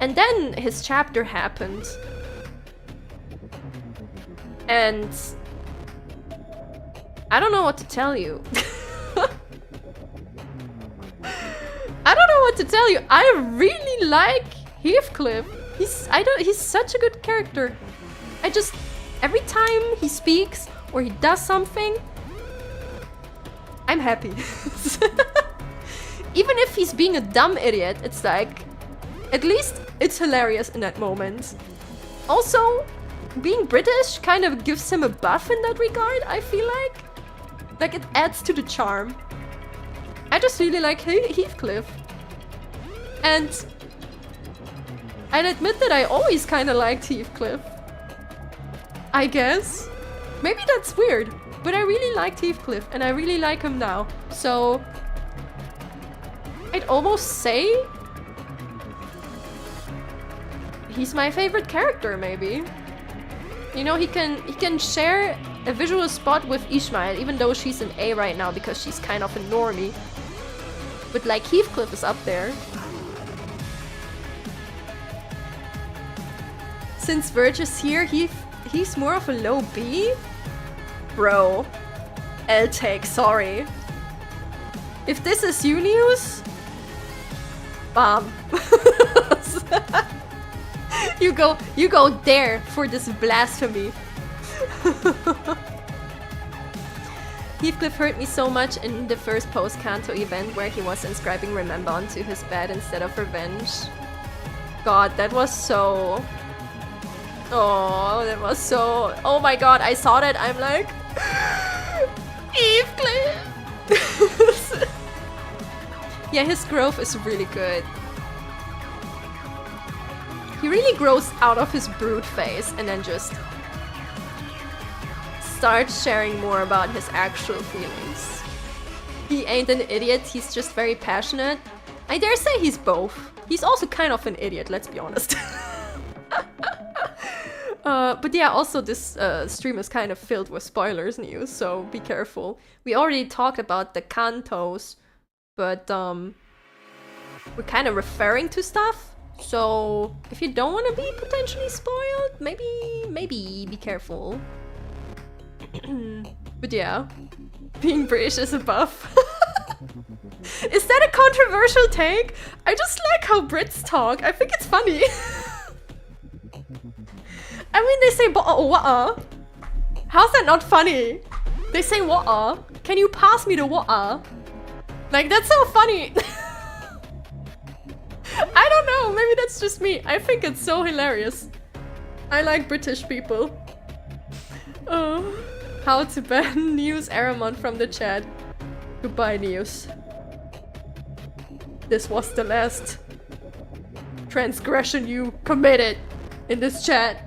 And then his chapter happened. And I don't know what to tell you. I don't know what to tell you. I really like Heathcliff. He's such a good character. Every time he speaks or he does something, I'm happy. Even if he's being a dumb idiot, it's like, at least it's hilarious in that moment. Also, being British kind of gives him a buff in that regard, I feel like. Like, it adds to the charm. I just really like Heathcliff. And I'll admit that I always kind of liked Heathcliff. I guess. Maybe that's weird, but I really liked Heathcliff, and I really like him now. So I'd almost say he's my favorite character, maybe. You know, he can share a visual spot with Ishmael, even though she's an A right now because she's kind of a normie. But like, Heathcliff is up there. Since Verge is here, he's more of a low B? Bro. I'll take, sorry. If this is you, Nious, bam. You go there for this blasphemy. Heathcliff hurt me so much in the first post-Canto event where he was inscribing remember onto his bed instead of revenge. God, that was so... Oh, that was so... Oh my god, I saw that, I'm like... Heathcliff! Yeah, his growth is really good. He really grows out of his brute phase and then just starts sharing more about his actual feelings. He ain't an idiot, he's just very passionate. I dare say he's both. He's also kind of an idiot, let's be honest. But yeah, also this stream is kind of filled with spoilers, Nious, so be careful. We already talked about the Cantos, but we're kind of referring to stuff. So if you don't want to be potentially spoiled, maybe be careful. But yeah, being British is a buff. Is that a controversial take? I just like how Brits talk. I think it's funny. I mean, they say what-a. How's that not funny? They say what-a. Can you pass me the what-a? Like, that's so funny. I don't know, maybe that's just me. I think it's so hilarious. I like British people. Oh, how to ban Nious Heiramond from the chat. Goodbye, Nious. This was the last transgression you committed in this chat.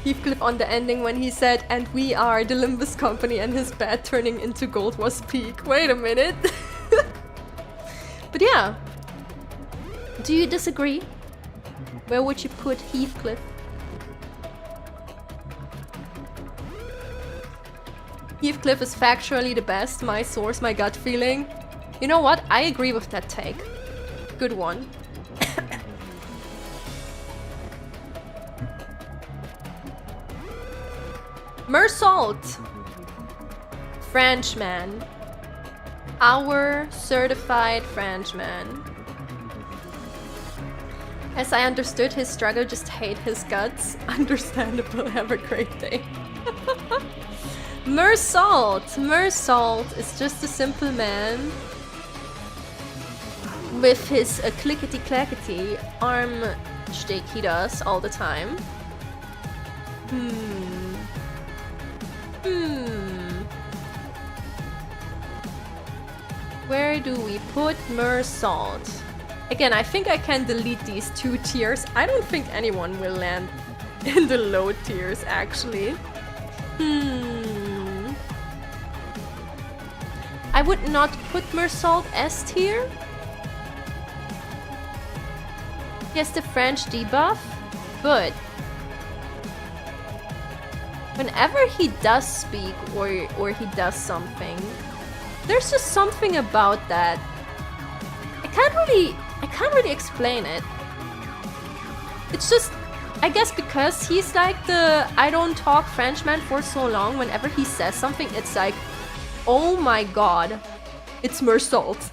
Heathcliff on the ending when he said, and we are the Limbus company, and his bed turning into gold was peak. Wait a minute. But yeah. Do you disagree? Where would you put Heathcliff? Heathcliff is factually the best, my source, my gut feeling. You know what? I agree with that take. Good one. Mersault! Frenchman. Our certified Frenchman. As I understood his struggle, just hate his guts. Understandable, have a great day. Mersault! Mersault is just a simple man with his clickety-clackety arm shtick he does all the time. Where do we put Mersault? Again, I think I can delete these two tiers. I don't think anyone will land in the low tiers, actually. I would not put Mersault S tier. He has the French debuff, but whenever he does speak or he does something, there's just something about that. I can't really explain it. It's just, I guess because he's like the I don't talk Frenchman for so long, whenever he says something, it's like, oh my god, it's Mersault.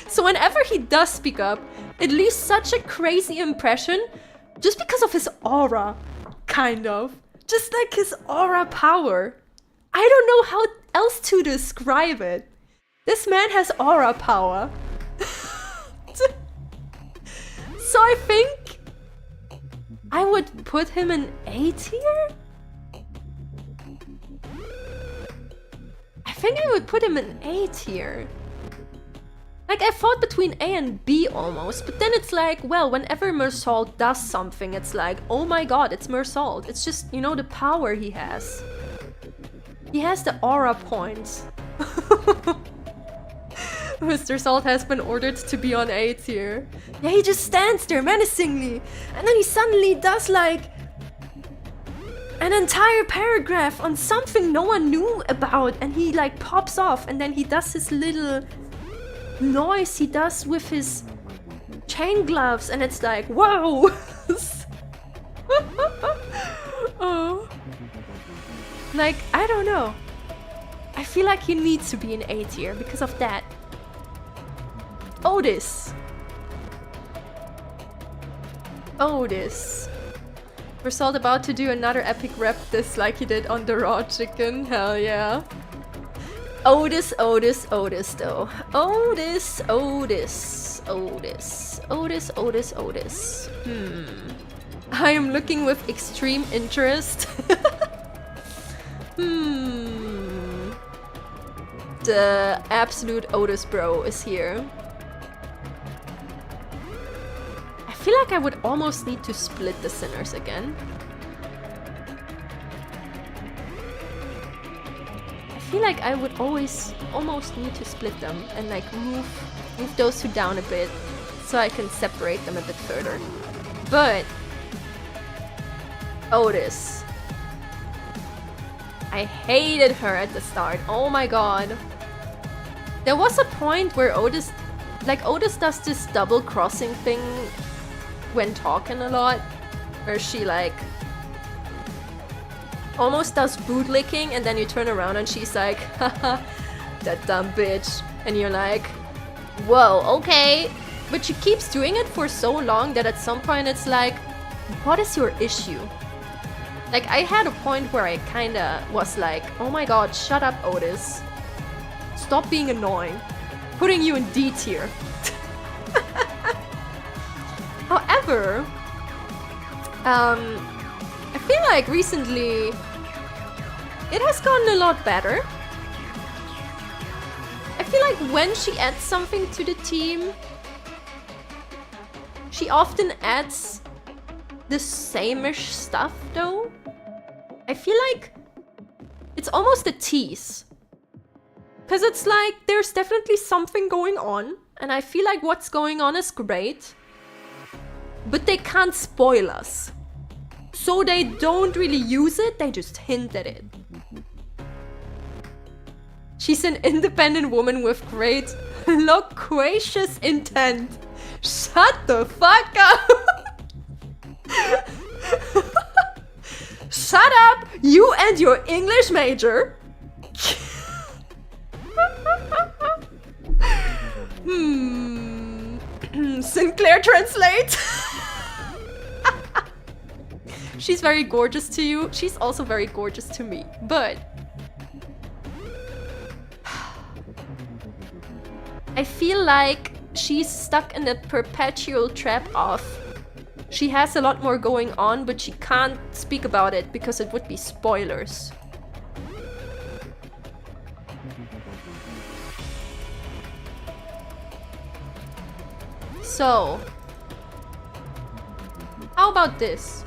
So whenever he does speak up, it leaves such a crazy impression just because of his aura, kind of. Just like his aura power. I don't know how else to describe it. This man has aura power. So I think I would put him in A tier? I think I would put him in A tier. Like, I thought between A and B almost, but then it's like, well, whenever Mersault does something, it's like, oh my god, it's Mersault. It's just, you know, the power he has. He has the aura points. Mr. Salt has been ordered to be on A tier. Yeah, he just stands there menacingly, and then he suddenly does like an entire paragraph on something no one knew about, and he like pops off, and then he does his little noise he does with his chain gloves, and it's like, whoa! Oh. Like, I don't know. I feel like he needs to be in A tier because of that. Otis. Otis. Result about to do another epic rep this like he did on the raw chicken. Hell yeah. Otis, Otis, Otis though. Otis, Otis, Otis, Otis, Otis, Otis. I am looking with extreme interest. The absolute Otis bro is here. I feel like I would almost need to split the sinners again. I feel like I would almost need to split them and like move those two down a bit so I can separate them a bit further. But Otis. I hated her at the start. Oh my god. There was a point where Otis does this double crossing thing when talking a lot, where she like almost does bootlicking and then you turn around and she's like, haha, that dumb bitch. And you're like, whoa, okay. But she keeps doing it for so long that at some point it's like, what is your issue? Like, I had a point where I kinda was like, oh my god, shut up, Otis. Stop being annoying. Putting you in D tier. However, I feel like recently it has gotten a lot better. I feel like when she adds something to the team, she often adds the same-ish stuff though. I feel like it's almost a tease. Cause it's like there's definitely something going on, and I feel like what's going on is great, but they can't spoil us. So they don't really use it, they just hint at it. She's an independent woman with great loquacious intent. Shut the fuck up! Shut up, you and your English major. Sinclair translate. She's very gorgeous to you. She's also very gorgeous to me. But I feel like she's stuck in the perpetual trap of she has a lot more going on, but she can't speak about it because it would be spoilers. So, how about this?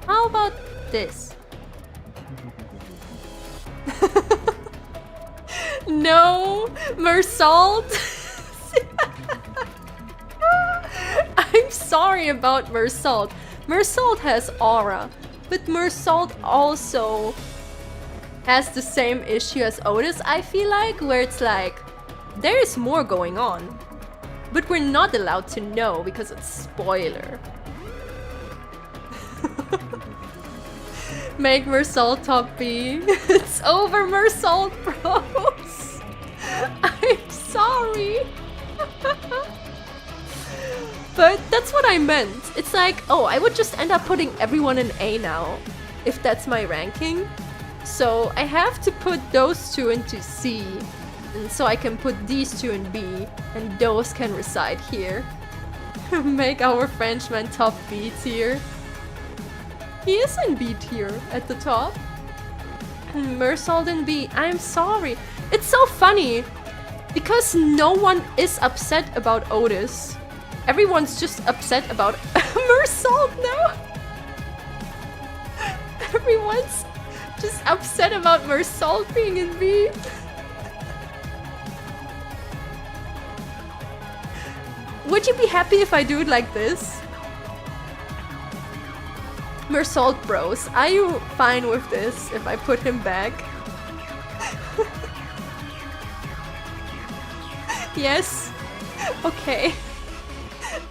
How about this? No, Mersault. I'm sorry about Mersault. Mersault has aura, but Mersault also has the same issue as Otis, I feel like, where it's like, there is more going on, but we're not allowed to know because it's spoiler. Make Mersault top B. It's over, Mersault bros. I'm sorry. But that's what I meant. It's like, oh, I would just end up putting everyone in A now, if that's my ranking. So I have to put those two into C, and so I can put these two in B, and those can reside here. Make our Frenchman top B tier. He is in B tier at the top. Mersault in B. I'm sorry. It's so funny because no one is upset about Otis. Everyone's just upset about Mersault now. Everyone's just upset about Mersault being in B. Would you be happy if I do it like this? Mersault bros, are you fine with this if I put him back? Yes. Okay.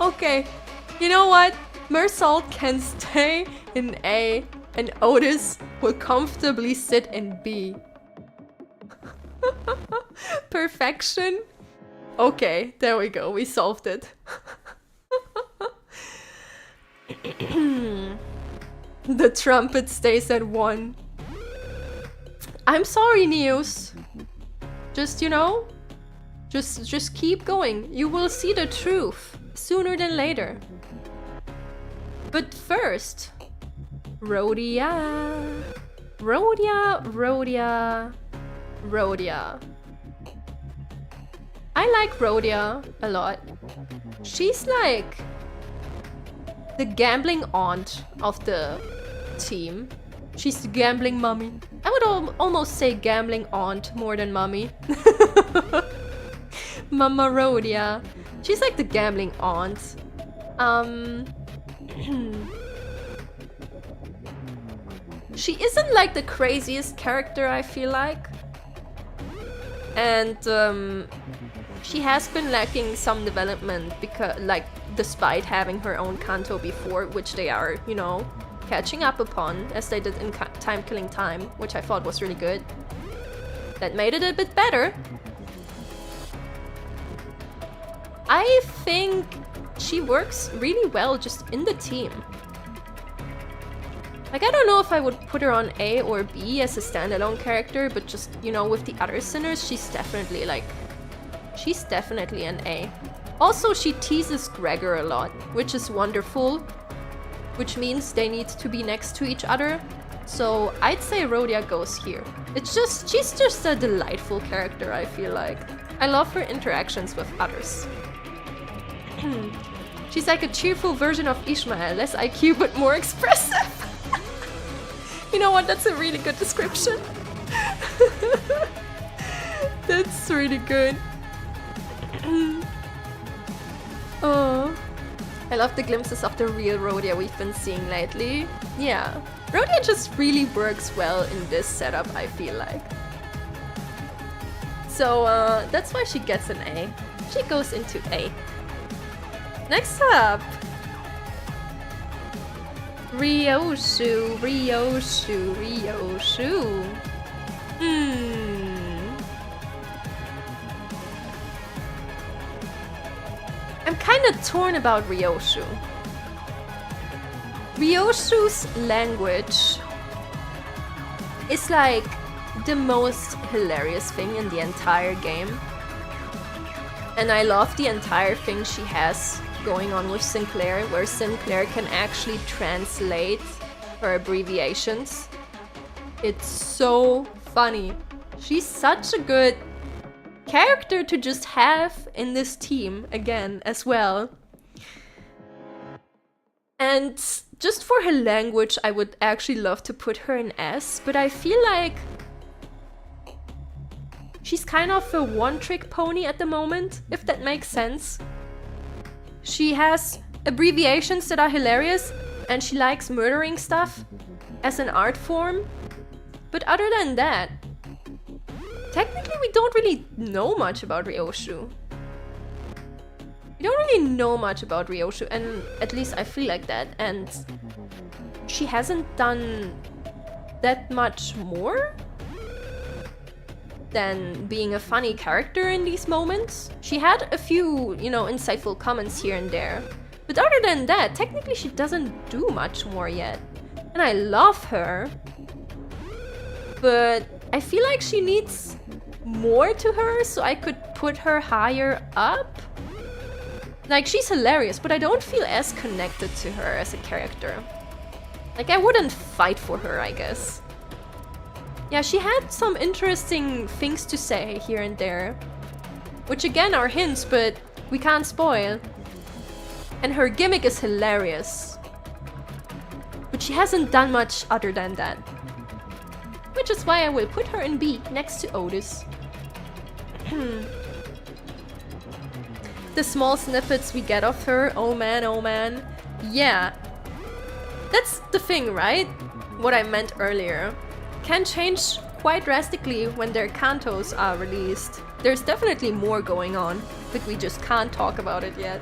Okay. You know what? Mersalt can stay in A and Otis will comfortably sit in B. Perfection? Okay, there we go. We solved it. The trumpet stays at 1. I'm sorry, Nious. Just, you know, just keep going. You will see the truth sooner than later. But first, Rhodia. Rhodia. I like Rhodia a lot. She's like the gambling aunt of the team. She's the gambling mummy. I would almost say gambling aunt more than mummy. Mama Rhodia. She's like the gambling aunt. She isn't like the craziest character, I feel like. And she has been lacking some development because, like, despite having her own Canto before, which they are, you know, catching up upon, as they did in Time Killing Time, which I thought was really good. That made it a bit better. I think she works really well just in the team. Like, I don't know if I would put her on A or B as a standalone character, but just, you know, with the other sinners, she's definitely an A. Also, she teases Gregor a lot, which is wonderful, which means they need to be next to each other. So I'd say Rhodia goes here. She's just a delightful character, I feel like. I love her interactions with others. She's like a cheerful version of Ishmael, less IQ but more expressive. You know what? That's a really good description. That's really good. Oh, I love the glimpses of the real Rhodia we've been seeing lately. Yeah, Rhodia just really works well in this setup, I feel like. So that's why she gets an A. She goes into A. Next up, Ryoshu. I'm kind of torn about Ryoshu. Ryoshu's language is like the most hilarious thing in the entire game. And I love the entire thing she has going on with Sinclair, where Sinclair can actually translate her abbreviations. It's so funny. She's such a good character to just have in this team again as well. And just for her language, I would actually love to put her in S, but I feel like she's kind of a one-trick pony at the moment, if that makes sense. She has abbreviations that are hilarious, and she likes murdering stuff as an art form. But other than that, technically we don't really know much about Ryoshu. We don't really know much about Ryoshu, and at least I feel like that. And she hasn't done that much more than being a funny character in these moments. She had a few, you know, insightful comments here and there. But other than that, technically she doesn't do much more yet. And I love her. But I feel like she needs more to her, so I could put her higher up. Like, she's hilarious, but I don't feel as connected to her as a character. Like, I wouldn't fight for her, I guess. Yeah, she had some interesting things to say here and there, which again are hints, but we can't spoil. And her gimmick is hilarious, but she hasn't done much other than that. Which is why I will put her in B, next to Otis. The small snippets we get of her, oh man. Yeah, that's the thing, right? What I meant earlier. Can change quite drastically when their cantos are released. There's definitely more going on, but we just can't talk about it yet.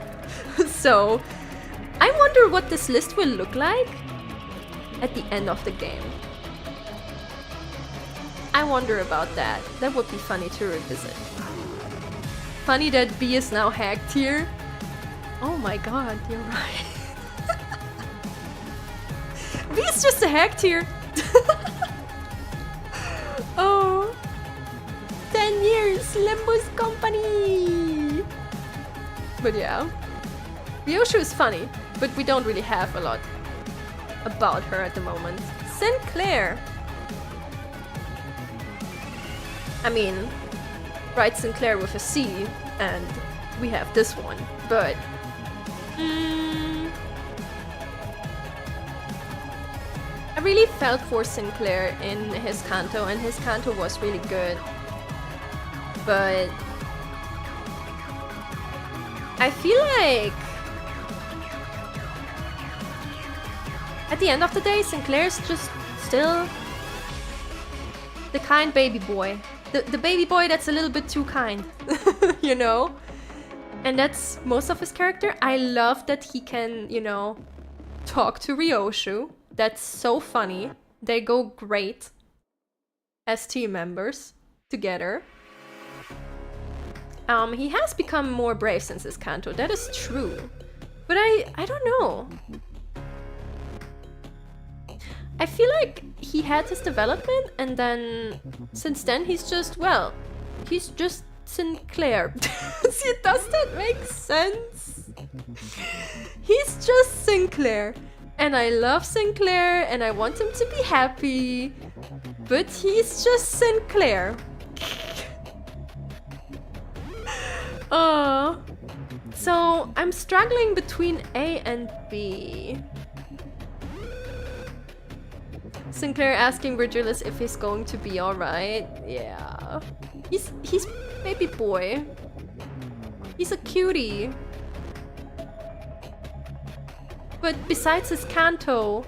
So, I wonder what this list will look like at the end of the game. I wonder about that. That would be funny to revisit. Funny that B is now hacked here. Oh my god, you're right. B is just a hacked here. Oh. 10 years, Limbus company! But yeah. Ryoshu is funny, but we don't really have a lot about her at the moment. Sinclair! I mean, write Sinclair with a C, and we have this one, but... I really felt for Sinclair in his Canto, and his Canto was really good. But... I feel like... at the end of the day, Sinclair's just still the kind baby boy. The baby boy that's a little bit too kind, you know? And that's most of his character. I love that he can, you know, talk to Ryoshu. That's so funny. They go great as team members together. He has become more brave since his Canto, that is true. But I don't know. I feel like he had his development and then since then he's just, well, he's just Sinclair. See, does that make sense? He's just Sinclair. And I love Sinclair and I want him to be happy. But he's just Sinclair. So I'm struggling between A and B. Sinclair asking Virgilius if he's going to be alright. Yeah. He's baby boy. He's a cutie. But besides his Canto,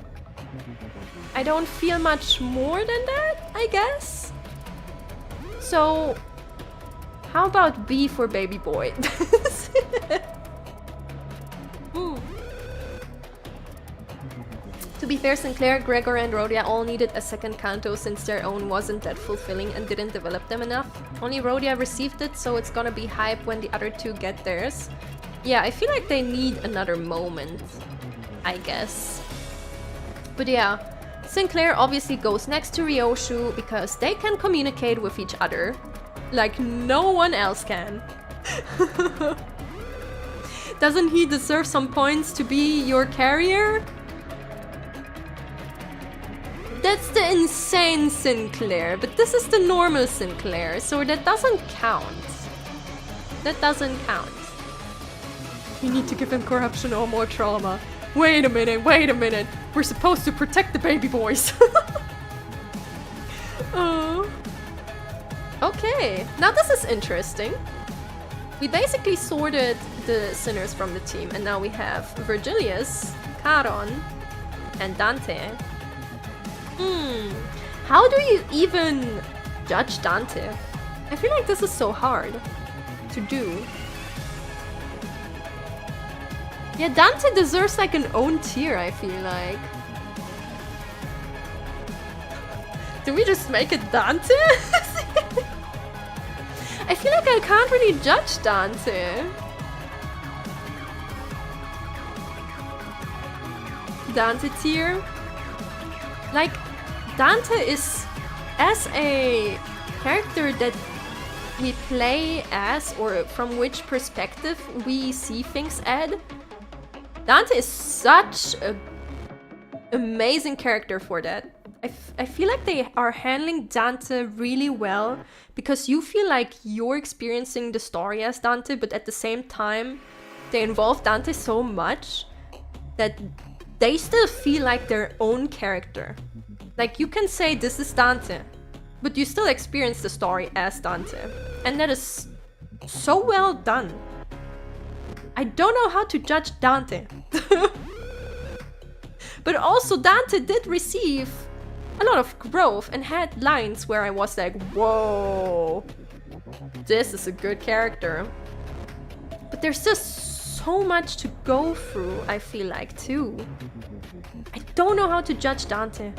I don't feel much more than that, I guess. So, how about B for baby boy? To be fair, Sinclair, Gregor and Rhodia all needed a second Canto since their own wasn't that fulfilling and didn't develop them enough. Only Rhodia received it, so it's gonna be hype when the other two get theirs. Yeah, I feel like they need another moment, I guess. But yeah, Sinclair obviously goes next to Ryoshu because they can communicate with each other like no one else can. Doesn't he deserve some points to be your carrier? That's the insane Sinclair, but this is the normal Sinclair, so that doesn't count. That doesn't count. We need to give him corruption or more trauma. Wait a minute, wait a minute. We're supposed to protect the baby boys. Oh. Okay, now this is interesting. We basically sorted the sinners from the team, and now we have Virgilius, Charon, and Dante. How do you even judge Dante? I feel like this is so hard to do. Yeah, Dante deserves like an own tier, I feel like. Do we just make it Dante? I feel like I can't really judge Dante. Dante tier? Like, Dante is, as a character that we play as, or from which perspective we see things at, Dante is such an amazing character for that. I feel like they are handling Dante really well, because you feel like you're experiencing the story as Dante, but at the same time, they involve Dante so much that they still feel like their own character. Like, you can say this is Dante, but you still experience the story as Dante. And that is so well done. I don't know how to judge Dante. But also Dante did receive a lot of growth and had lines where I was like, whoa, this is a good character. But there's just so much to go through, I feel like, too. I don't know how to judge Dante.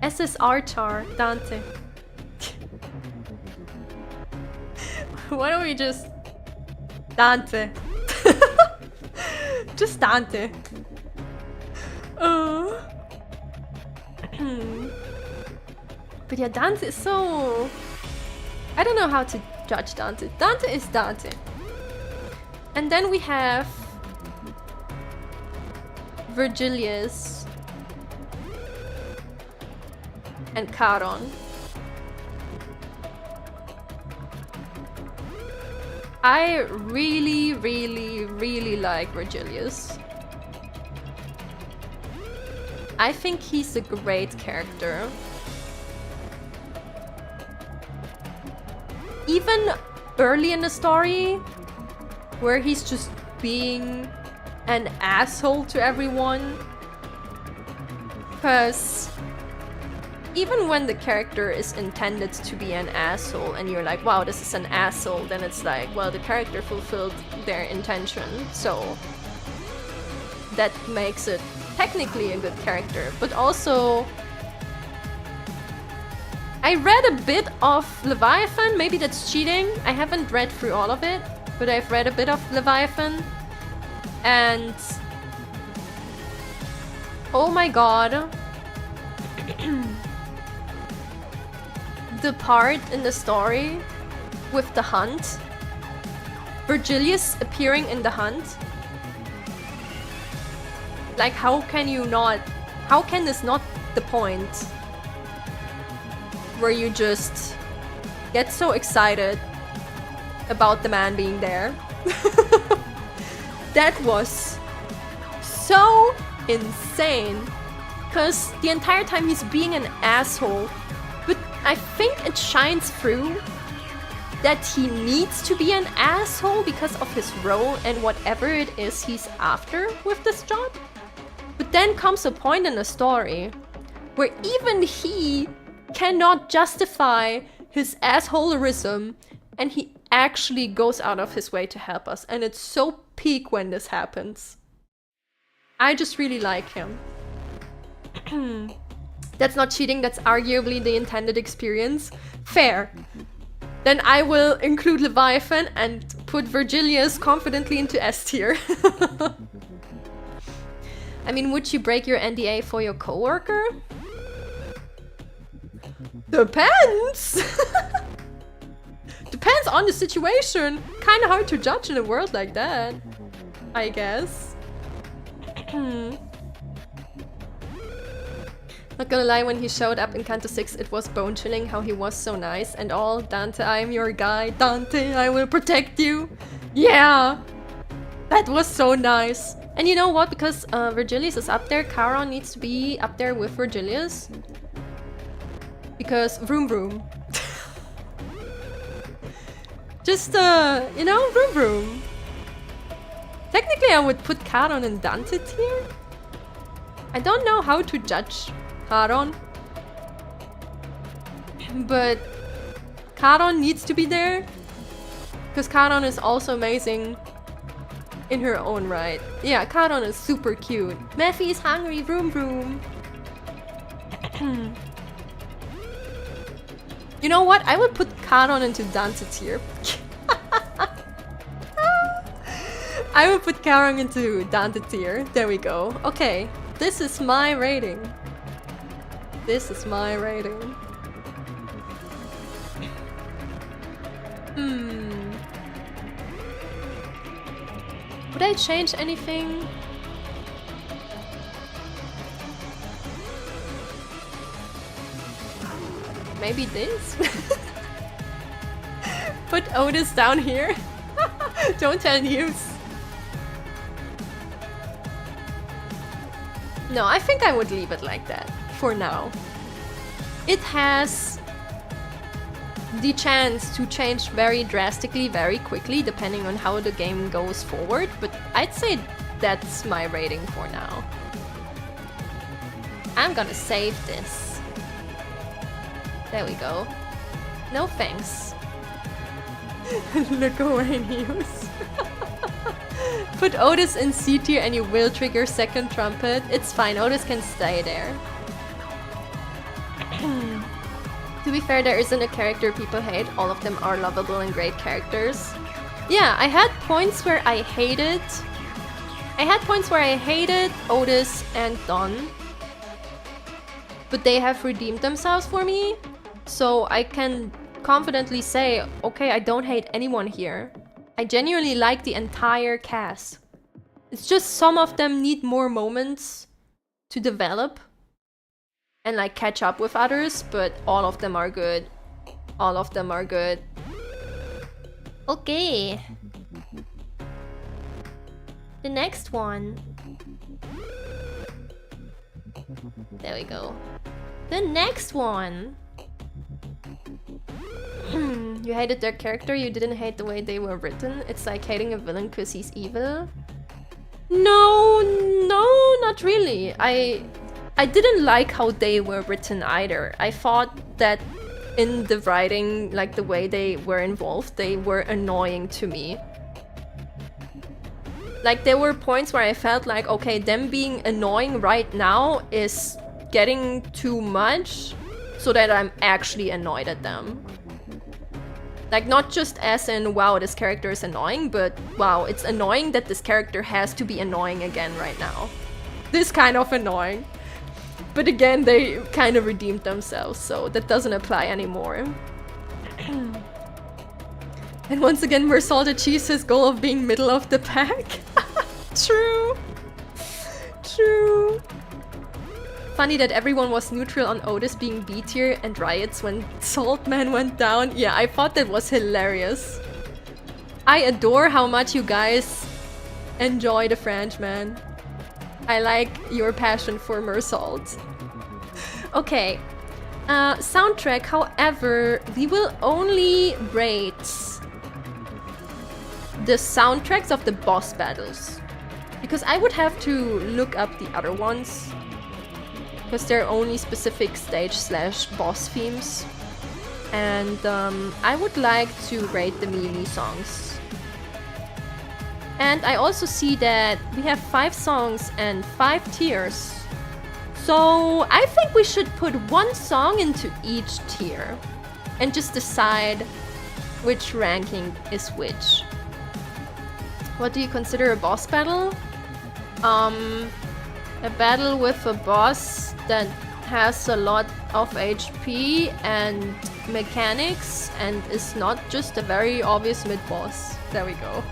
SSR Dante. Why don't we just... Dante. Just Dante. But yeah, Dante is so... I don't know how to judge Dante. Dante is Dante. And then we have... Virgilius. And Charon. I really, really, really like Virgilius. I think he's a great character. Even early in the story, where he's just being an asshole to everyone. Because even when the character is intended to be an asshole and you're like, wow, this is an asshole, then it's like, well, the character fulfilled their intention, so that makes it technically a good character. But also, I read a bit of Leviathan, maybe that's cheating. I haven't read through all of it, but I've read a bit of Leviathan. And oh my god. The part in the story with the hunt, Virgilius appearing in the hunt, like how can this not the point where you just get so excited about the man being there? That was so insane, because the entire time he's being an asshole. But I think it shines through that he needs to be an asshole because of his role and whatever it is he's after with this job. But then comes a point in the story where even he cannot justify his assholerism, and he actually goes out of his way to help us. And it's so peak when this happens. I just really like him. That's not cheating, that's arguably the intended experience. Fair. Then I will include Leviathan and put Virgilius confidently into S tier. I mean, would you break your NDA for your coworker? Depends! Depends on the situation. Kinda hard to judge in a world like that, I guess. Not gonna lie, when he showed up in Canto 6, it was bone chilling how he was so nice and all. Dante, I am your guy. Dante, I will protect you. Yeah! That was so nice. And you know what? Because Virgilius is up there, Charon needs to be up there with Virgilius. Because vroom vroom. Just, you know, vroom vroom. Technically, I would put Charon in Dante tier. I don't know how to judge Charon, but Charon needs to be there, because Charon is also amazing in her own right. Yeah, Charon is super cute. Mephi is hungry, vroom vroom. You know what? I would put Charon into Dante tier. I would put Charon into Dante tier. There we go. Okay, this is my rating. This is my rating. Would I change anything? Maybe this? Put Otis down here. Don't tell Nious. No, I think I would leave it like that for now. It has the chance to change very drastically, very quickly, depending on how the game goes forward, but I'd say that's my rating for now. I'm gonna save this. There we go. No thanks. Look away, Nious. Put Otis in C tier and you will trigger second trumpet. It's fine, Otis can stay there. To be fair, there isn't a character people hate. All of them are lovable and great characters. Yeah, I had points where I hated... Otis and Don. But they have redeemed themselves for me. So I can confidently say, okay, I don't hate anyone here. I genuinely like the entire cast. It's just some of them need more moments to develop and like catch up with others, but all of them are good. All of them are good. Okay. The next one. There we go. The next one. You hated their character, you didn't hate the way they were written. It's like hating a villain because he's evil. No, not really. I didn't like how they were written either. I thought that in the writing, like the way they were involved, they were annoying to me. Like there were points where I felt like, okay, them being annoying right now is getting too much, so that I'm actually annoyed at them. Like not just as in, wow, this character is annoying, but wow, it's annoying that this character has to be annoying again right now. This kind of annoying. But again, they kind of redeemed themselves, so that doesn't apply anymore. And once again, we're salted cheese his goal of being middle of the pack. True. True. Funny that everyone was neutral on Otis being B tier and riots when Saltman went down. Yeah, I thought that was hilarious. I adore how much you guys enjoy the Frenchman. I like your passion for Mersalt. Okay. Soundtrack, however, we will only rate the soundtracks of the boss battles. Because I would have to look up the other ones. Because they're only specific stage/boss themes. And I would like to rate the melee songs. And I also see that we have 5 songs and 5 tiers. So I think we should put 1 song into each tier. And just decide which ranking is which. What do you consider a boss battle? A battle with a boss that has a lot of HP and mechanics and is not just a very obvious mid-boss. There we go.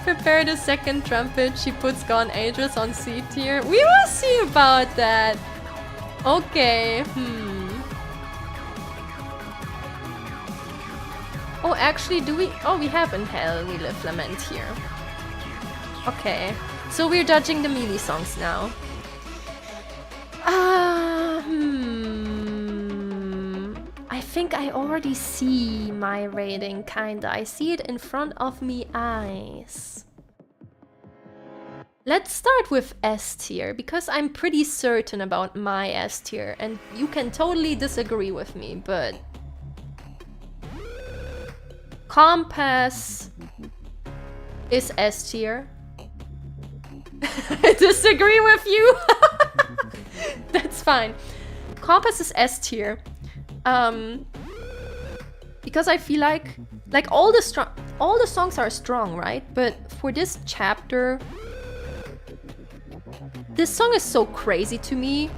Prepare the second trumpet, she puts Gone Ages on C tier. We will see about that. Okay, Oh, actually, do we? Oh, we have In Hell We Live Lament here. Okay, so we're judging the melee songs now. I think I already see my rating, kinda. I see it in front of me eyes. Let's start with S tier, because I'm pretty certain about my S tier, and you can totally disagree with me, but... Compass is S tier. I disagree with you. That's fine. Compass is S tier. Because I feel like all the songs are strong, right? But for this chapter, this song is so crazy to me.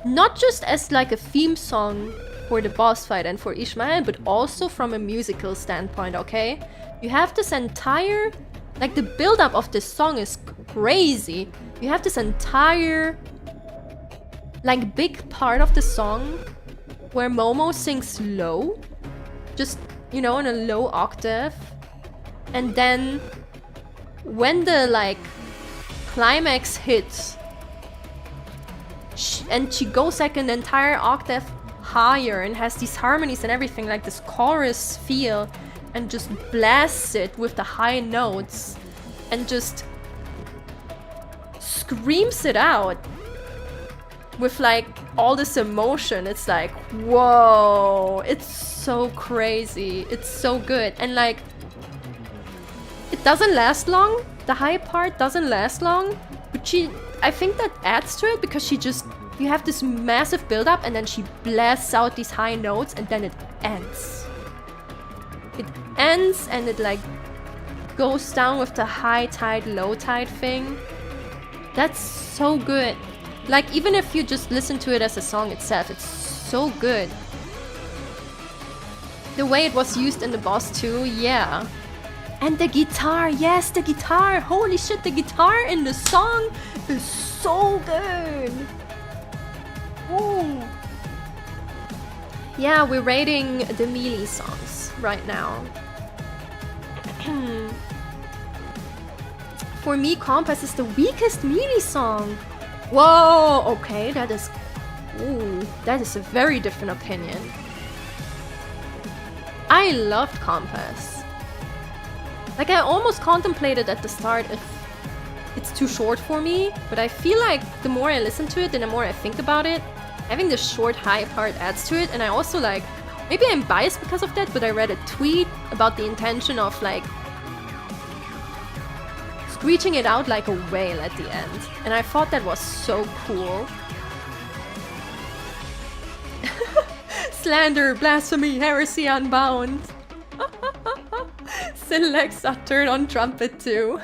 Not just as like a theme song for the boss fight and for Ishmael, but also from a musical standpoint, okay? You have this entire... Like, the build-up of this song is crazy. You have this entire... Like, big part of the song where Momo sings low. Just, you know, in a low octave. And then, when the, like, climax hits, and she goes, like, an entire octave higher and has these harmonies and everything, like this chorus feel, and just blasts it with the high notes and just screams it out with like all this emotion. It's like, whoa, it's so crazy. It's so good. And like, it doesn't last long. The high part doesn't last long, but I think that adds to it because you have this massive build-up and then she blasts out these high notes and then it ends. It ends and it like goes down with the high tide, low tide thing. That's so good. Like, even if you just listen to it as a song itself, it's so good. The way it was used in the boss too, yeah. And the guitar, yes, the guitar! Holy shit, the guitar in the song is so good! Ooh. Yeah, we're rating the melee songs right now. For me, Compass is the weakest melee song. Whoa, okay, that is a very different opinion. I loved Compass. Like, I almost contemplated at the start if it's too short for me, but I feel like the more I listen to it and the more I think about it, having the short high part adds to it. And I also like, maybe I'm biased because of that, but I read a tweet about the intention of like screeching it out like a whale at the end. And I thought that was so cool. Slander, blasphemy, heresy unbound. Synlex turn on trumpet too.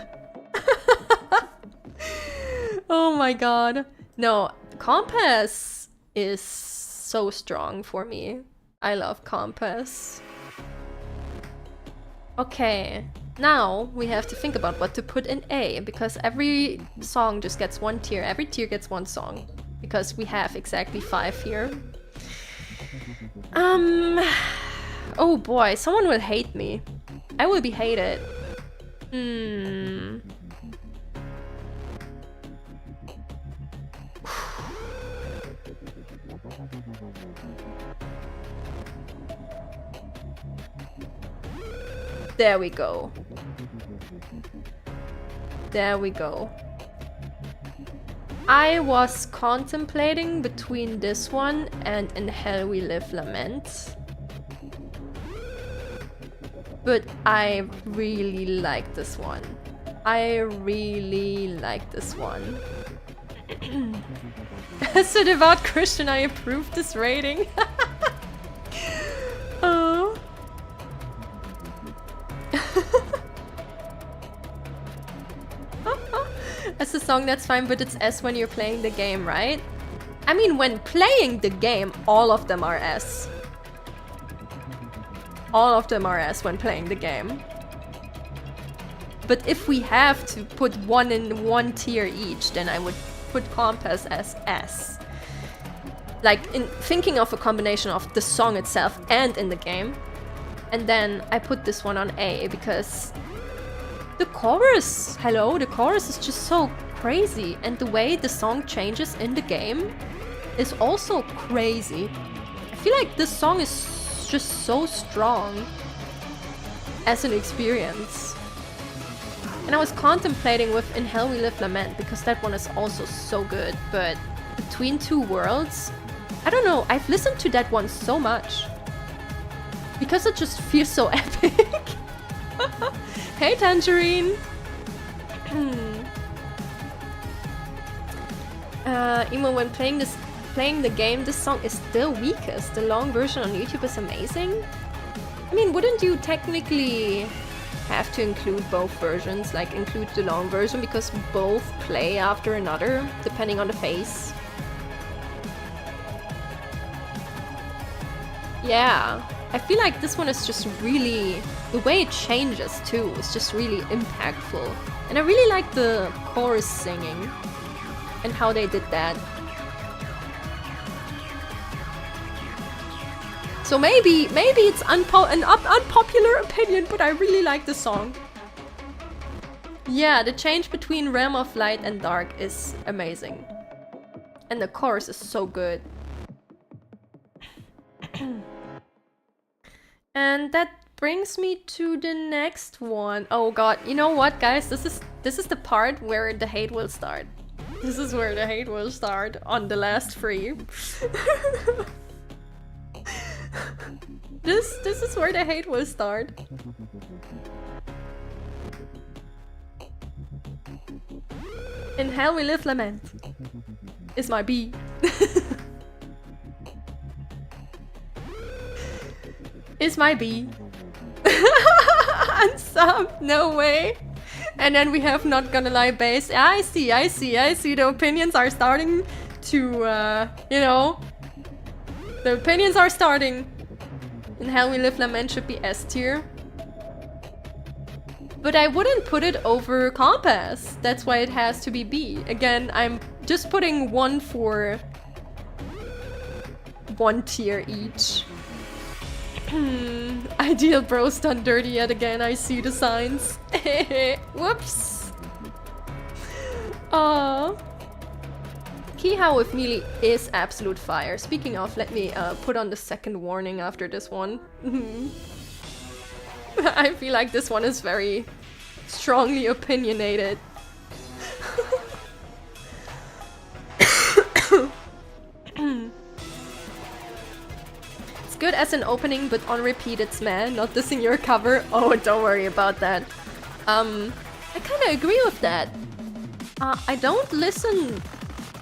Oh my god. No, Compass is so strong for me. I love Compass. Okay, now we have to think about what to put in A, because every song just gets one tier. Every tier gets one song, because we have exactly 5 here. Oh boy, someone will hate me. I will be hated. There we go. There we go. I was contemplating between this one and In Hell We Live Lament. But I really like this one. I really like this one. As a devout Christian, I approve this rating. Oh. As a song, that's fine, but it's S when you're playing the game, right? I mean, when playing the game, all of them are S. All of them are S when playing the game. But if we have to put one in one tier each, then I would put Compass as S. Like, in thinking of a combination of the song itself and in the game. And then I put this one on A because the chorus, hello, the chorus is just so crazy. And the way the song changes in the game is also crazy. I feel like this song is just so strong as an experience. And I was contemplating with In Hell We Live Lament because that one is also so good, but Between Two Worlds, I don't know, I've listened to that one so much because it just feels so epic. Hey Tangerine! Emo, when playing the game, this song is still weakest. The long version on YouTube is amazing. I mean, wouldn't you technically have to include both versions? Like, include the long version because both play after another, depending on the phase? Yeah, I feel like this one is just really... The way it changes, too, is just really impactful. And I really like the chorus singing and how they did that. So maybe it's an unpopular opinion, but I really like the song. Yeah, the change between Realm of Light and Dark is amazing. And the chorus is so good. And that brings me to the next one. Oh god, you know what guys? This is the part where the hate will start. This is where the hate will start on the last free. This is where the hate will start. In hell we live lament. Is my B. Is my B. Unsub, no way. And then we have not gonna lie base. I see. The opinions are starting to, you know. The opinions are starting. In hell we live lament should be S tier. But I wouldn't put it over Compass. That's why it has to be B. Again, I'm just putting one for one tier each. Ideal bros done dirty yet again. I see the signs. Whoops. Aww. Keyhow with melee is absolute fire. Speaking of, let me put on the second warning after this one. I feel like this one is very strongly opinionated. It's good as an opening, but on repeat it's meh. Not the senior cover. Oh, don't worry about that. I kind of agree with that. I don't listen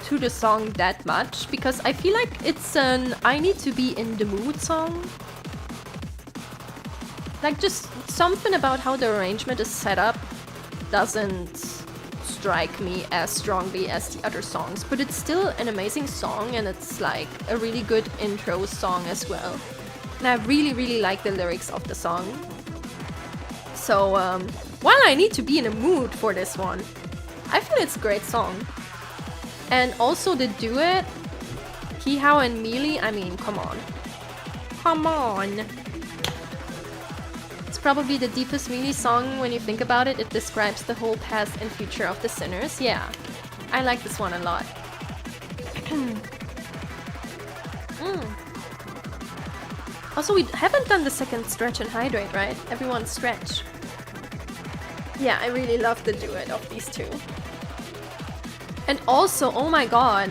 to the song that much because I feel like it's an I need to be in the mood song. Like, just something about how the arrangement is set up doesn't strike me as strongly as the other songs, but it's still an amazing song and it's like a really good intro song as well. And I really like the lyrics of the song. So while I need to be in a mood for this one, I feel it's a great song. And also the duet, Keyhow and Melee, I mean, come on. Come on! It's probably the deepest Melee song when you think about it. It describes the whole past and future of the sinners. Yeah, I like this one a lot. Also, we haven't done the second stretch and hydrate, right? Everyone stretch. Yeah, I really love the duet of these two. And also, oh my god,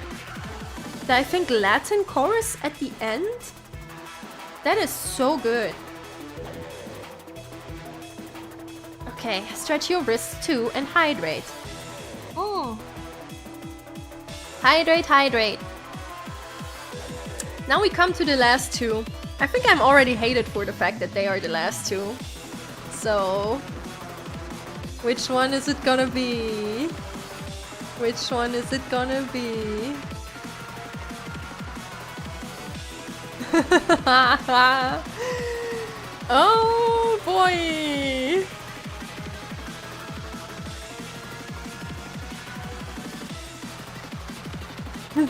I think Latin chorus at the end? That is so good. Okay, stretch your wrists too and hydrate. Oh. Hydrate, hydrate. Now we come to the last two. I think I'm already hated for the fact that they are the last two. So, which one is it gonna be? Which one is it gonna be? Oh boy!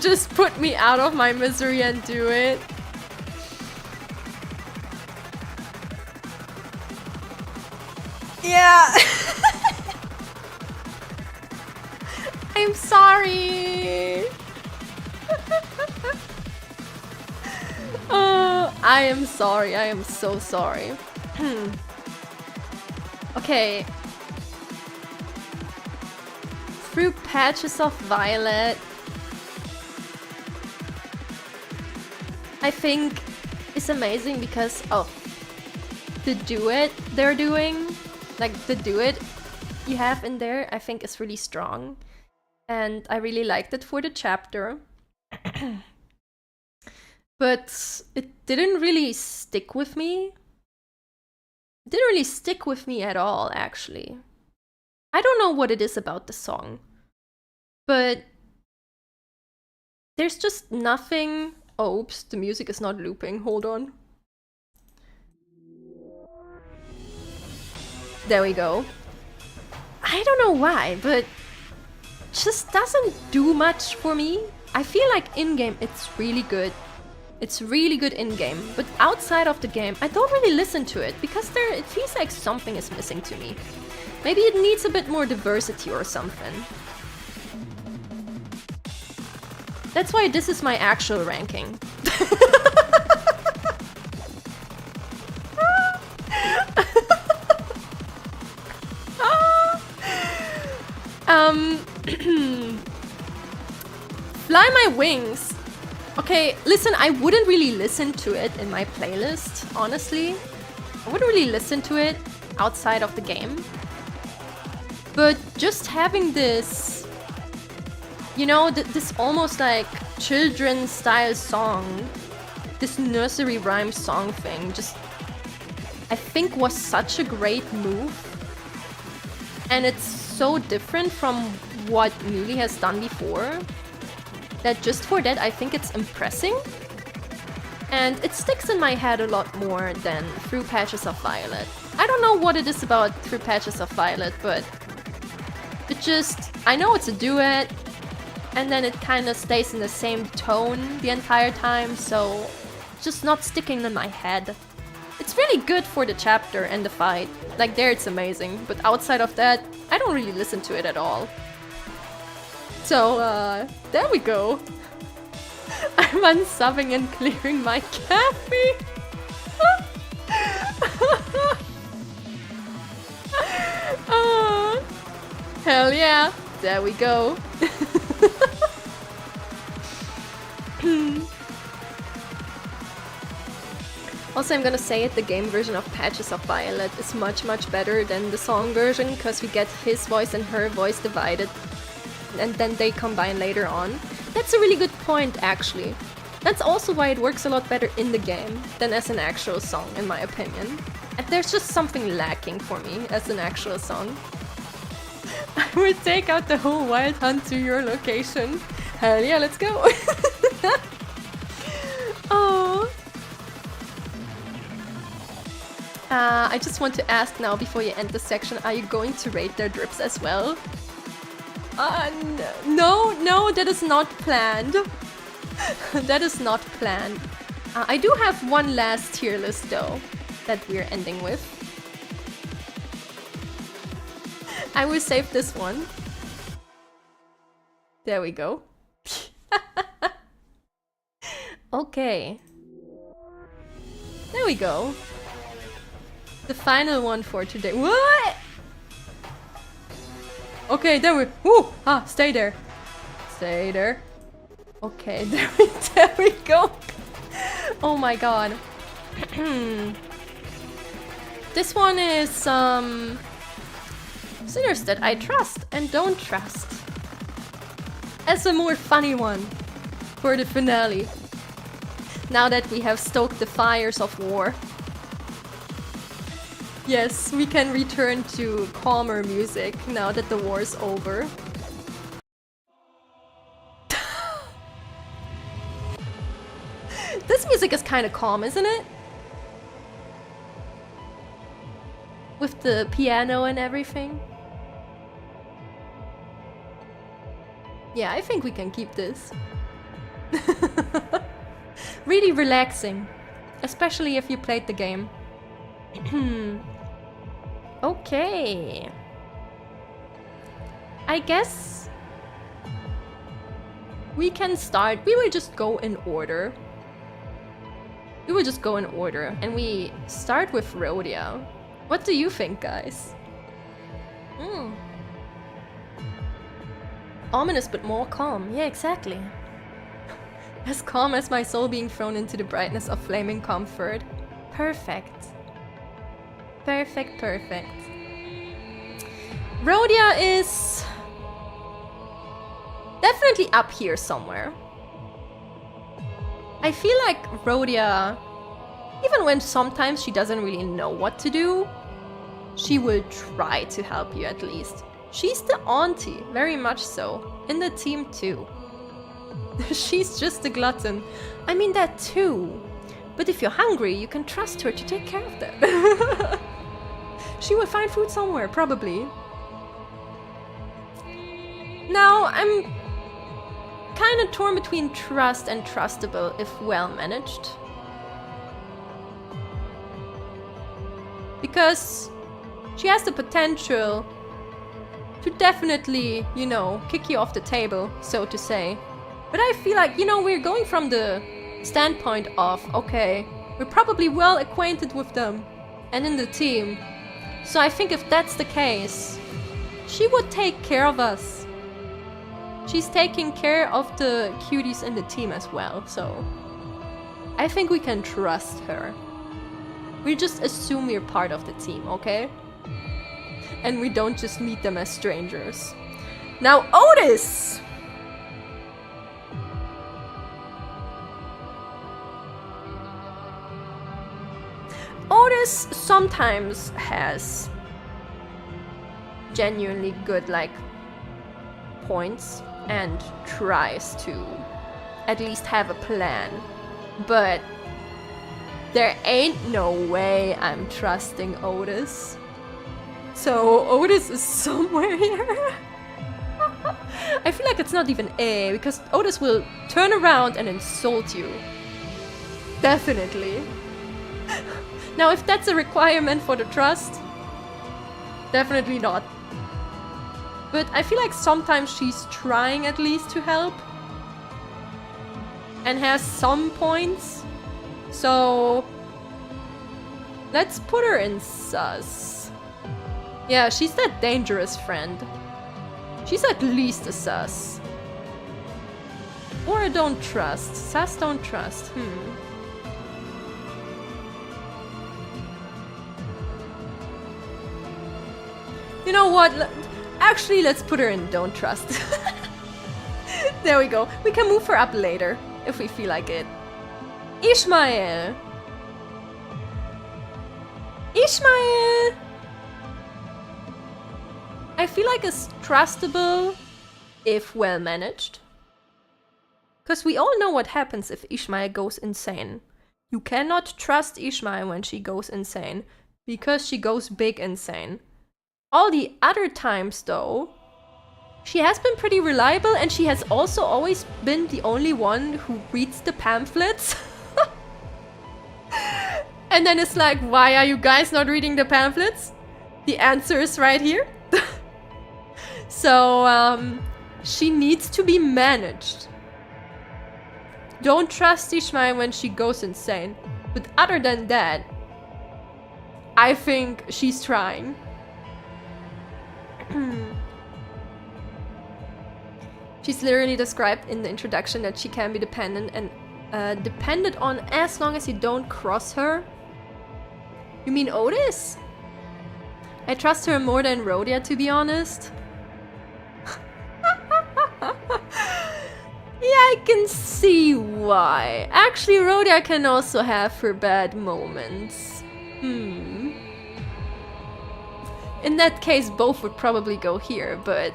Just put me out of my misery and do it. Yeah! I'm sorry! I am sorry, I am so sorry. Okay. Through patches of violet. I think it's amazing because of the duet they're doing. Like the duet you have in there, I think is really strong. And I really liked it for the chapter. But it didn't really stick with me. It didn't really stick with me at all, actually. I don't know what it is about the song. But there's just nothing... Oh, oops, the music is not looping. Hold on. There we go. I don't know why, but just doesn't do much for me. I feel like in-game it's really good. It's really good in-game, but outside of the game I don't really listen to it because it feels like something is missing to me. Maybe it needs a bit more diversity or something. That's why this is my actual ranking. Fly My Wings. Okay, listen, I wouldn't really listen to it in my playlist, honestly. I wouldn't really listen to it outside of the game. But just having this, you know, this almost like children's style song, this nursery rhyme song thing, just I think was such a great move. And it's so different from what Melee has done before, that just for that I think it's impressive. And it sticks in my head a lot more than Through Patches of Violet. I don't know what it is about Through Patches of Violet, but it just, I know it's a duet, and then it kind of stays in the same tone the entire time, so just not sticking in my head. It's really good for the chapter and the fight, like there it's amazing, but outside of that, I don't really listen to it at all. So, there we go. I'm unsubbing and clearing my cafe. Hell yeah, there we go. Also, I'm gonna say it, the game version of Patches of Violet is much better than the song version, because we get his voice and her voice divided, and then they combine later on. That's a really good point, actually. That's also why it works a lot better in the game than as an actual song, in my opinion. And there's just something lacking for me as an actual song. I would take out the whole wild hunt to your location. Hell yeah, let's go! Oh. I just want to ask now, before you end the section, are you going to rate their drips as well? No, that is not planned. That is not planned. I do have one last tier list though, that we're ending with. I will save this one. There we go. Okay. There we go. The final one for today. What? Okay, there we... Woo! Ah, stay there. Stay there. Okay, there we go. Oh my god. This one is singers that I trust and don't trust. As a more funny one for the finale. Now that we have stoked the fires of war. Yes, we can return to calmer music now that the war's over. This music is kind of calm, isn't it? With the piano and everything. Yeah, I think we can keep this. Really relaxing. Especially if you played the game. Okay. I guess we can start. We will just go in order. And we start with Rhodia. What do you think, guys? Ominous but more calm. Yeah, exactly. As calm as my soul being thrown into the brightness of flaming comfort. Perfect. Perfect. Rhodia is definitely up here somewhere. I feel like Rhodia, even when sometimes she doesn't really know what to do, she will try to help you at least. She's the auntie, very much so, in the team too. She's just a glutton. I mean that too. But if you're hungry, you can trust her to take care of that. She will find food somewhere, probably. Now, I'm kind of torn between trust and trustable if well managed. Because she has the potential to definitely, you know, kick you off the table, so to say. But I feel like, you know, we're going from the standpoint of, okay, we're probably well acquainted with them and in the team. So I think if that's the case, she would take care of us. she's taking care of the cuties in the team as well, so I think we can trust her. We just assume we're part of the team, okay? And we don't just meet them as strangers. Now, Otis! Otis sometimes has genuinely good, like, points and tries to at least have a plan. But there ain't no way I'm trusting Otis. So Otis is somewhere here. I feel like it's not even A, because Otis will turn around and insult you. Definitely. Now, if that's a requirement for the trust, definitely not. But I feel like sometimes she's trying at least to help. And has some points. So let's put her in sus. Yeah, she's that dangerous friend. She's at least a sus. Or a don't trust. Sus, don't trust. You know what? Actually, let's put her in don't trust. There we go. We can move her up later, if we feel like it. Ishmael! Ishmael! I feel like it's trustable if well managed. Because we all know what happens if Ishmael goes insane. You cannot trust Ishmael when she goes insane, because she goes big insane. All the other times, though, she has been pretty reliable, and she has also always been the only one who reads the pamphlets. And then it's like, why are you guys not reading the pamphlets? The answer is right here. So, she needs to be managed. Don't trust Ishmael when she goes insane. But other than that, I think she's trying. She's literally described in the introduction that she can be dependent and depended on as long as you don't cross her. You mean Otis? I trust her more than Rhodia, to be honest. Yeah, I can see why. Actually, Rhodia can also have her bad moments. In that case, both would probably go here, but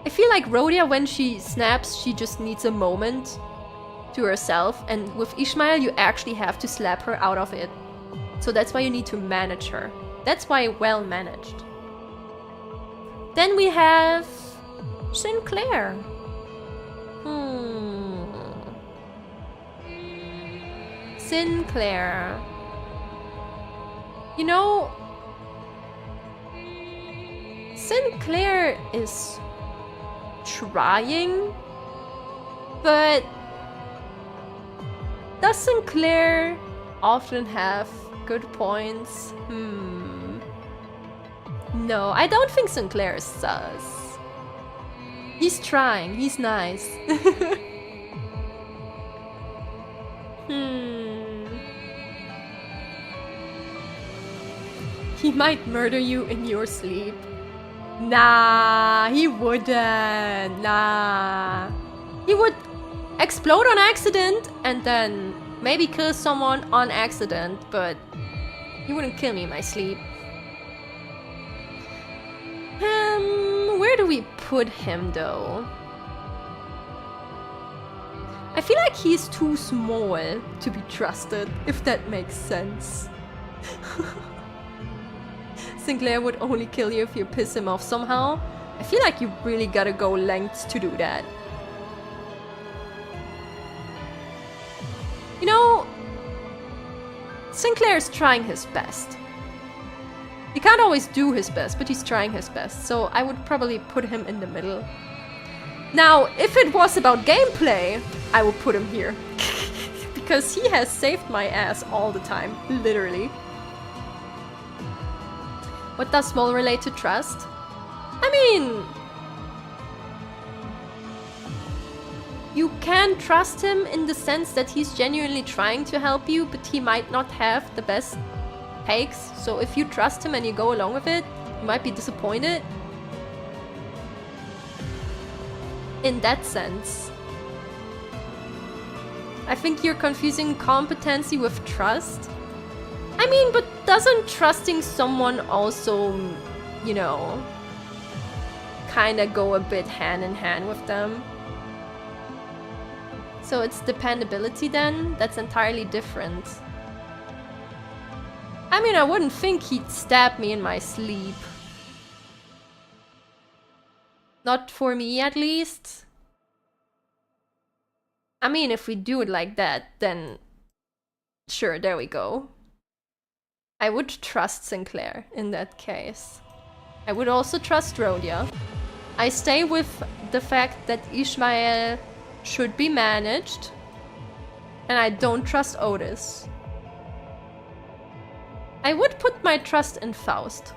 I feel like Rhodia, when she snaps, she just needs a moment to herself, and with Ishmael, you actually have to slap her out of it. So that's why you need to manage her. That's why well managed. Then we have Sinclair. Sinclair. You know, Sinclair is trying, but does Sinclair often have good points? No, I don't think Sinclair is sus. He's trying, he's nice. He might murder you in your sleep. Nah, he wouldn't. Nah. He would explode on accident and then maybe kill someone on accident, but he wouldn't kill me in my sleep. Where do we put him though? I feel like he's too small to be trusted, if that makes sense. Sinclair would only kill you if you piss him off somehow. I feel like you really gotta go lengths to do that. You know, Sinclair is trying his best. He can't always do his best, but he's trying his best, so I would probably put him in the middle. Now, if it was about gameplay, I would put him here. Because he has saved my ass all the time, literally. What does small relate to trust? I mean, you can trust him in the sense that he's genuinely trying to help you, but he might not have the best takes. So if you trust him and you go along with it, you might be disappointed. In that sense. I think you're confusing competency with trust. I mean, but doesn't trusting someone also, you know, kind of go a bit hand in hand with them? So it's dependability then? That's entirely different. I mean, I wouldn't think he'd stab me in my sleep. Not for me, at least. I mean, if we do it like that, then sure, there we go. I would trust Sinclair in that case. I would also trust Rhodia. I stay with the fact that Ishmael should be managed. And I don't trust Otis. I would put my trust in Faust.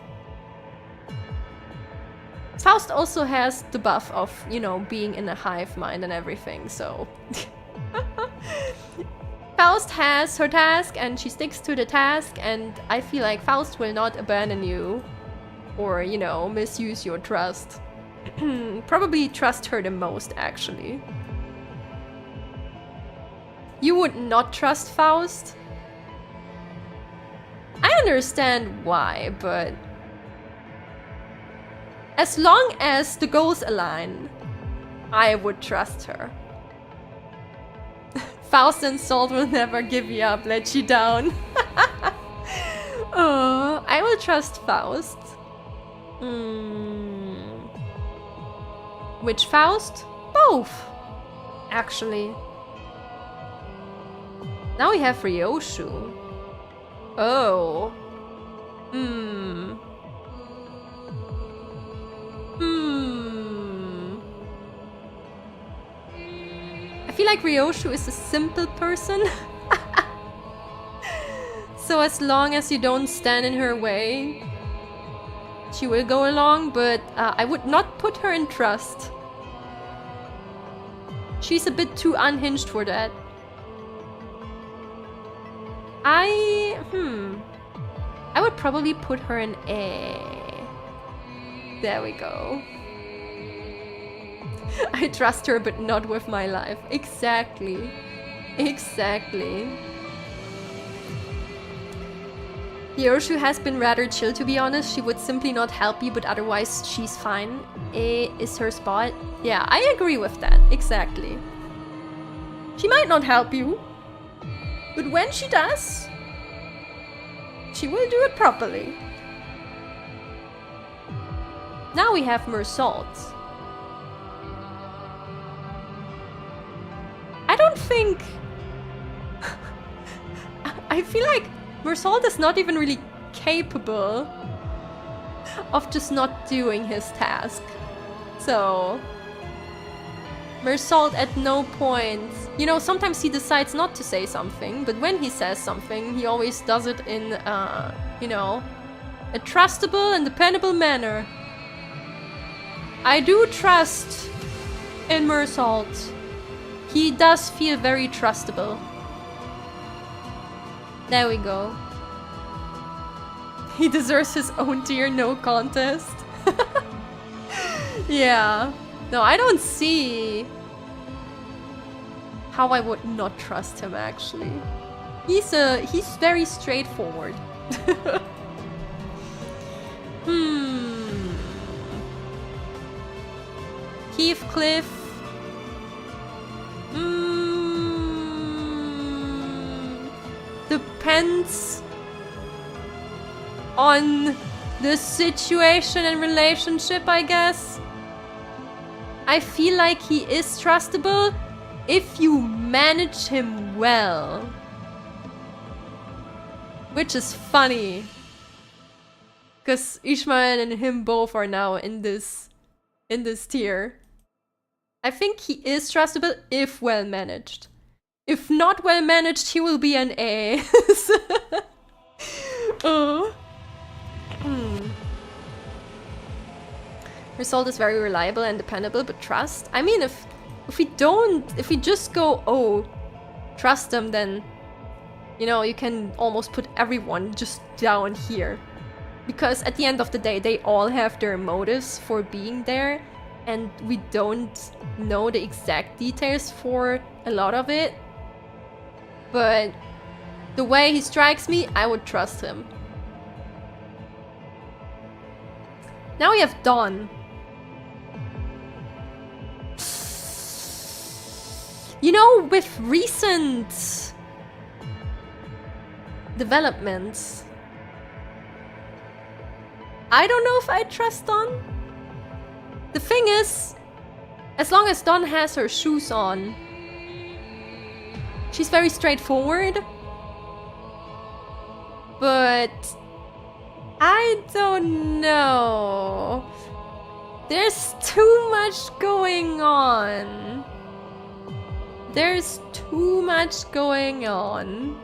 Faust also has the buff of, you know, being in a hive mind and everything, so... Faust has her task and she sticks to the task, and I feel like Faust will not abandon you or, you know, misuse your trust. Probably trust her the most, actually. You would not trust Faust? I understand why, but... as long as the goals align, I would trust her. Faust and Salt will never give you up, let you down. Oh, I will trust Faust. Which Faust? Both, actually. Now we have Ryoshu. Oh. I feel like Ryoshu is a simple person. So as long as you don't stand in her way, she will go along, but I would not put her in trust. She's a bit too unhinged for that. I would probably put her in A. There we go. I trust her, but not with my life. Exactly. Exactly. Ryoshu has been rather chill, to be honest. She would simply not help you, but otherwise she's fine. A is her spot. Yeah, I agree with that. Exactly. She might not help you, but when she does, she will do it properly. Now we have Meursault. I don't think... I feel like Meursault is not even really capable of just not doing his task. So... Meursault at no point... You know, sometimes he decides not to say something, but when he says something, he always does it in, you know, a trustable and dependable manner. I do trust in Meursault. He does feel very trustable. There we go. He deserves his own tier, no contest. Yeah. No, I don't see how I would not trust him, actually. He's very straightforward. Heathcliff. Depends on the situation and relationship, I guess. I feel like he is trustable if you manage him well. Which is funny. Because Ishmael and him both are now in this tier. I think he is trustable if well managed. If not well managed, he will be an A. Oh. Result is very reliable and dependable, but trust? I mean, if if we just go, oh, trust them, then, you know, you can almost put everyone just down here. Because at the end of the day, they all have their motives for being there, and we don't know the exact details for a lot of it. But the way he strikes me, I would trust him. Now we have Dawn. You know, with recent developments, I don't know if I trust Dawn. The thing is, as long as Dawn has her shoes on, she's very straightforward. But I don't know. There's too much going on. There's too much going on.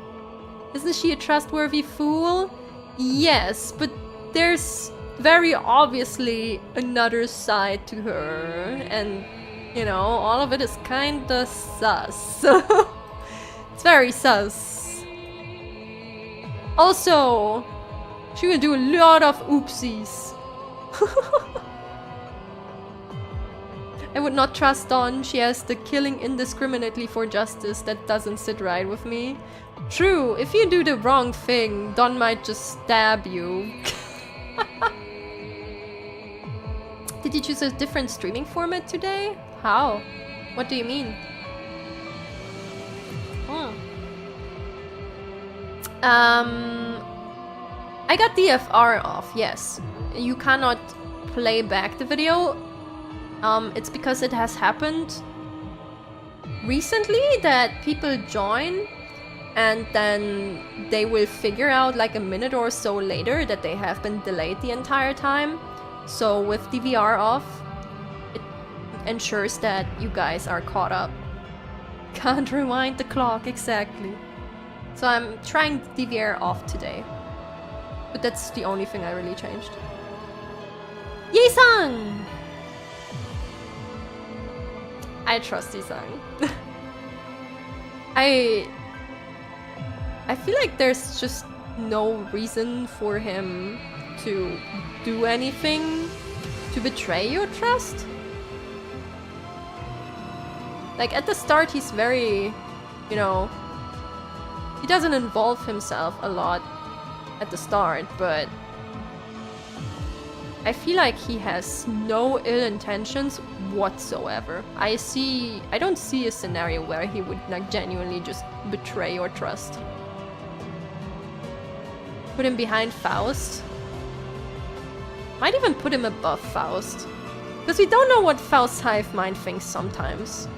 Isn't she a trustworthy fool? Yes, but there's very obviously another side to her. And, you know, all of it is kinda sus. It's very sus. Also, she will do a lot of oopsies. I would not trust Dawn. She has the killing indiscriminately for justice that doesn't sit right with me. True, if you do the wrong thing, Dawn might just stab you. Did you choose a different streaming format today? How? What do you mean? I got DFR off, yes. You cannot play back the video. It's because it has happened recently that people join and then they will figure out like a minute or so later that they have been delayed the entire time. So with DVR off, it ensures that you guys are caught up. Can't rewind the clock, exactly. So I'm trying DVR off today. But that's the only thing I really changed. Yi-san! I trust Yi-san. I feel like there's just no reason for him to do anything to betray your trust. Like at the start he's very, you know, he doesn't involve himself a lot at the start, but I feel like he has no ill intentions whatsoever. I don't see a scenario where he would like genuinely just betray your trust. Put him behind Faust. Might even put him above Faust. Because we don't know what Faust's hive mind thinks sometimes.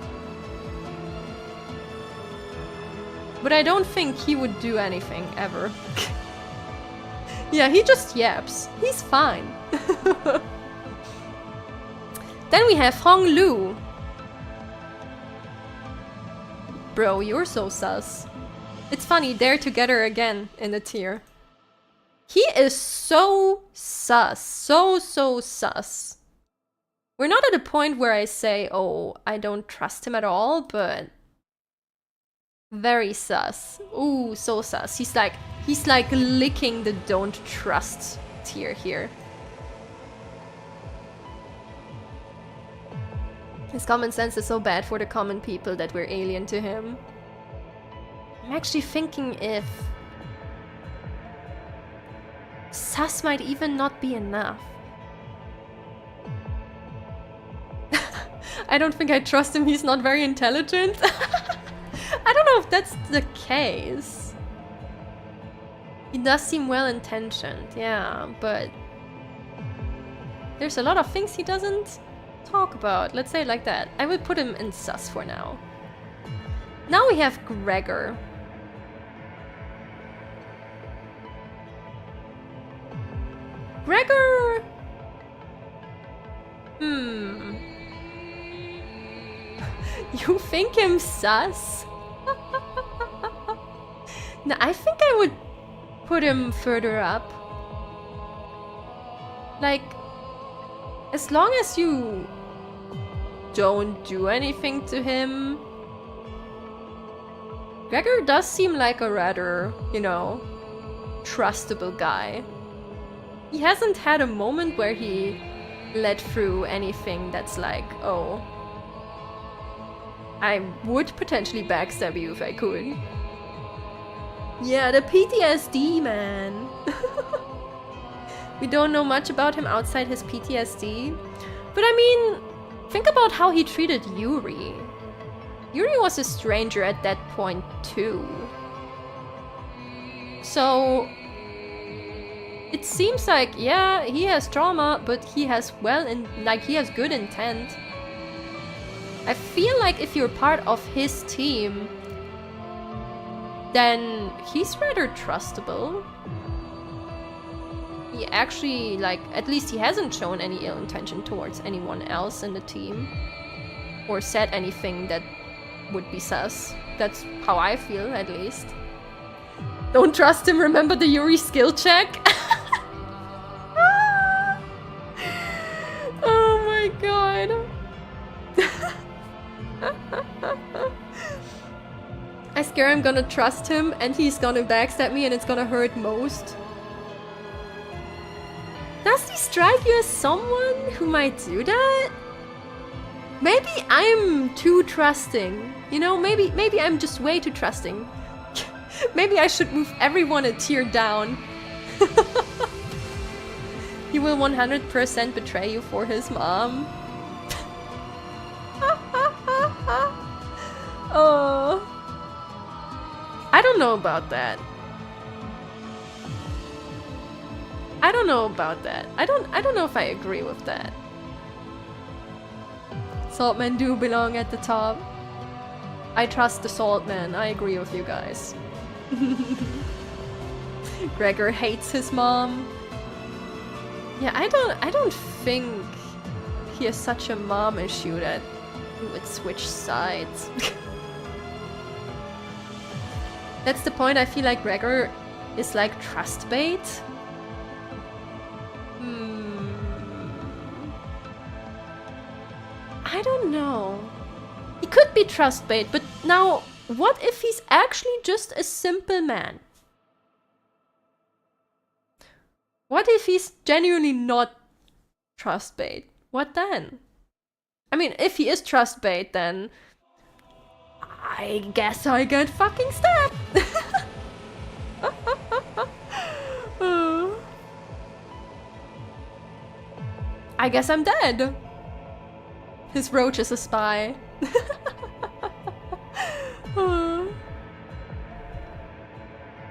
But I don't think he would do anything, ever. Yeah, he just yaps. He's fine. Then we have Hong Lu. Bro, you're so sus. It's funny, they're together again in the tier. He is so sus. So sus. We're not at a point where I say, oh, I don't trust him at all, but very sus. Ooh, so sus. He's like licking the don't trust tier here. His common sense is so bad for the common people that we're alien to him. I'm actually thinking if sus might even not be enough. I don't think I trust him, he's not very intelligent. I don't know if that's the case. He does seem well-intentioned, yeah, but there's a lot of things he doesn't talk about, let's say it like that. I will put him in sus for now. Now we have Gregor. Gregor! You think him sus? No, I think I would put him further up. Like, as long as you don't do anything to him. Gregor does seem like a rather, you know, trustable guy. He hasn't had a moment where he let through anything that's like, oh, I would potentially backstab you if I could. Yeah, the PTSD, man. We don't know much about him outside his PTSD. But I mean, think about how he treated Yuri. Yuri was a stranger at that point too. So it seems like, yeah, he has trauma, but he has he has good intent. I feel like if you're part of his team, then he's rather trustable. He actually, like, at least he hasn't shown any ill intention towards anyone else in the team. Or said anything that would be sus. That's how I feel, at least. Don't trust him, remember the Yuri skill check? Oh my god. I scare I'm gonna trust him and he's gonna backstab me and it's gonna hurt most. Does he strike you as someone who might do that? Maybe I'm too trusting. You know, maybe I'm just way too trusting. Maybe I should move everyone a tier down. He will 100% betray you for his mom. Oh. I don't know about that. I don't know about that. I don't know if I agree with that. Saltmen do belong at the top. I trust the Saltmen. I agree with you guys. Gregor hates his mom. Yeah, I don't think he has such a mom issue that he would switch sides. That's the point. I feel like Gregor is like trust bait. I don't know. He could be trust bait, but now what if he's actually just a simple man? What if he's genuinely not trust bait? What then? I mean, if he is trust bait, then I guess I get fucking stabbed. I guess I'm dead. His roach is a spy.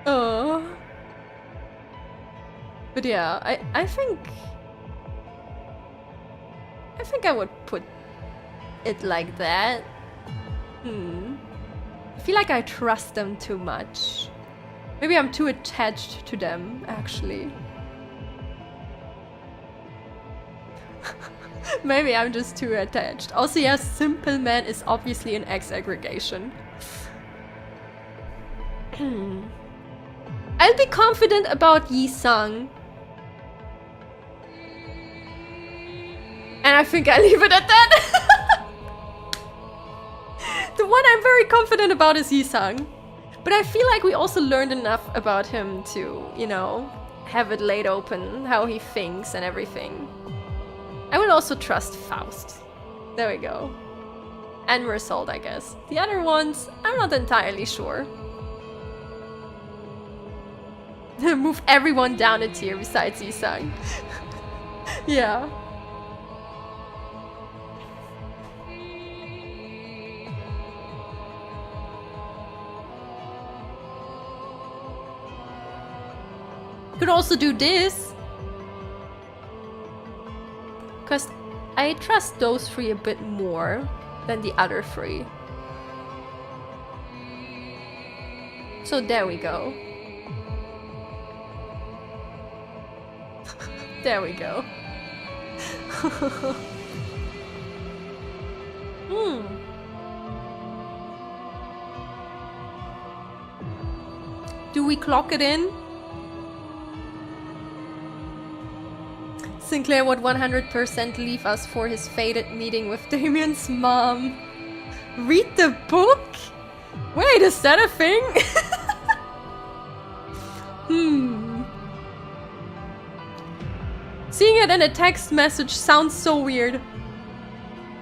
Oh. But yeah, I think I would put it like that. I feel like I trust them too much. Maybe I'm too attached to them, actually. Maybe I'm just too attached. Also, yes, simple man is obviously an X aggregation. I'll be confident about Yi-Sang. And I think I leave it at that. The one I'm very confident about is Yi-Sang. But I feel like we also learned enough about him to, you know, have it laid open, how he thinks and everything. I would also trust Faust. There we go. And Mersault, I guess. The other ones, I'm not entirely sure. Move everyone down a tier besides Yi-Sang. Yeah. Could also do this. Because I trust those three a bit more than the other three. So there we go. There we go. Do we clock it in? Sinclair would 100% leave us for his fated meeting with Damien's mom. Read the book? Wait, is that a thing? Seeing it in a text message sounds so weird.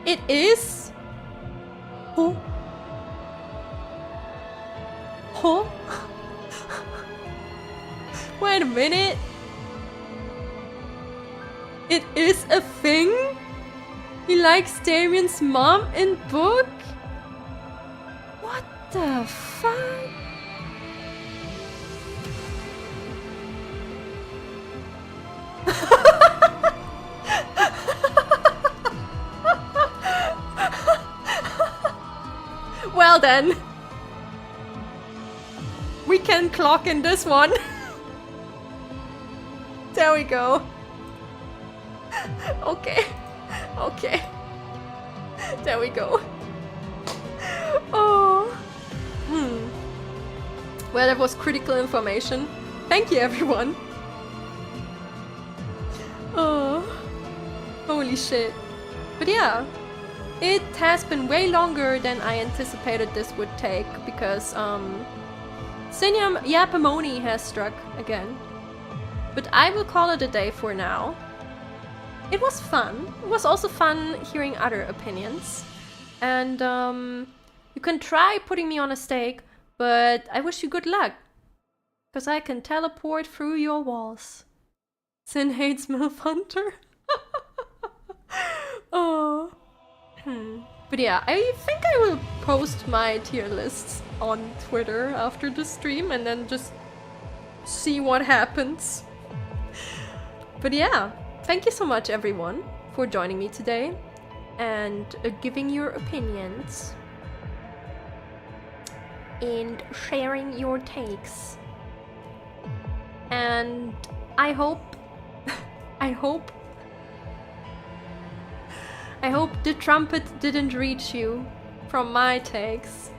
It is? Oh. Oh. Wait a minute. It is a thing? He likes Damien's mom in book? What the fuck? Well then. We can clock in this one. There we go. Okay. Okay. There we go. Oh. Well, that was critical information. Thank you, everyone. Oh. Holy shit. But yeah. It has been way longer than I anticipated this would take because, Cinnia Antimony has struck again. But I will call it a day for now. It was fun. It was also fun hearing other opinions. And you can try putting me on a stake, but I wish you good luck. Because I can teleport through your walls. Sin hates MILF Hunter. Oh. But yeah, I think I will post my tier lists on Twitter after the stream and then just see what happens. But yeah, thank you so much everyone for joining me today and giving your opinions and sharing your takes. And I hope the trumpet didn't reach you from my takes.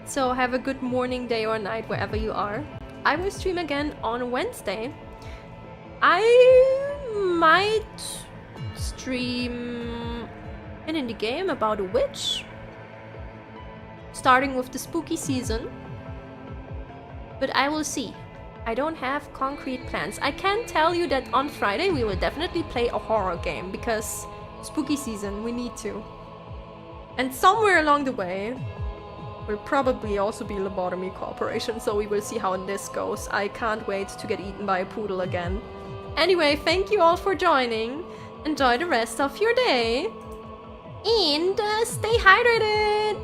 So have a good morning, day or night wherever you are. I will stream again on Wednesday. I might stream an indie game about a witch, starting with the spooky season. But I will see. I don't have concrete plans. I can tell you that on Friday we will definitely play a horror game because spooky season, we need to. And somewhere along the way will probably also be Lobotomy Corporation, so we will see how this goes. I can't wait to get eaten by a poodle again. Anyway, thank you all for joining. Enjoy the rest of your day. And stay hydrated.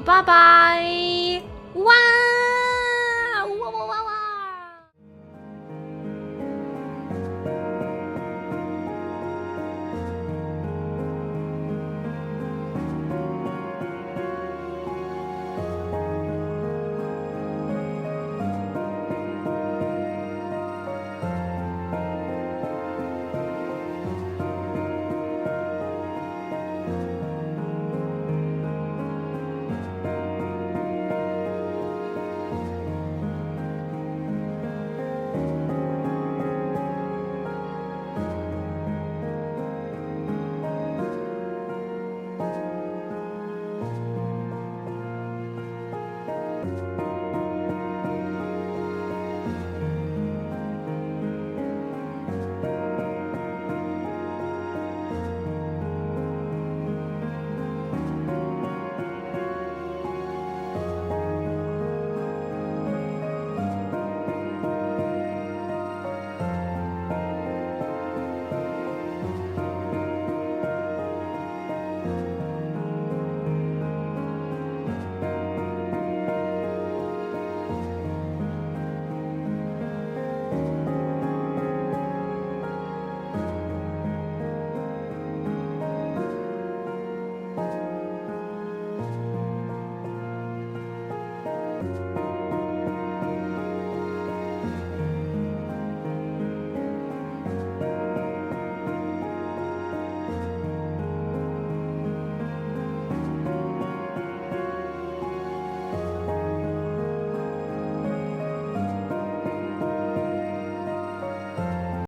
Bye-bye. Wow.